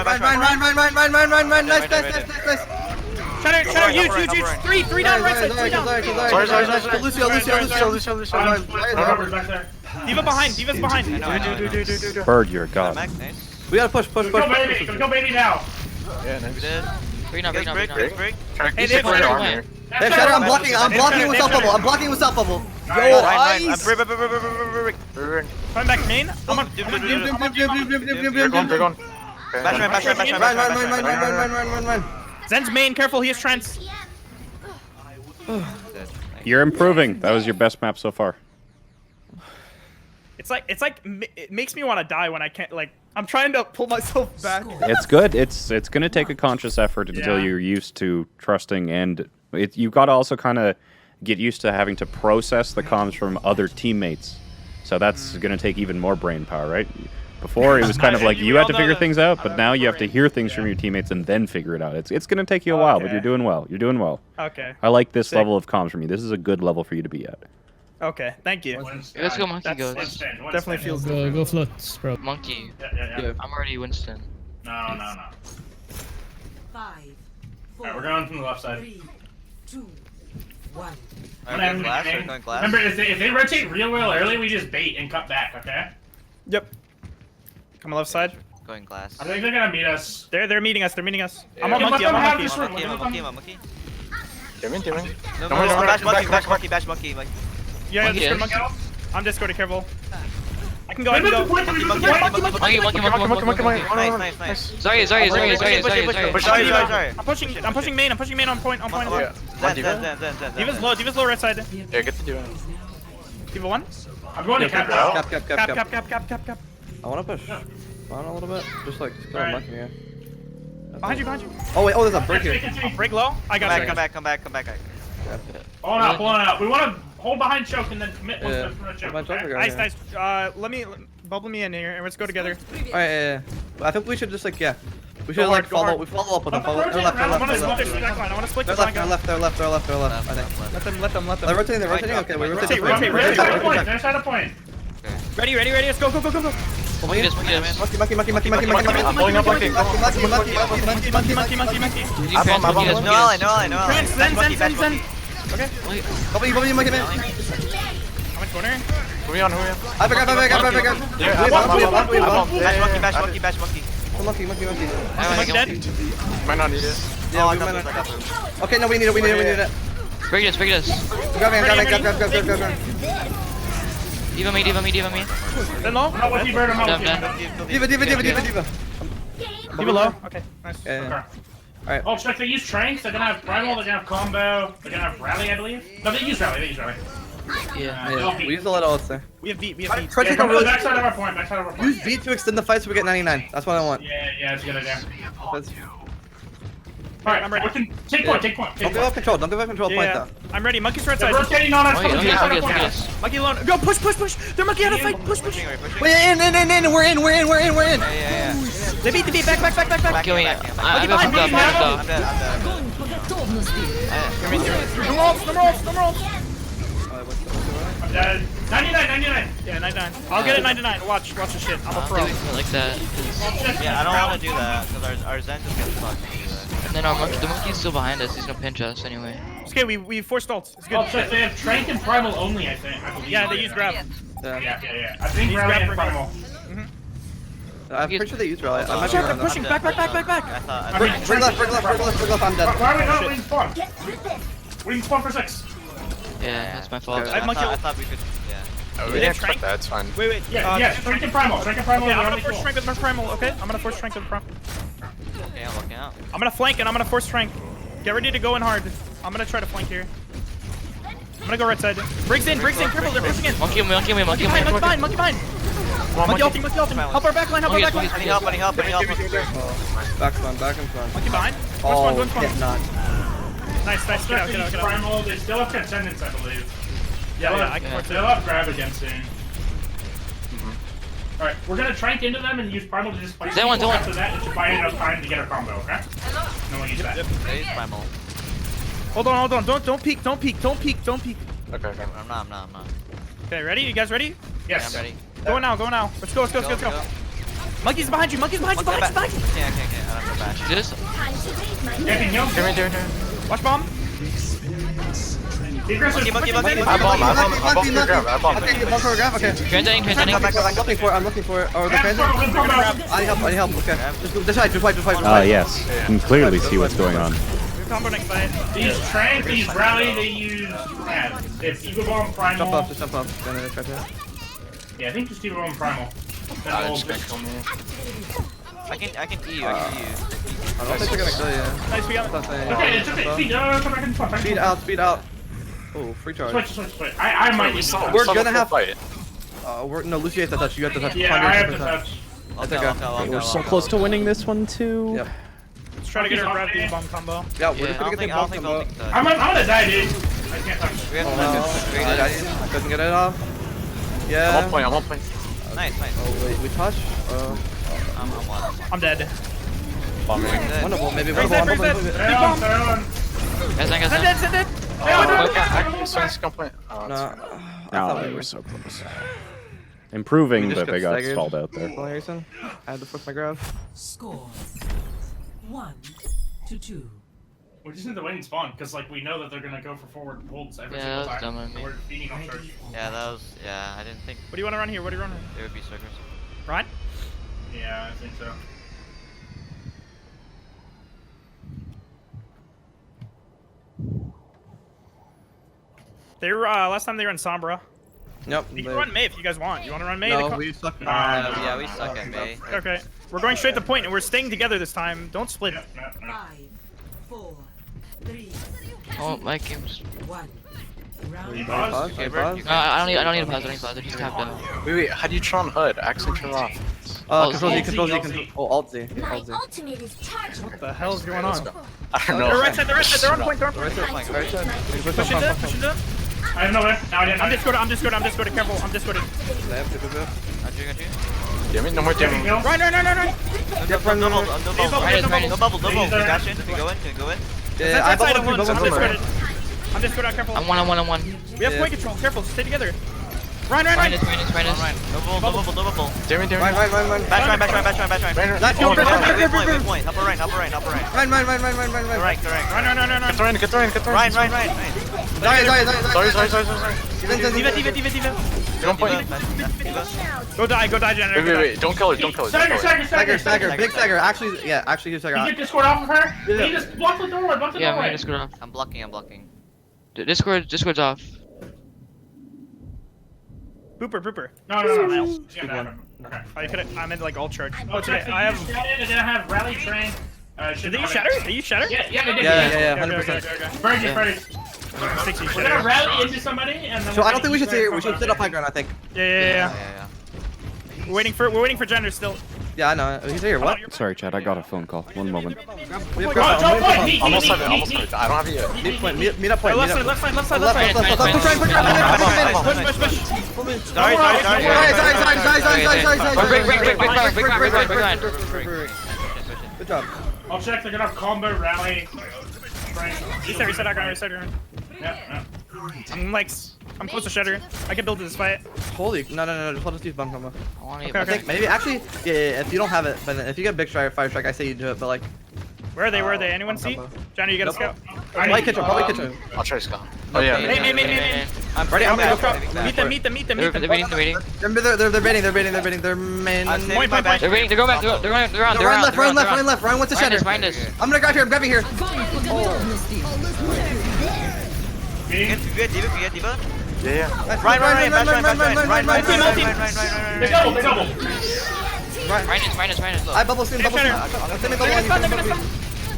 Shatter, huge. Three down, right side. Sorry. Lucio. Robert's back there. Diva's behind. Bird, you're a god. Nice. We gotta push. Go baby now. Yeah, nice. We did. Break now. Break. Hey, they have Shatter. Hey, Shatter, I'm blocking with self bubble. Yo, ice. Coming back main. I'm on. They're going. Bash Ryan. Run. Zen's main. Careful, he has Trents. You're improving. That was your best map so far. It makes me want to die when I can't. Like, I'm trying to pull myself back. It's good. It's gonna take a conscious effort until Yeah. you're used to trusting, and you've got to also kind of get used to having to process the comms from other teammates. So that's gonna take even more brain power, right? Before it was kind of like you had to figure things out, but now you have to hear things from your teammates and then figure it out. It's gonna take you a while, but you're doing well. Okay. I like this level of comms from you. This is a good level for you to be at. Okay. Thank you. Let's go Monkey That's- Goats. Definitely feels Go, go floats, bro. Monkey. Yeah. I'm already Winston. No. 5, 4, Alright, we're going from the left side. 3, 2, 1. Going glass. Remember, if they rotate real early, we just bait and cut back, okay? Yep. Come on left side. Going glass. I think they're gonna meet us. They're meeting us. Yeah. I'm on Let monkey. them I'm on have monkey. this room. Monkey. Teaming. No, bash monkey. Like, Yeah, Monkey discord is. monkey. I'm discording. Careful. I can go. Monkey. Nice. Sorry. Sorry. I'm pushing main. On point. Zen. Diva's low right side. Yeah, get to do it. Diva 1. I'm going to cap out. Cap. I wanna push. Spawn a little bit. Just like get on back here. Behind you. Oh wait, there's a break here. Break low. I got you. Come back. Pulling out. We want to hold behind choke and then commit once they're in front of choke. Behind choke, Okay? okay. Nice. Let me bubble me in here and let's go together. Alright, yeah. I think we should just like we should like follow up with them. Follow Rotate left. around. I want to split this back line. I want to split this line. They're left. I think. Let them. They're rotating. Okay, we rotate. Rotate. They're at a point. Ready, let's go. Monkey this, monkey this. Monkey. I'm pulling up monkey. Go. Monkey. You can monkey this, No monkey ally. Zen. Okay. Monkey man. I'm in corner. Who are we on? I Yeah, Bash monkey. Monkey. Monkey dead. Might not need it. Yeah, we might not. Okay, no, we need it. Break this. Grab. Diva me. Then low. I'm not with you, Bird. I'm not with Done. you. Diva. Keep it low. Okay, nice. Okay. Oh, check. They use Tranks. They're gonna have Primal. They're gonna have Combo. They're gonna have Rally, I believe. No, they use Rally. Yeah, we use a lot of ults there. We have beat. Yeah, come to the backside of our point. Use beat to extend the fight so we get 99. That's what I want. Yeah, it's a good idea. That's- Alright, I'm ready. Take point. Don't give up control. Don't give up control. Point Yeah, though. I'm ready. Monkey's right They're side. rotating on us. Monkey this. Monkey alone. Go push. They're monkey out of fight. Push. Pushing. We're in. We're in. Yeah. They beat. Back. Kill me. I'm behind, dead. Going for the Dogmen speed. No more ults. I'm dead. 99. Yeah, 99. I'll get it 99. Watch the shit. I'm a pro. Like that. Yeah, I don't want to do that because our Zen just gets fucked. And then the monkey's still behind us. He's gonna pinch us anyway. It's okay. We forced ults. It's good. Oh, check. They have Trank and Primal only, I think. I believe. Yeah, they use grab. Yeah. I think Use Rally grab and for Primal. I'm pretty sure they use rally. I might be They're wrong. pushing. Back. I thought. Bring left. I'm dead. Why are we not waiting spawn? Waiting spawn for 6. Yeah, that's my fault. Okay. I have monkey I ult. thought we could. Yeah. Oh, They have Trank. That's fine. Wait. Yeah, Trank and Primal. Okay, I'm gonna force strength with my primal. Okay, I'm gonna force strength with primal. Okay, I'm looking out. I'm gonna flank and I'm gonna force strength. Get ready to go in hard. I'm gonna try to flank here. I'm gonna go right side. Briggs in. Careful, they're pushing in. Monkey Monkey behind. Monkey ulting. Help our backline. Help. Back spawn. Monkey behind. Oh, One spawn. get not. Nice. Get out. Primal. They still have Transcendence, I believe. Yeah, I can force They'll have Grab again soon. Alright, we're gonna Trank into them and use Primal to just fight. That one. After that, it should buy enough time to get a combo, okay? No one use that. Primal. Hold on. Don't peek. Okay. I'm not. Okay, ready? You guys ready? Yes. I'm ready. Go now. Let's go. Monkey's behind you. Can't. I don't have bash. This? Camping heal. Watch bomb. Be aggressive. Monkey. I'm Okay. Transcending. I'm looking for it. Oh, the transit. I need help. Okay. Just fight. Yes. You can clearly see what's going on. Combo next fight. They use Trank, they use Rally, they use Grab. It's Eagle Bomb, Primal. Just jump up. Gonna try to. Yeah, I think just Eagle Bomb, Primal. Then we'll just kill me. I can E you. I don't think they're gonna kill you. Nice, we got it. Okay, it's okay. Speed, come back in front. Speed out. Oh, free charge. Switch. I might use it. We're gonna have. No, Lucy has to touch. You have to touch. Yeah, I have to 100%. touch. We're so close to winning this one too. Yep. Let's try to get her grab the bomb combo. Yeah, we're I just gonna don't get the think bomb they'll combo. think that. I'm gonna die, dude. I can't touch it. We have Oh, to no. let I couldn't get it off. Yeah. I'm on point. Nice. Oh wait, we touch. I'm one. I'm dead. Wonderful. Maybe Briggs one. dead. Big bomb. Send it. No. No, they were so close. Improving, but they got stalled out there. I had to force my grab. Score 1-2. We just need to wait and spawn, because like we know that they're gonna go for forward holds every Yeah, single that was time. dumb of me. We're feeding on charge. Yeah, I didn't think What do you want to run here? there would be circles. Ryan? Yeah, I think so. They were last time they were in Sombra. Yep. You can run May if you guys want. You want to run May? No, we suck. Yeah, we suck at May. Okay. We're going straight to point, and we're staying together this time. Don't split. 5, 4, 3, Oh, my game's. 1. Round You pause? Okay, Bert, you I don't need a pause. I don't need He's tapped out. Wait, how do you turn on HUD? Actually turn it off. Control Z. Oh, Alt Z. My ultimate is charged. What the hell's going on? I don't know. They're right side. They're on point. Right Push side. it up. I have nowhere. Now I didn't. I'm discorded. Careful. I'm discorded. Got you. Damn it, no more damage. Heal. Run. No bubble. We He's there. got you. Can we go in? Yeah, I I'm discorded. Careful. I'm one on one. We have point control. Careful. Stay together. Ryan. Minus. No bubble. Damien. Ryan. Bash Ryan. Nice kill, Waypoint, perfect. waypoint. Upper right. Ryan. Correct. Ryan. Get Ryan. Ryan. Sorry. Diva. Don't point. Go die, Jenner. Wait. Don't kill her. Stagger. Big stagger. Actually, he's Can you stagger. get Discord off of her? Yeah. You just block the doorway. Yeah, I'm Discord off. I'm blocking. Discord's off. Booper. No. Yeah, okay. I could. I'm in like all charge. Oh, today I have. They're gonna have rally train. Did they use shatter? They use shatter? Yeah, they did. Yeah, Okay. 100%. Very. 60 We're gonna shatter. rally into somebody, and then So I don't think we should sit here. We should sit up high ground, I think. Yeah. We're waiting for Jenner still. Yeah, I know. He's here. What? Sorry, Chad. I got a phone call. One moment. We have Go, ground. point. Almost have it. I don't have it yet. Meet point. Meet up point. Left side. Left. Push Nice. Good job. I'll check. They're gonna have combo rally. Reset our guy. Yeah. I'm close to shatter. I can build this fight. Holy. No. Just let us use bomb combo. I want to Okay. I think maybe actually, yeah. If you don't have it, but if you get big strike, fire strike, I say you do it. But like, Where are they? Anyone see? Johnny, you got a scout? probably kitchen. I'll try Scott. Oh yeah. Hey. I'm ready. I'm gonna go. Meet them. They're waiting. They're baiting. They're man. Point. They're waiting. They're going back. They're around. Run left. Ryan wants the shatter. Find us. I'm gonna grab here. I'm grabbing here. Good, Diva. Yeah. Right. They double. Minus. I bubble soon. Bubble soon. They're gonna stun.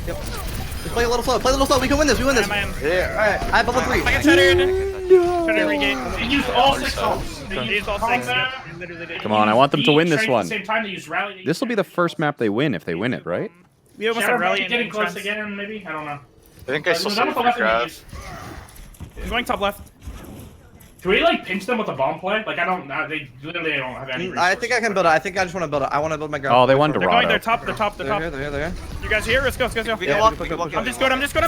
Yep. Just play a little slow. We can win this. Yeah. Alright. I bubble 3. I got shatter regain. They used all 6 homes. They used all 6. They literally did. Come on, I want them to win this Train at one. the same time, they use rally. This will be the first map they win if they win it, right? We almost Shadow have might rally be getting in close trends. again, maybe? I don't know. I think I still Was see that with the the left grab. images? I'm going top left. Can we like pinch them with a bomb play? Like I don't know. They literally don't have any. I think I can build it. I think I just want to build it. I want to build my ground. Oh, they won They're going. They're Dorado. top. They're here. You guys here? Let's go. We can walk. I'm just good. I'm just good.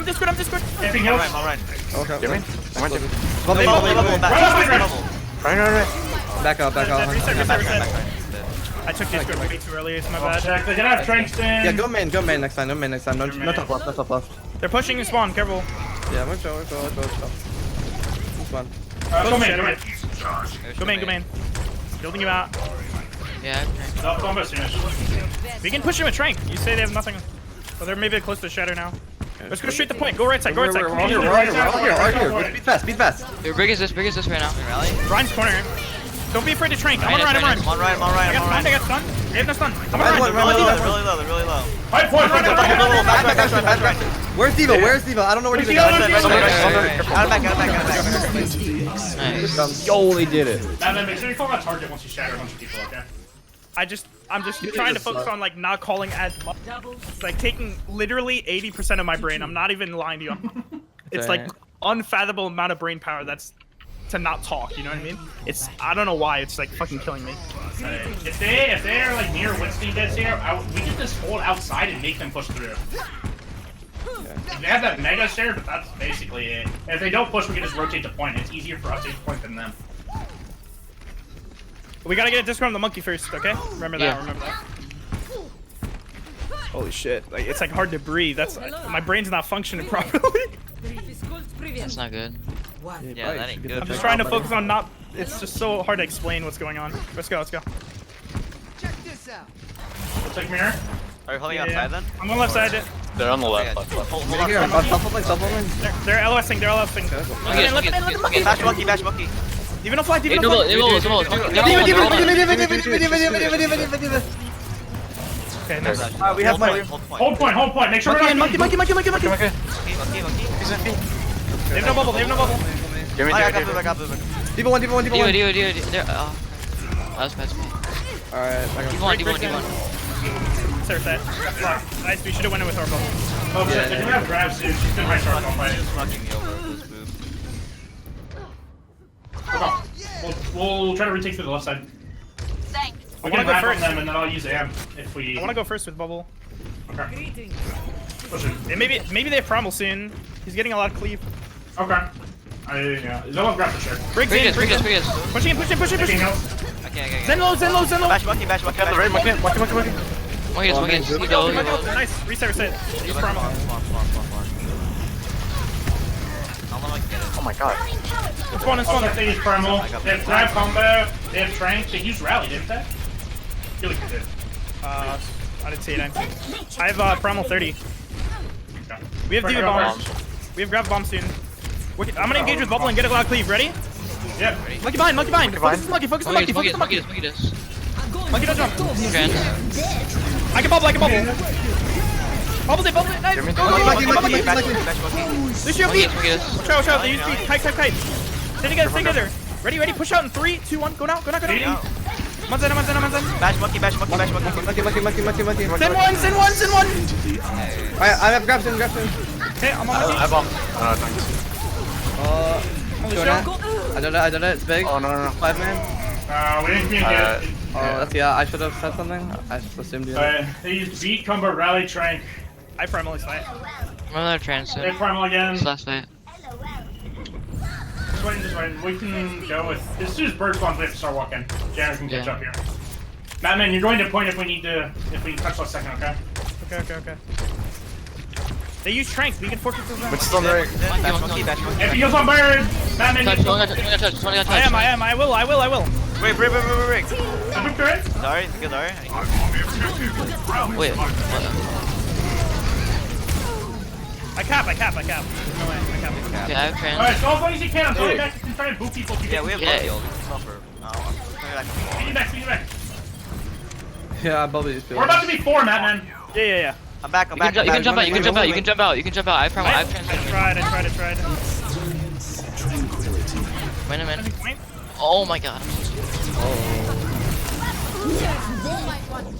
Anything else? Alright. Okay. Damien. I went to. Bubble, Right. Back up. Reset. I took this good way too early. It's my bad. Check. They're gonna have Trankston. Yeah, go main next time. No top left. They're pushing and spawn. Careful. Yeah, we're chill. This one. Go main. Go main. Building you out. Yeah. No, combo soonish. We can push him with Trank. You say they have nothing. Well, they're maybe close to shatter now. Let's go straight to point. Go right side. We're all here. Speed fast. They're big as this right now. Ryan's corner. Don't be afraid to Trank. I'm gonna run. I'm on right. I got stun. They have no stun. I'm Ryan, gonna run, run. They're really low. Fight point. Where's Devo? I don't know where Devo is. Out of back. Nice. Yo, they did it. Now, make sure you call that target once you shatter a bunch of people, okay? I'm just trying to focus on like not calling as much. It's like taking literally 80% of my brain. I'm not even lying to you. It's like unfathomable amount of brain power that's to not talk. You know what I mean? I don't know why. It's like fucking killing me. If they're like near Winston gets here, we can just hold outside and make them push through. They have that mega share, but that's basically it. And if they don't push, we can just rotate the point. It's easier for us to point than them. We gotta get a discount on the monkey first, okay? Remember that. Holy shit! Like it's like hard to breathe. My brain's not functioning properly. That's not good. Yeah, that ain't good. I'm just trying to focus on not. It's just so hard to explain what's going on. Let's go. Check this out. Looks like mirror. Are you holding outside then? I'm on left side. They're on the left. Hold on. They're LSing. Bash monkey. Even no fly. They will. Okay, nice. We have my Hold point. Make sure we're not monkey. Monkey. They have no bubble. I got Boomer. Devo one. They're that's me. Alright, D1. Sir set. Nice. We should have went in with our bubble. Oh shit, they're gonna have grab soon. She's gonna high charge on fight. Fucking me over with this move. We'll try to retake through the left side. Thanks. We I wanna can go wrap on first. them and then I'll use AM if we. I want to go first with bubble. Okay. Push it. Yeah, maybe they have Primal soon. He's getting a lot of cleave. Okay. Yeah. Someone grab the shirt. Briggs in, Bring Briggs us, in. bring us. Pushing him, pushing, pushing, Taking pushing. heals. I can't. Zen low, Zen low, Zen low. Bash monkey, bash monkey. Got the right, monkey. Monkey, Oh, monkey. man. Go, Look go, out, go. nice. Reset, reset. Use primal. Oh my god. It's one, it's one. Also, they use primal. They have grab combo. They have trank. They use rally, didn't they? I feel like they did. I didn't see it. I have primal 30. Okay. We have Diva bomb. We have grab bomb soon. I'm gonna engage with bubble and get a loud cleave. Ready? Yeah. Monkey behind, monkey behind. Focus the monkey, focus the monkey, focus the monkey. Monkey this. Monkey don't jump. Trans. I can bubble, I can bubble. Bubble it, nice. Go, go, go, monkey, monkey. Lucio feet. Monkey this. Watch out, they use feet. Kite. Stay together. Ready, push out in 3, 2, 1. Go now. Manzana. Bash monkey. Monkey. Send one. Alright, I have grabs in. Okay, I'm on monkey. I bomb. Thanks. I don't know, it's big. Oh, no. 5 man. We didn't communicate. Yeah, I should have said something. I just assumed you did. They used beat, combo, rally, trank. I primal fight. Another trans. They have primal again. This last fight. Just wait. We can go with. As soon as bird spawns, we have to start walking. Jared can catch Yeah. up here. Madman, you're going to point if we touch last second, okay? Okay. They use strength. We can force it to them. Which is on the right. Bash monkey. If he goes on bird, Madman, Touch, you one got touch. I am. I will. Wait. I'm good. Sorry, good. Sorry. Wait. I cap. No way. I cap. Okay, I have trans. Alright, so as long as you can, I'm going back and trying to boot people. Yeah, we have Yeah. monkey ult. It's not for. Speed you back. Yeah, Bubby is We're about to be 4, Madman. Yeah. I'm back. You can jump out. You can jump out. I have trans. I tried. Wait a minute. Oh my god.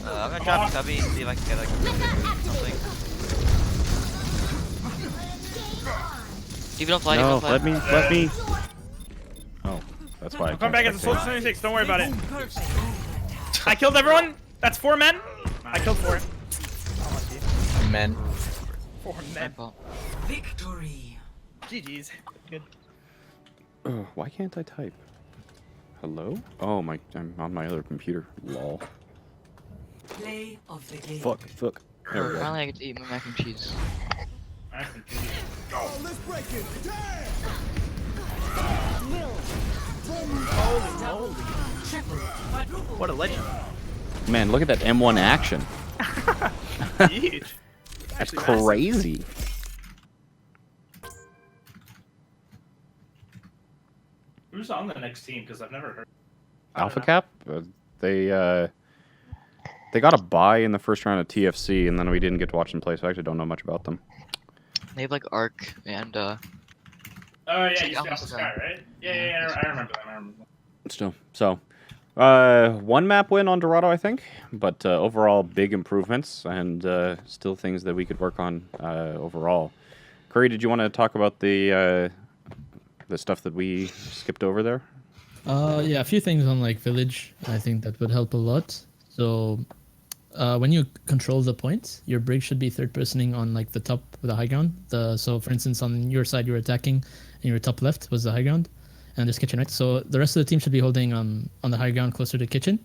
I'm gonna drop Cubby, see if I can get like something. Even don't fly. No, let me. Oh, that's why. Come back at the Soldier 76. Don't worry about it. I killed everyone. That's 4 men. I killed 4. Men. 4 men. Victory. GG's. Good. Why can't I type? Hello? Oh my! I'm on my other computer. Lol. Play of the game. Fuck. There we go. Finally, I get to eat my mac and cheese. What a legend. Man, look at that M1 action. Huge. That's crazy. Who's on the next team? Because I've never heard. Alpha Cap? They got a bye in the first round of TFC, and then we didn't get to watch them play, so I actually don't know much about them. They have like Arc and Oh yeah, It's you like got the Alpha sky, right? Yeah, I remember that. Still, so 1 map win on Dorado, I think, but overall big improvements and still things that we could work on overall. Curry, did you want to talk about the stuff that we skipped over there? Yeah, a few things on like village. I think that would help a lot. So when you control the points, your brig should be third personing on like the top with the high ground. So for instance, on your side you were attacking, and your top left was the high ground, and there's kitchen, right? So the rest of the team should be holding on the high ground closer to kitchen,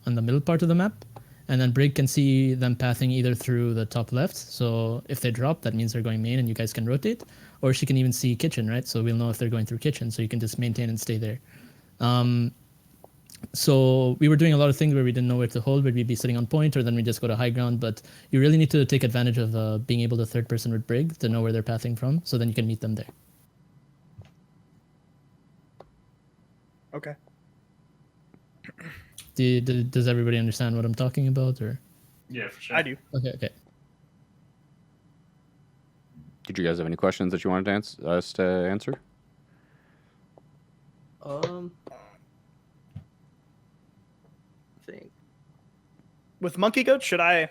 on the middle part of the map, and then brig can see them pathing either through the top left. So if they drop, that means they're going main, and you guys can rotate, or she can even see kitchen, right? So we'll know if they're going through kitchen, so you can just maintain and stay there. So we were doing a lot of things where we didn't know where to hold, where we'd be sitting on point, or then we just go to high ground. But you really need to take advantage of being able to third person with brig to know where they're pathing from, so then you can meet them there. Okay. Does everybody understand what I'm talking about, or? Yeah, for sure. I do. Okay. Did you guys have any questions that you wanted us to answer? I think. With monkey goats, I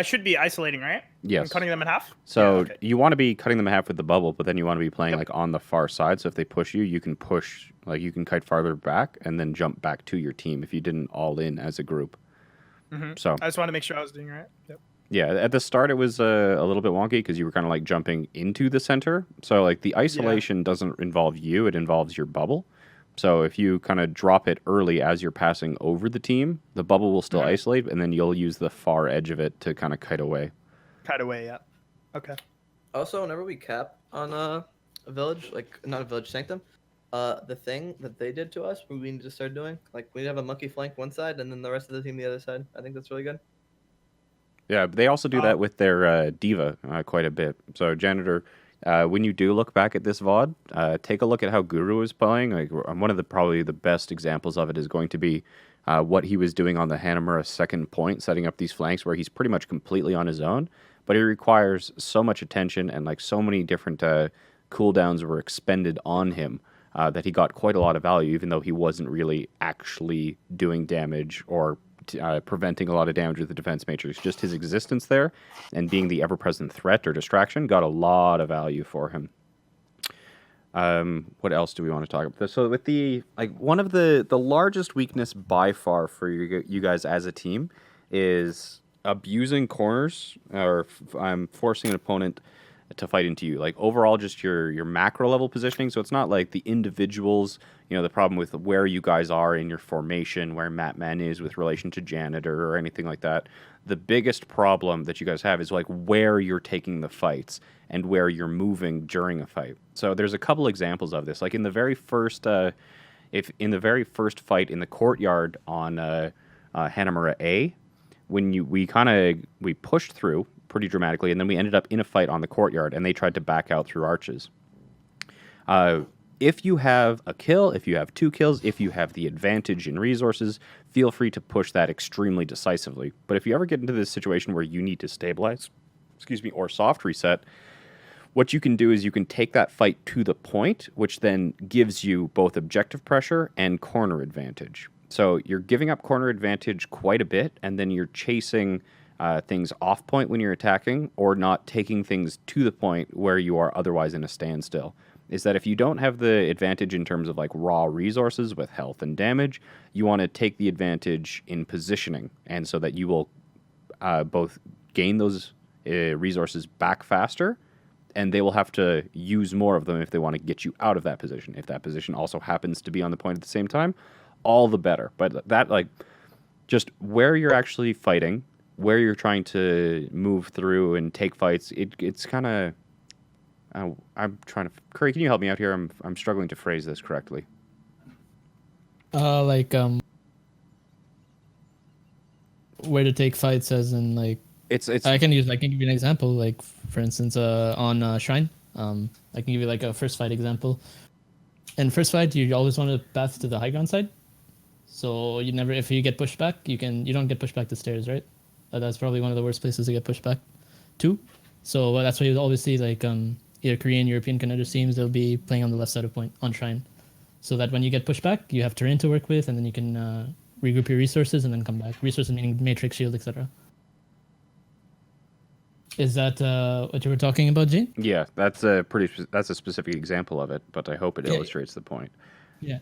should be isolating, right? Yes. And cutting them in half? So Yeah, okay. you want to be cutting them in half with the bubble, but then you want to be playing like on the far side. So if they push you, you can push, like you can kite farther back and then jump back to your team if you didn't all in as a group. Mhm. So I just wanted to make sure I was doing it right. Yep. Yeah, at the start it was a little bit wonky because you were kind of like jumping into the center. So like the isolation doesn't involve you; it involves your bubble. So if you kind of drop it early as you're passing over the team, the bubble will still isolate, and then you'll use the far edge of it to kind of kite away. Kite away, yeah. Okay. Also, whenever we cap on a village, like not a village sanctum, the thing that they did to us, we need to start doing, like we have a monkey flank one side and then the rest of the team the other side. I think that's really good. Yeah, they also do that with their diva quite a bit. So janitor, when you do look back at this VOD, take a look at how Guru is playing. Like one of the probably the best examples of it is going to be what he was doing on the Hanamura second point, setting up these flanks where he's pretty much completely on his own, but he requires so much attention and like so many different cooldowns were expended on him that he got quite a lot of value, even though he wasn't really actually doing damage or preventing a lot of damage with the defense matrix. Just his existence there and being the ever-present threat or distraction got a lot of value for him. What else do we want to talk about? So with the one of the largest weakness by far for you guys as a team is abusing corners or forcing an opponent to fight into you. Like overall, just your macro level positioning. So it's not like the individuals, the problem with where you guys are in your formation, where Matman is with relation to Janitor or anything like that. The biggest problem that you guys have is like where you're taking the fights and where you're moving during a fight. So there's a couple examples of this. Like in the very first, fight in the courtyard on Hanamura A, when we pushed through pretty dramatically, and then we ended up in a fight on the courtyard, and they tried to back out through arches. If you have a kill, if you have 2 kills, if you have the advantage in resources, feel free to push that extremely decisively. But if you ever get into this situation where you need to stabilize, or soft reset, what you can do is you can take that fight to the point, which then gives you both objective pressure and corner advantage. So you're giving up corner advantage quite a bit, and then you're chasing things off point when you're attacking, or not taking things to the point where you are otherwise in a standstill. Is that if you don't have the advantage in terms of like raw resources with health and damage, you want to take the advantage in positioning, and so that you will both gain those resources back faster, and they will have to use more of them if they want to get you out of that position. If that position also happens to be on the point at the same time, all the better. But that, like, just where you're actually fighting, where you're trying to move through and take fights, it's kind of... I'm trying to... Curry, can you help me out here? I'm struggling to phrase this correctly. Where to take fights, as in like... It's. I can give you an example. Like for instance, on Shrine, I can give you like a first fight example. In first fight, you always want to path to the high ground side. So you never, if you get pushed back, you don't get pushed back to stairs, right? That's probably one of the worst places to get pushed back to. So that's why you always see like either Korean, European contender teams, they'll be playing on the left side of point on Shrine, so that when you get pushed back, you have terrain to work with, and then you can regroup your resources and then come back. Resources meaning matrix, shield, etc. Is that what you were talking about, Jane? Yeah, that's a specific example of it, but I hope it illustrates the point. Yeah,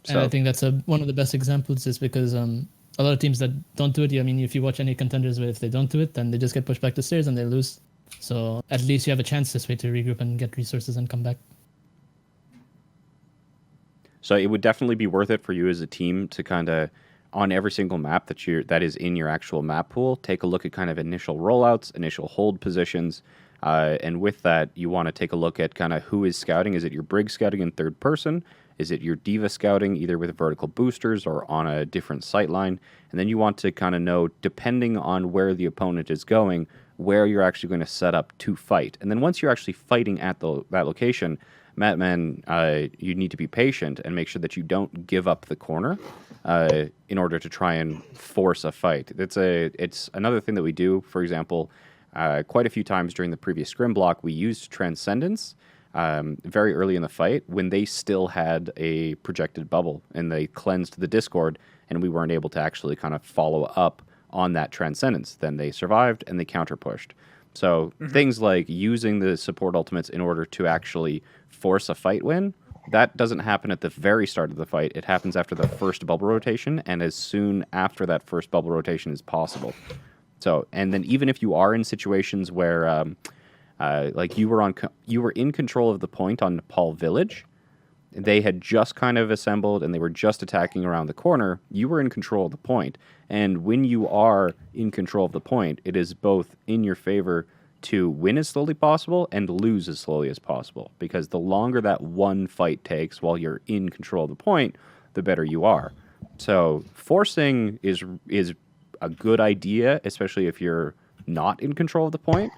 so, and I think that's one of the best examples, is because a lot of teams that don't do it, I mean, if you watch any contenders, if they don't do it, then they just get pushed back to stairs and they lose. So at least you have a chance this way to regroup and get resources and come back. So it would definitely be worth it for you as a team to kind of, on every single map that is in your actual map pool, take a look at kind of initial rollouts, initial hold positions, and with that, you want to take a look at kind of who is scouting. Is it your Brig scouting in third person? Is it your Diva scouting either with vertical boosters or on a different sight line? And then you want to kind of know, depending on where the opponent is going, where you're actually going to set up to fight. And then once you're actually fighting at that location, Matman, you need to be patient and make sure that you don't give up the corner in order to try and force a fight. It's another thing that we do. For example, quite a few times during the previous scrim block, we used Transcendence very early in the fight when they still had a projected bubble, and they cleansed the Discord, and we weren't able to actually kind of follow up on that Transcendence. Then they survived and they counter pushed. So things like using the support ultimates in order to actually force a fight win, that doesn't happen at the very start of the fight. It happens after the first bubble rotation, and as soon after that first bubble rotation as possible. So, and then even if you are in situations where, like you were in control of the point on Nepal Village, they had just kind of assembled and they were just attacking around the corner. You were in control of the point, and when you are in control of the point, it is both in your favor to win as slowly possible and lose as slowly as possible, because the longer that one fight takes while you're in control of the point, the better you are. So forcing is a good idea, especially if you're not in control of the point.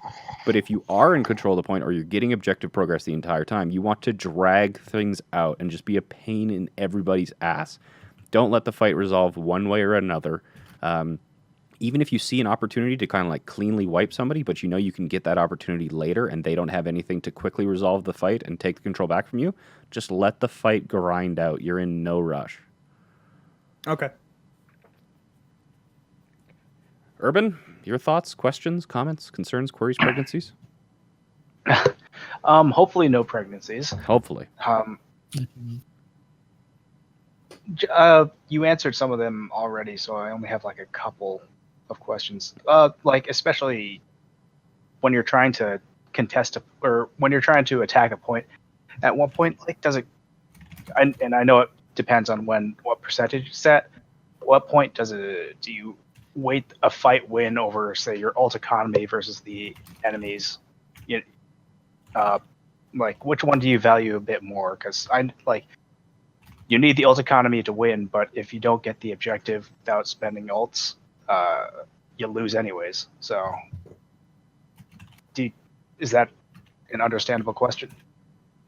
But if you are in control of the point, or you're getting objective progress the entire time, you want to drag things out and just be a pain in everybody's ass. Don't let the fight resolve one way or another. Even if you see an opportunity to kind of like cleanly wipe somebody, but you know you can get that opportunity later and they don't have anything to quickly resolve the fight and take the control back from you, just let the fight grind out. You're in no rush. Okay. Urban, your thoughts, questions, comments, concerns, queries, pregnancies? Hopefully no pregnancies. Hopefully. You answered some of them already, so I only have like a couple of questions. Like especially when you're trying to contest or when you're trying to attack a point. At what point, like, does it? And I know it depends on what percentage it's at. What point do you weight a fight win over, say, your ult economy versus the enemies? Like, which one do you value a bit more? Because you need the ult economy to win, but if you don't get the objective without spending ults, you lose anyways. So, is that an understandable question?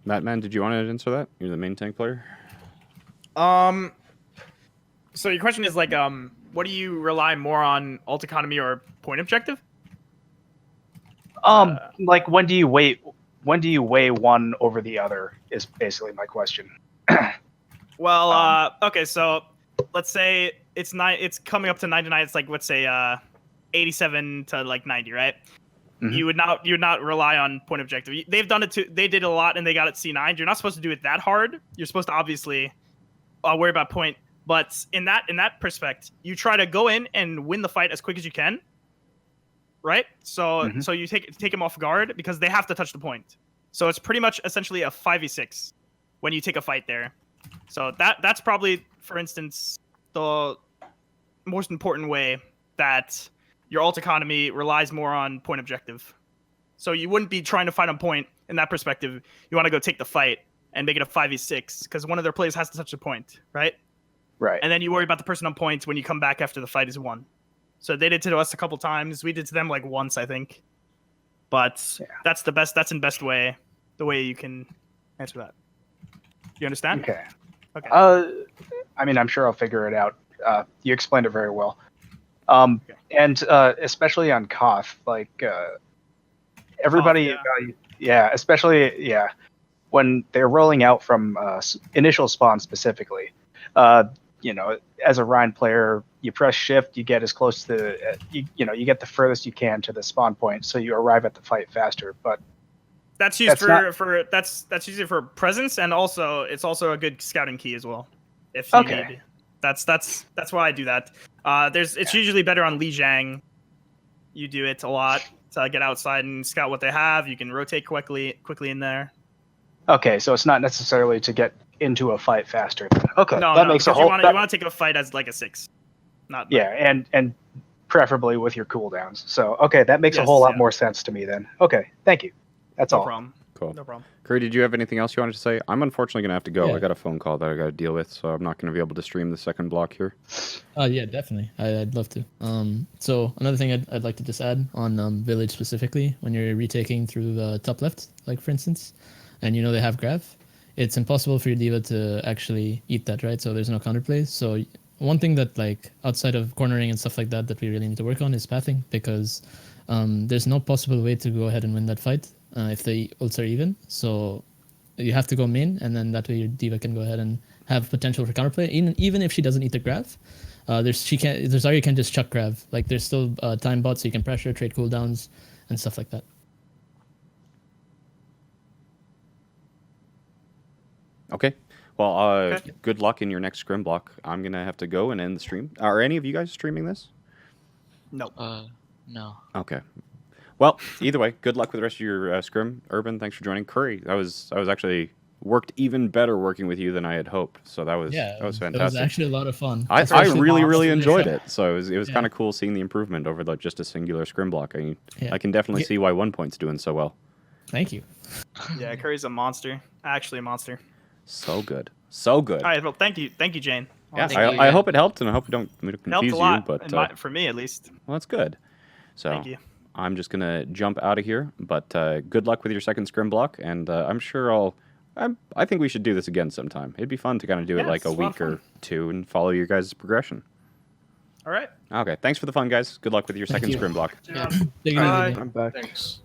Mattman, did you want to answer that? You're the main tank player. So your question is like, what do you rely more on, ult economy or point objective? Like when do you weigh one over the other is basically my question. Well, okay, so let's say it's coming up to 99. It's like, let's say 87 to like 90, right? Mm-hmm. You would not rely on point objective. They've done it too. They did a lot and they got it C9. You're not supposed to do it that hard. You're supposed to obviously worry about point. But in that perspective, you try to go in and win the fight as quick as you can, right? So so you take them off guard because they have to touch the point. So it's pretty much essentially a 5v6 when you take a fight there. So that's probably, for instance, the most important way that your ult economy relies more on point objective. So you wouldn't be trying to fight on point in that perspective. You want to go take the fight and make it a 5v6 because one of their players has to touch the point, right? Right. And then you worry about the person on points when you come back after the fight is won. So they did to us a couple times. We did to them like once, I think. But that's the best way, the way you can answer that. You understand? Okay. Okay. I mean, I'm sure I'll figure it out. You explained it very well. Okay. And especially on Koth, like everybody, especially when they're rolling out from initial spawn specifically. As a Rhine player, you press shift, you get as close to you get the furthest you can to the spawn point, so you arrive at the fight faster. But that's used that's used for presence, and also it's also a good scouting key as well. If you need. That's why I do that. It's usually better on Lijiang. You do it a lot to get outside and scout what they have. You can rotate quickly in there. Okay, so it's not necessarily to get into a fight faster. Okay, that makes a whole. You want to take a fight as like a 6, not. And preferably with your cooldowns. So that makes a whole lot more sense to me then. Okay, thank you. That's all. No problem. Cool. No problem. Curry, did you have anything else you wanted to say? I'm unfortunately going to have to go. Yeah. I got a phone call that I got to deal with, so I'm not going to be able to stream the second block here. Yeah, definitely. I'd love to. So another thing I'd like to just add on Village specifically, when you're retaking through the top left, like for instance, and they have Grav, it's impossible for your diva to actually eat that, right? So there's no counterplay. So one thing that like outside of cornering and stuff like that we really need to work on is pathing, because there's no possible way to go ahead and win that fight if the ults are even. So you have to go main, and then that way your diva can go ahead and have potential for counterplay. Even if she doesn't eat the Grav, there's Zarya can just chuck Grav. Like there's still time bots, so you can pressure, trade cooldowns, and stuff like that. Okay. Well, good luck in your next scrim block. I'm going to have to go and end the stream. Are any of you guys streaming this? No. No. Okay. Well, either way, good luck with the rest of your scrim. Urban, thanks for joining. Curry, I was actually worked even better working with you than I had hoped. So that was Yeah, that was it fantastic. was actually a lot of fun. I Especially really the really enjoyed shot. it. So it was Yeah. kind of cool seeing the improvement over just a singular scrim block. Yeah. I can definitely Yeah. see why 1 point's doing so well. Thank you. Yeah, Curry's a monster. Actually, a monster. So good, so good. All right, well, thank you, Jane. Yeah, Thank you, I yeah. hope it helped, and I hope we don't It helped confuse a you. lot, But for me at least. well, that's good. So Thank you. I'm just gonna jump out of here. But good luck with your second scrim block, and I'm sure I think we should do this again sometime. It'd be fun to kind of do it Yeah, like a it's a lot week of or fun. two and follow your guys' progression. All right. Okay, thanks for the fun, guys. Good luck with your second you. scrim block. Yeah. Take it easy, Bye. man. I'm back. Thanks.